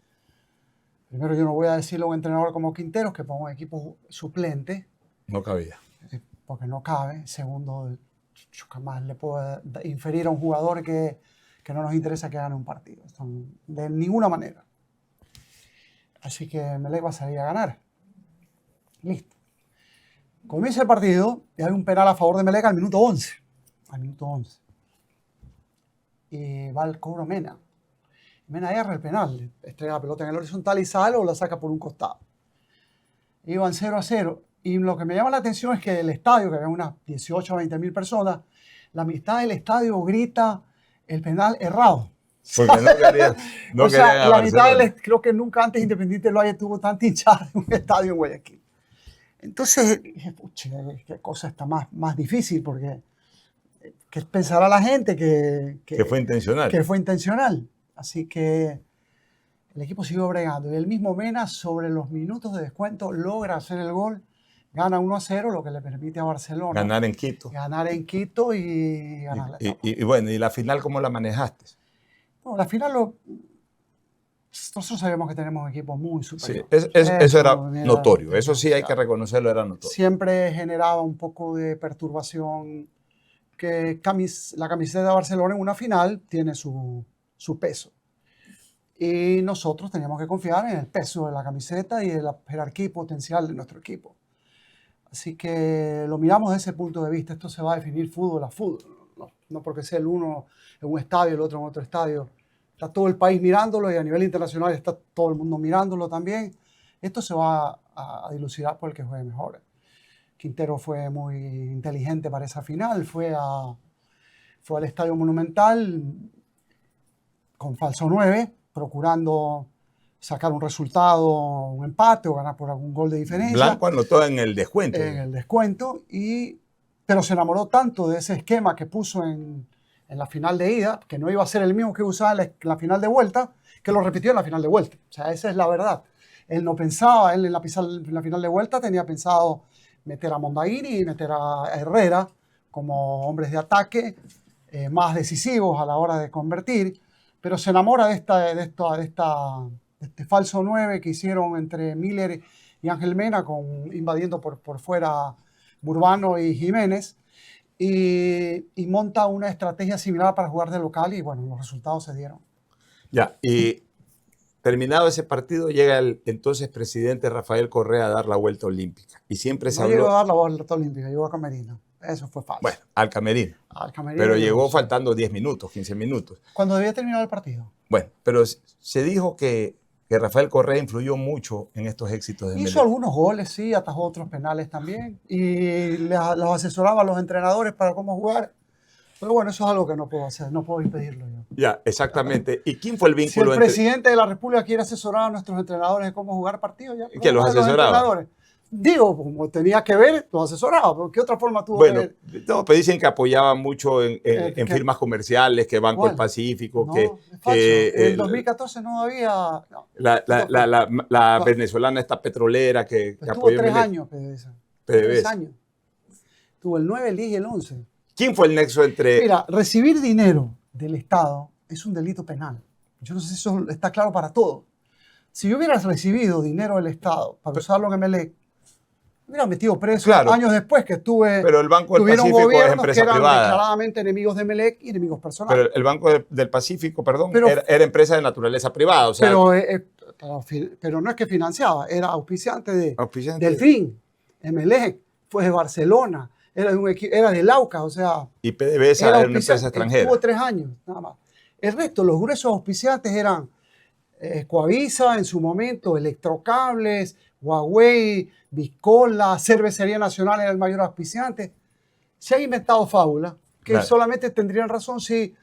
Primero, yo no voy a decirle a un entrenador como Quinteros que ponga un equipo suplente. No cabía. Porque no cabe. Segundo, yo jamás le puedo inferir a un jugador que no nos interesa que gane un partido. De ninguna manera. Así que Emelec va a salir a ganar. Listo. Comienza el partido y hay un penal a favor de Emelec al minuto 11. Al minuto 11. Y va el cobro Mena. Mena erra el penal, estrella la pelota en el horizontal y sale o la saca por un costado. Iban 0-0. Y lo que me llama la atención es que el estadio, que había unas 18 o 20 mil personas, la mitad del estadio grita el penal errado. Porque no quería, no o sea, la mitad creo que nunca antes Independiente del Valle tuvo tanta hinchada en un estadio en Guayaquil. Entonces dije, pucha, qué cosa está más difícil, porque ¿qué pensará la gente que fue intencional? Que fue intencional. Así que el equipo siguió bregando. Y el mismo Mena, sobre los minutos de descuento, logra hacer el gol. Gana 1-0, lo que le permite a Barcelona ganar en Quito. Ganar en Quito y ganar la etapa. Y bueno, ¿y la final cómo la manejaste? Bueno, la final nosotros sabemos que tenemos un equipo muy superior. Sí, eso era notorio. Eso sí hay que reconocerlo, era notorio. Siempre generaba un poco de perturbación que la camiseta de Barcelona en una final tiene su peso. Y nosotros teníamos que confiar en el peso de la camiseta y de la jerarquía potencial de nuestro equipo. Así que lo miramos desde ese punto de vista. Esto se va a definir fútbol a fútbol. No porque sea el uno en un estadio, el otro en otro estadio. Está todo el país mirándolo y a nivel internacional está todo el mundo mirándolo también. Esto se va a dilucidar por el que juegue mejor. Quintero fue muy inteligente para esa final. Fue al Estadio Monumental con falso 9, procurando sacar un resultado, un empate o ganar por algún gol de diferencia. Blanco anotó en el descuento. En el descuento, pero se enamoró tanto de ese esquema que puso en la final de ida, que no iba a ser el mismo que usaba en la final de vuelta, que lo repitió en la final de vuelta. O sea, esa es la verdad. Él no pensaba, él en la final de vuelta tenía pensado meter a Mondaguiri y meter a Herrera como hombres de ataque más decisivos a la hora de convertir, pero se enamora de este falso 9 que hicieron entre Miller y Ángel Mena, invadiendo por fuera Burbano y Jiménez, y monta una estrategia similar para jugar de local y bueno, los resultados se dieron. Ya, y terminado ese partido llega el entonces presidente Rafael Correa a dar la vuelta olímpica. Y siempre se habló... llegó a dar la vuelta olímpica, llegó a Camerino. Eso fue falso. Bueno, al camerino. Pero llegó faltando 10 minutos, 15 minutos. Cuando debía terminar el partido. Bueno, pero se dijo que Rafael Correa influyó mucho en estos éxitos de Emelec. Hizo algunos goles, sí, atajó otros penales también. Y los asesoraba a los entrenadores para cómo jugar. Pero bueno, eso es algo que no puedo hacer, no puedo impedirlo yo. Ya, exactamente. ¿Y quién fue el vínculo si el presidente de la República quiere asesorar a nuestros entrenadores de cómo jugar partidos, ya. ¿Que los asesoraba? Digo, como tenía que ver, los asesoraba. ¿Pero qué otra forma tuvo que ver? No, pero dicen que apoyaban mucho en firmas comerciales, que Banco del Pacífico, no, en 2014 no había... No, la venezolana esta petrolera que apoyó... Tuvo 3 años, PDVSA. 3 años. Tuvo el 9, el 10 y el 11. ¿Quién fue el nexo entre...? Mira, recibir dinero del Estado es un delito penal. yo no sé si eso está claro para todos. Si yo hubiera recibido dinero del Estado para usarlo en Emelec, me hubiera metido preso años después que pero el Banco del tuvieron Pacífico es gobiernos que empresa eran privada. declaradamente enemigos de Emelec y enemigos personales. Pero el Banco del Pacífico, perdón, era empresa de naturaleza privada. O sea, pero no es que financiaba, era auspiciante de auspiciante. Delfín, Emelec, fue de Barcelona, era de Lauca, o sea. Y PDVSA era una empresa extranjera. Estuvo 3 años, nada más. El resto, los gruesos auspiciantes eran Coavisa en su momento, Electrocables, Huawei, Biscola, Cervecería Nacional era el mayor auspiciante. Se han inventado fábulas que solamente tendrían razón si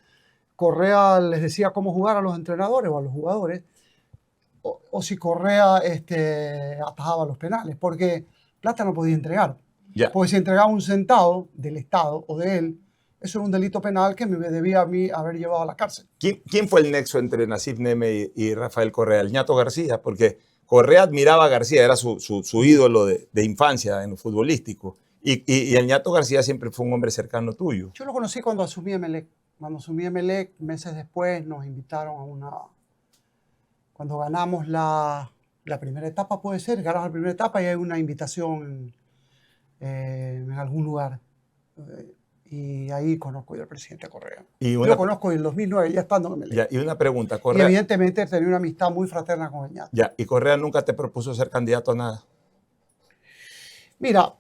Correa les decía cómo jugar a los entrenadores o a los jugadores, o si Correa atajaba los penales, porque plata no podía entregar. Porque si entregaba un centavo del Estado o de él, eso era un delito penal que me debía a mí haber llevado a la cárcel. ¿Quién fue el nexo entre Nasif Neme y Rafael Correa? El ñato García, porque Correa admiraba a García, era su ídolo de infancia en lo futbolístico. Y el ñato García siempre fue un hombre cercano tuyo. Yo lo conocí cuando asumí Emelec. Cuando asumí Emelec, meses después nos invitaron a una... Cuando ganamos la primera etapa, puede ser, ganamos la primera etapa y hay una invitación en algún lugar. Y ahí conozco yo al presidente Correa. Yo lo conozco en el 2009, ya estando en Emelec. Y una pregunta, Correa... Y evidentemente tenía una amistad muy fraterna con el ñato. ¿Y Correa nunca te propuso ser candidato a nada? Mira,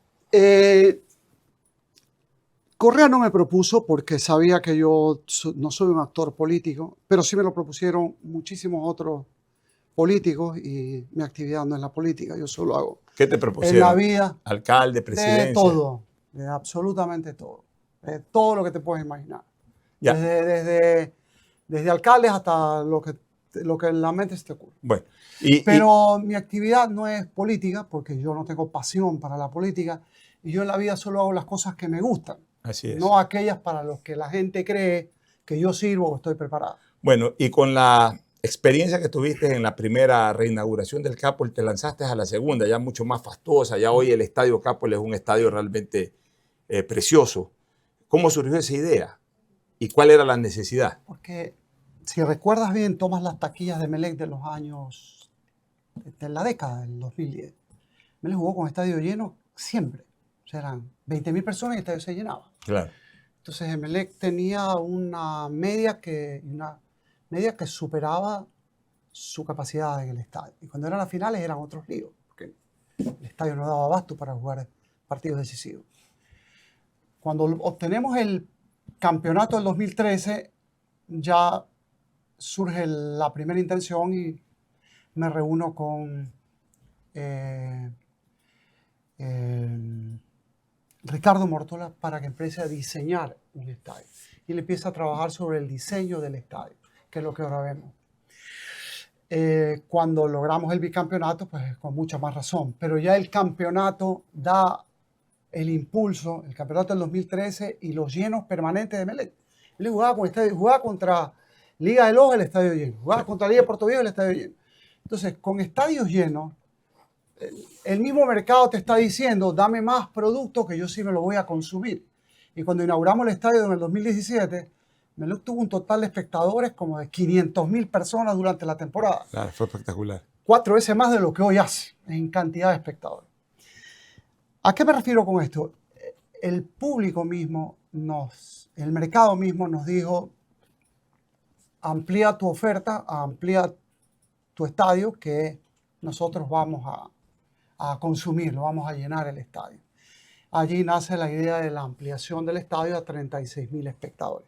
Correa no me propuso porque sabía que yo no soy un actor político, pero sí me lo propusieron muchísimos otros políticos y mi actividad no es la política, yo solo hago. ¿Qué te propusieron? En la vida. Alcalde, presidencia. De todo, de absolutamente todo. De todo lo que te puedes imaginar. Desde alcaldes hasta lo que en la mente se te ocurre. Bueno, pero mi actividad no es política porque yo no tengo pasión para la política y yo en la vida solo hago las cosas que me gustan. Así es. No aquellas para las que la gente cree que yo sirvo o estoy preparado. Bueno, y con la experiencia que tuviste en la primera reinauguración del Capol, te lanzaste a la segunda, ya mucho más fastuosa. Ya hoy el Estadio Capol es un estadio realmente precioso. ¿Cómo surgió esa idea? ¿Y cuál era la necesidad? Porque, si recuerdas bien, tomas las taquillas de Emelec de los años, de la década del 2010. Emelec jugó con estadio lleno siempre. O sea, eran 20.000 personas y el estadio se llenaba. Claro. Entonces Emelec tenía una media que superaba su capacidad en el estadio. Y cuando eran las finales eran otros líos, porque el estadio no daba abasto para jugar partidos decisivos. Cuando obtenemos el campeonato del 2013, ya surge la primera intención y me reúno con Ricardo Mortola para que empiece a diseñar un estadio. Y él empieza a trabajar sobre el diseño del estadio, que es lo que ahora vemos. Cuando logramos el bicampeonato, pues con mucha más razón. Pero ya el campeonato da el impulso, el campeonato del 2013 y los llenos permanentes de Emelec. Él jugaba contra Liga de Loja, el estadio lleno. Jugaba contra Liga de Puerto Viejo, el estadio lleno. Entonces, con estadios llenos, el mismo mercado te está diciendo, dame más producto que yo sí me lo voy a consumir. Y cuando inauguramos el estadio en el 2017, Emelec tuvo un total de espectadores como de 500.000 personas durante la temporada. Claro, fue espectacular. 4 veces más de lo que hoy hace en cantidad de espectadores. ¿A qué me refiero con esto? El público mismo, el mercado mismo nos dijo, amplía tu oferta, amplía tu estadio, que nosotros vamos a consumirlo, vamos a llenar el estadio. Allí nace la idea de la ampliación del estadio a 36.000 espectadores.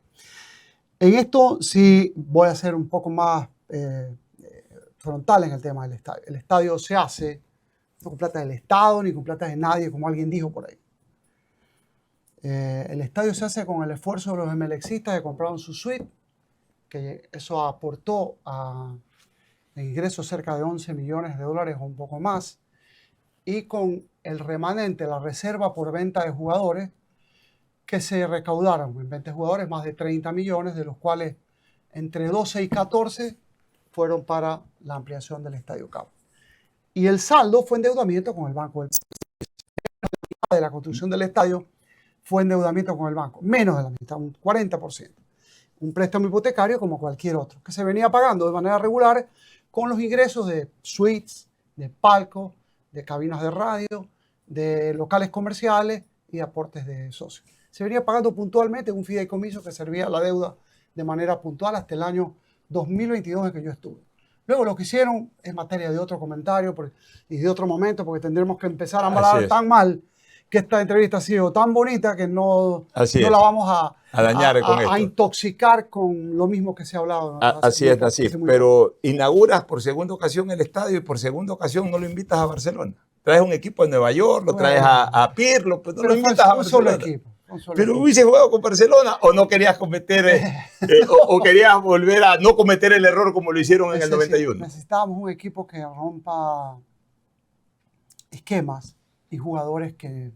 En esto sí voy a ser un poco más frontal en el tema del estadio. El estadio se hace no con plata del Estado ni con plata de nadie, como alguien dijo por ahí. El estadio se hace con el esfuerzo de los emelexistas que compraron su suite, que eso aportó a ingresos cerca de 11 millones de dólares o un poco más, y con el remanente, la reserva por venta de jugadores, que se recaudaron en venta de jugadores más de 30 millones, de los cuales entre 12 y 14 fueron para la ampliación del Estadio Capol. Y el saldo fue endeudamiento con el Banco del de la construcción del estadio fue endeudamiento con el banco, menos de la mitad, un 40%. un préstamo hipotecario como cualquier otro, que se venía pagando de manera regular con los ingresos de suites, de palcos, de cabinas de radio, de locales comerciales y aportes de socios. Se venía pagando puntualmente un fideicomiso que servía a la deuda de manera puntual hasta el año 2022 en que yo estuve. Luego lo que hicieron es materia de otro comentario y de otro momento, porque tendremos que empezar a hablar tan mal que esta entrevista ha sido tan bonita que no la vamos a dañar con esto. A intoxicar con lo mismo que se ha hablado. Así es, pero inauguras por segunda ocasión el estadio y por segunda ocasión no lo invitas a Barcelona. Traes un equipo de Nueva York, lo traes a Pirlo, pero no lo invitas a Barcelona. Solo equipo. Pero hubiese jugado con Barcelona o no querías cometer o querías volver a no cometer el error como lo hicieron en el 91. Necesitábamos un equipo que rompa esquemas y jugadores que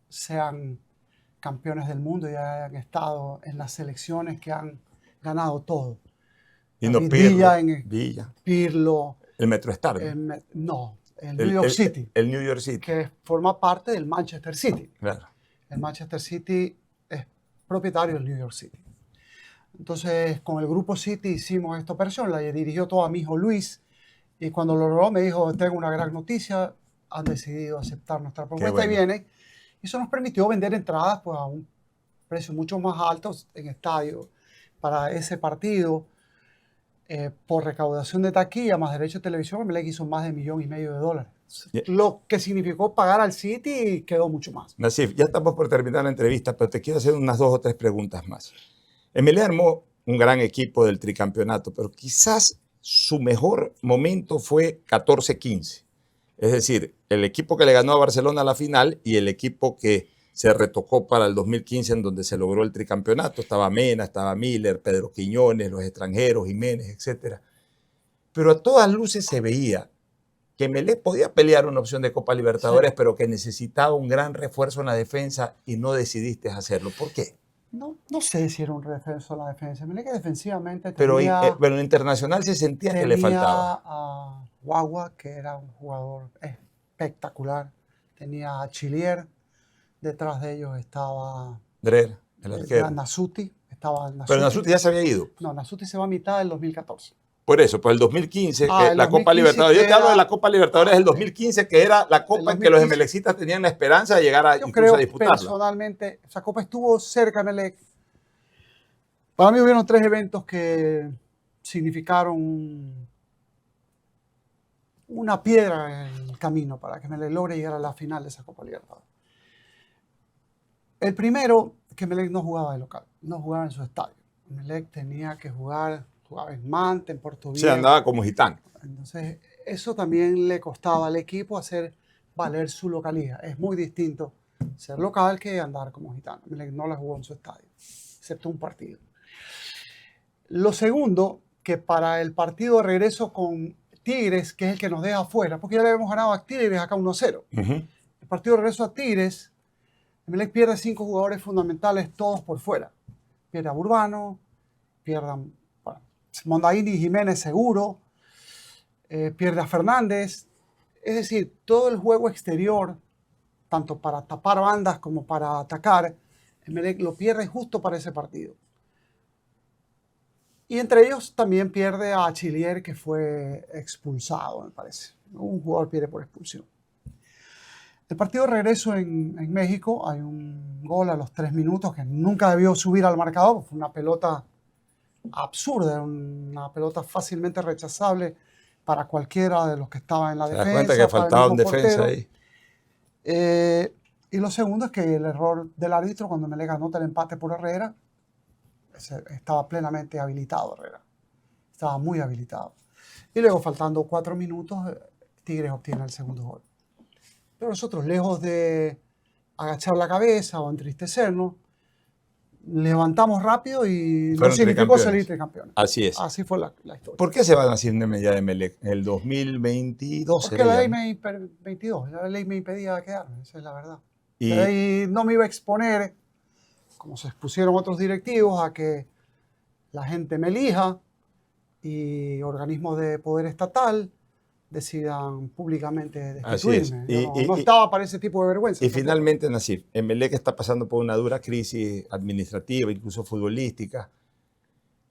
sean campeones del mundo y hayan estado en las selecciones que han ganado todo. Y no Villa. Pirlo. El MetroStar. El New York City. El New York City. Que forma parte del Manchester City. Claro. El Manchester City es propietario del New York City. Entonces, con el grupo City hicimos esta operación, la dirigió todo a mi hijo Luis, y cuando lo logró me dijo, tengo una gran noticia, han decidido aceptar nuestra propuesta y vienen. Y eso nos permitió vender entradas pues, a un precio mucho más alto en estadio para ese partido. Por recaudación de taquilla más derecho de televisión, Emelec hizo más de $1,5 millones. Lo que significó pagar al City quedó mucho más. Nassif, ya estamos por terminar la entrevista, pero te quiero hacer unas 2 o 3 preguntas más. Emelec armó un gran equipo del tricampeonato, pero quizás su mejor momento fue 14-15. Es decir, el equipo que le ganó a Barcelona a la final y el equipo que se retocó para el 2015 en donde se logró el tricampeonato. Estaba Mena, estaba Miller, Pedro Quiñones, los extranjeros, Jiménez, etc. Pero a todas luces se veía que Emelec podía pelear una opción de Copa Libertadores, pero que necesitaba un gran refuerzo en la defensa y no decidiste hacerlo. ¿Por qué? No sé si era un refuerzo en la defensa. Emelec defensivamente tenía... Pero en Internacional se sentía que le faltaba. A Guagua, que era un jugador espectacular. Tenía a Chilier. Detrás de ellos estaba Drer, el arquero. Nasuti. Pero Nasuti ya se había ido. No, Nasuti se va a mitad del 2014. Por eso, pues el 2015, la Copa Libertadores. Yo te hablo de la Copa Libertadores del 2015, que era la Copa en que los emelecistas tenían la esperanza de llegar incluso a disputarla. Personalmente, esa Copa estuvo cerca de Emelec. Para mí hubieron 3 eventos que significaron una piedra en el camino para que Emelec logre llegar a la final de esa Copa Libertadores. El primero, que Emelec no jugaba de local, no jugaba en su estadio. Emelec tenía que jugaba en Manta, en Puerto Viejo. Se andaba como gitano. Entonces, eso también le costaba al equipo hacer valer su localidad. Es muy distinto ser local que andar como gitano. Emelec no la jugó en su estadio, excepto un partido. Lo segundo, que para el partido de regreso con Tigres, que es el que nos deja afuera, porque ya le habíamos ganado a Tigres acá 1-0. El partido de regreso a Tigres, Emelec pierde 5 jugadores fundamentales, todos por fuera. Pierde a Urbano, pierde a Mondaini y Jiménez seguro, pierde a Fernández. Es decir, todo el juego exterior, tanto para tapar bandas como para atacar, Emelec lo pierde justo para ese partido. Y entre ellos también pierde a Chilier, que fue expulsado, me parece. Un jugador pierde por expulsión. El partido de regreso en México, hay un gol a los 3 minutos que nunca debió subir al marcador. Fue una pelota absurda, una pelota fácilmente rechazable para cualquiera de los que estaban en la defensa. ¿Te das cuenta que faltaba un defensa ahí? Y lo segundo es que el error del árbitro cuando Emelec anota el empate por Herrera, estaba plenamente habilitado Herrera. Estaba muy habilitado. Y luego, faltando 4 minutos, Tigres obtiene el segundo gol. Pero nosotros, lejos de agachar la cabeza o entristecernos, levantamos rápido y nos significó salir tricampeones. Así es. Así fue la historia. ¿Por qué se van a hacer ya de Emelec en el 2022? Porque la ley me impedía quedarme, esa es la verdad. Pero ahí no me iba a exponer, como se expusieron otros directivos, a que la gente me elija y organismos de poder estatal decidan públicamente destituirme. No estaba para ese tipo de vergüenza. Y finalmente, Nassif, Emelec está pasando por una dura crisis administrativa, incluso futbolística.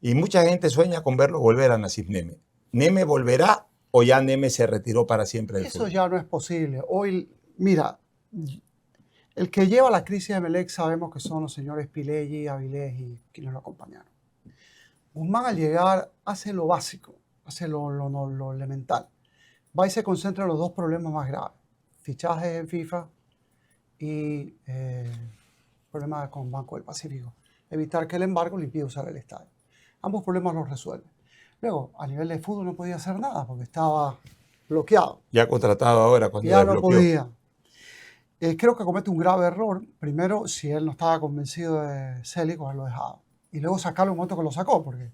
Y mucha gente sueña con verlo volver a Nassif Neme. ¿Neme volverá o ya Neme se retiró para siempre del Eso fútbol? ya no es posible. Hoy, mira, el que lleva la crisis de Emelec sabemos que son los señores Pileggi, Avilés y quienes lo acompañaron. Guzmán al llegar hace lo básico, hace lo elemental. Va y se concentra en los dos problemas más graves. Fichajes en FIFA y problemas con Banco del Pacífico. Evitar que el embargo le impida usar el estadio. Ambos problemas los resuelve. Luego, a nivel de fútbol no podía hacer nada porque estaba bloqueado. Ya contratado ahora cuando Ya no desbloqueó. podía. Creo que comete un grave error. Primero, si él no estaba convencido de Célico, haberlo dejado. Y luego sacarlo en un momento que lo sacó, porque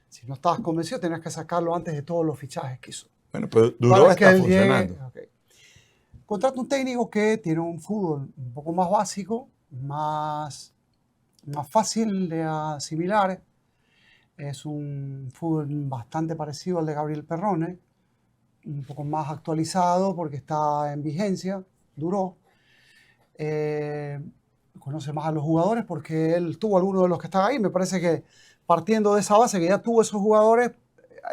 si no estabas convencido tenías que sacarlo antes de todos los fichajes que hizo. Bueno, pero Duró Para que está él llegue- funcionando. ok. Contrata un técnico que tiene un fútbol un poco más básico, más fácil de asimilar. Es un fútbol bastante parecido al de Gabriel Perrone, un poco más actualizado porque está en vigencia, Duró. Conoce más a los jugadores porque él tuvo algunos de los que están ahí. Me parece que partiendo de esa base que ya tuvo esos jugadores,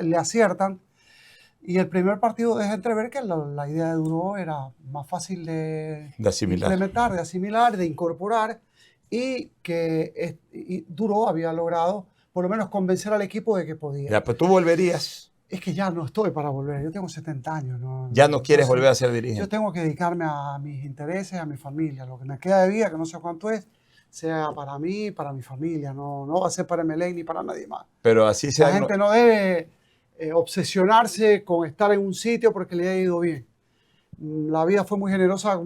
le aciertan. Y el primer partido deja entrever que la idea de Duró era más fácil de asimilar. implementar, de asimilar, de incorporar, y que Duró había logrado por lo menos convencer al equipo de que podía. Ya, pues tú volverías. Es que ya no estoy para volver, yo tengo 70 años. Ya no quieres Entonces, volver a ser yo dirigente. tengo que dedicarme a mis intereses, a mi familia. Lo que me queda de vida, que no sé cuánto es, sea para mí, para mi familia. No va a ser para Emelec ni para nadie más. Pero así La sea. gente no debe obsesionarse con estar en un sitio porque le ha ido bien. La vida fue muy generosa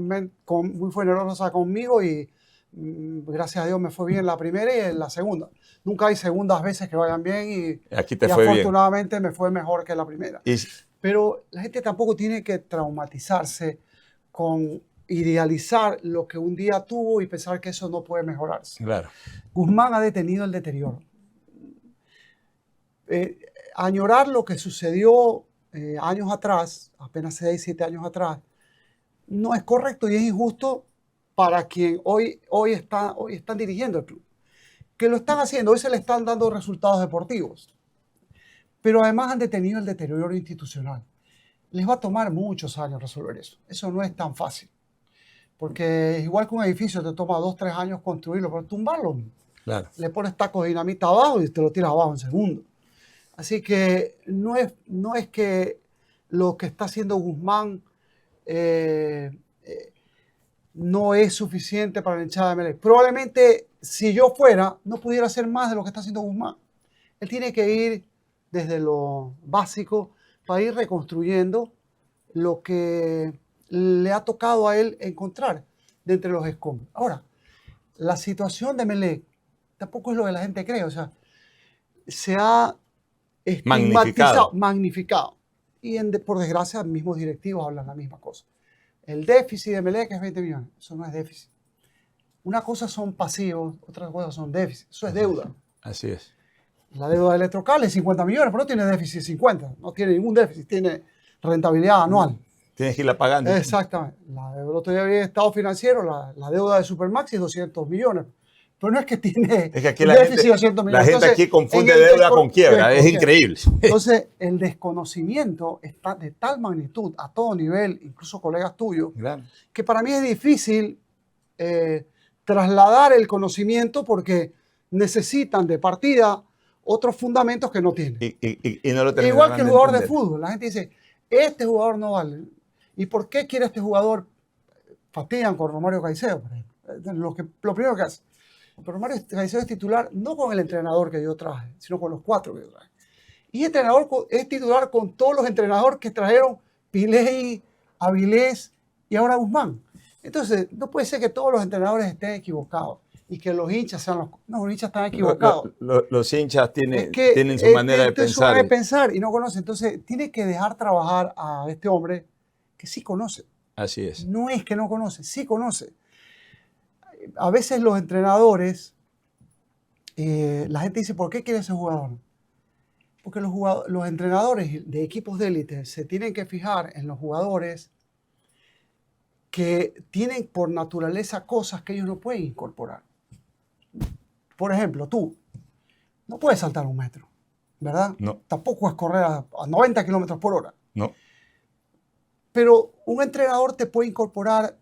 conmigo y gracias a Dios me fue bien la primera y en la segunda. Nunca hay segundas veces que vayan bien y Aquí te fue bien. afortunadamente me fue mejor que la primera. Y Pero la gente tampoco tiene que traumatizarse con idealizar lo que un día tuvo y pensar que eso no puede mejorarse. claro. Guzmán ha detenido el deterioro. Añorar lo que sucedió años atrás, apenas 6, 7 años atrás, no es correcto y es injusto para quien hoy están dirigiendo el club. Que lo están haciendo, hoy se le están dando resultados deportivos, pero además han detenido el deterioro institucional. Les va a tomar muchos años resolver eso. Eso no es tan fácil. Porque igual que un edificio te toma 2, 3 años construirlo, pero tumbarlo, Claro. le pones tacos de dinamita abajo y te lo tiras abajo en segundo. Así que no es que lo que está haciendo Guzmán no es suficiente para la hinchada de Emelec. Probablemente si yo fuera, no pudiera hacer más de lo que está haciendo Guzmán. Él tiene que ir desde lo básico para ir reconstruyendo lo que le ha tocado a él encontrar de entre los escombros. Ahora, la situación de Emelec tampoco es lo que la gente cree. O sea, se ha estigmatizado, magnificado. Y por desgracia, mismos directivos hablan la misma cosa. El déficit de Emelec es 20 millones. Eso no es déficit. Una cosa son pasivos, otras cosas son déficit. Eso es deuda. Así es. La deuda de Electrocal es 50 millones, pero no tiene déficit 50. No tiene ningún déficit, tiene rentabilidad anual. Tienes que irla pagando. Exactamente. El otro día había estado financiero, la deuda de Supermaxi es 200 millones. Pero no es que tiene Es que aquí déficit de 200 millones. la gente Entonces, aquí confunde deuda con quiebra. Es increíble. Entonces, el desconocimiento está de tal magnitud, a todo nivel, incluso colegas tuyos, Claro. que para mí es difícil trasladar el conocimiento porque necesitan de partida otros fundamentos que no tienen. Y no lo terminan Igual que el jugador de entender. fútbol. La gente dice, este jugador no vale. ¿Y por qué quiere este jugador? Fastidian con Romario Caicedo, por ejemplo. Lo primero que hace. Pero Romario Caicedo es titular no con el entrenador que yo traje, sino con los 4 que yo traje. Y entrenador es titular con todos los entrenadores que trajeron Pileggi, Avilés y ahora Guzmán. Entonces, no puede ser que todos los entrenadores estén equivocados y que los hinchas sean los... No, los hinchas están equivocados. Los hinchas tienen su su manera de pensar. De pensar y no conocen. Entonces, tiene que dejar trabajar a este hombre que sí conoce. Así es. No es que no conoce, sí conoce. A veces los entrenadores, la gente dice, ¿por qué quiere ese jugador? Porque los entrenadores de equipos de élite se tienen que fijar en los jugadores que tienen por naturaleza cosas que ellos no pueden incorporar. Por ejemplo, tú no puedes saltar 1 metro. ¿verdad? No. Tampoco es correr a 90 kilómetros por hora. No. Pero un entrenador te puede incorporar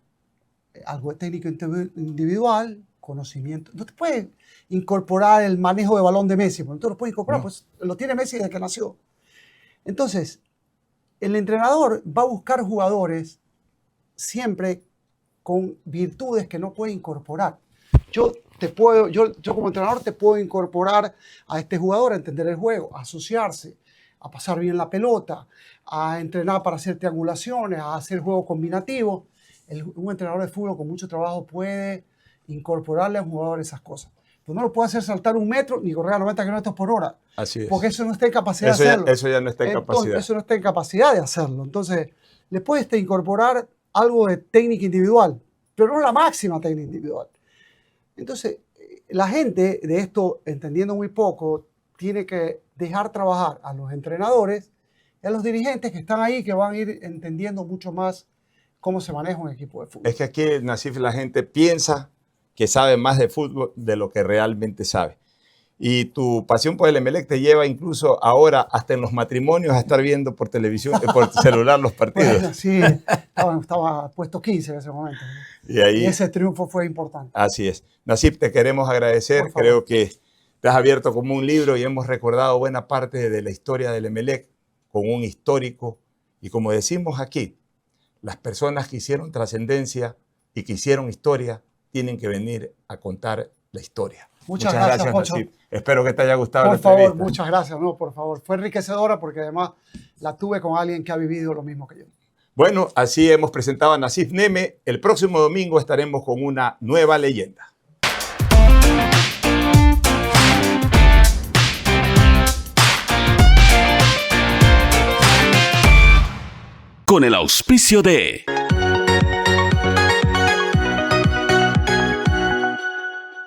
algo de técnico individual, conocimiento. No te puede incorporar el manejo de balón de Messi, porque no te lo puede incorporar, pues lo tiene Messi desde que nació. Entonces, el entrenador va a buscar jugadores siempre con virtudes que no puede incorporar. Yo como entrenador te puedo incorporar a este jugador a entender el juego, a asociarse, a pasar bien la pelota, a entrenar para hacer triangulaciones, a hacer juego combinativo. Un entrenador de fútbol con mucho trabajo puede incorporarle a un jugador esas cosas. Pues no lo puede hacer saltar 1 metro ni correr a 90 kilómetros por hora. Así es. Porque eso no está en capacidad de hacerlo. Eso ya no está en capacidad. Eso no está en capacidad de hacerlo. Entonces, le puedes incorporar algo de técnica individual, pero no la máxima técnica individual. Entonces, la gente de esto, entendiendo muy poco, tiene que dejar trabajar a los entrenadores y a los dirigentes que están ahí, que van a ir entendiendo mucho más cómo se maneja un equipo de fútbol. Es que aquí, Nassif, la gente piensa que sabe más de fútbol de lo que realmente sabe. Y tu pasión por el Emelec te lleva incluso ahora hasta en los matrimonios a estar viendo por televisión, por celular los partidos. Bueno, sí, estaba puesto 15 en ese momento. Y ese triunfo fue importante. Así es. Nassif, te queremos agradecer. Creo que te has abierto como un libro y hemos recordado buena parte de la historia del Emelec con un histórico. Y como decimos aquí, las personas que hicieron trascendencia y que hicieron historia tienen que venir a contar la historia. Muchas gracias, Nassif. Espero que te haya gustado la entrevista. Por favor, muchas gracias. No, por favor. Fue enriquecedora porque además la tuve con alguien que ha vivido lo mismo que yo. Bueno, así hemos presentado a Nassif Neme. El próximo domingo estaremos con una nueva leyenda. Con el auspicio de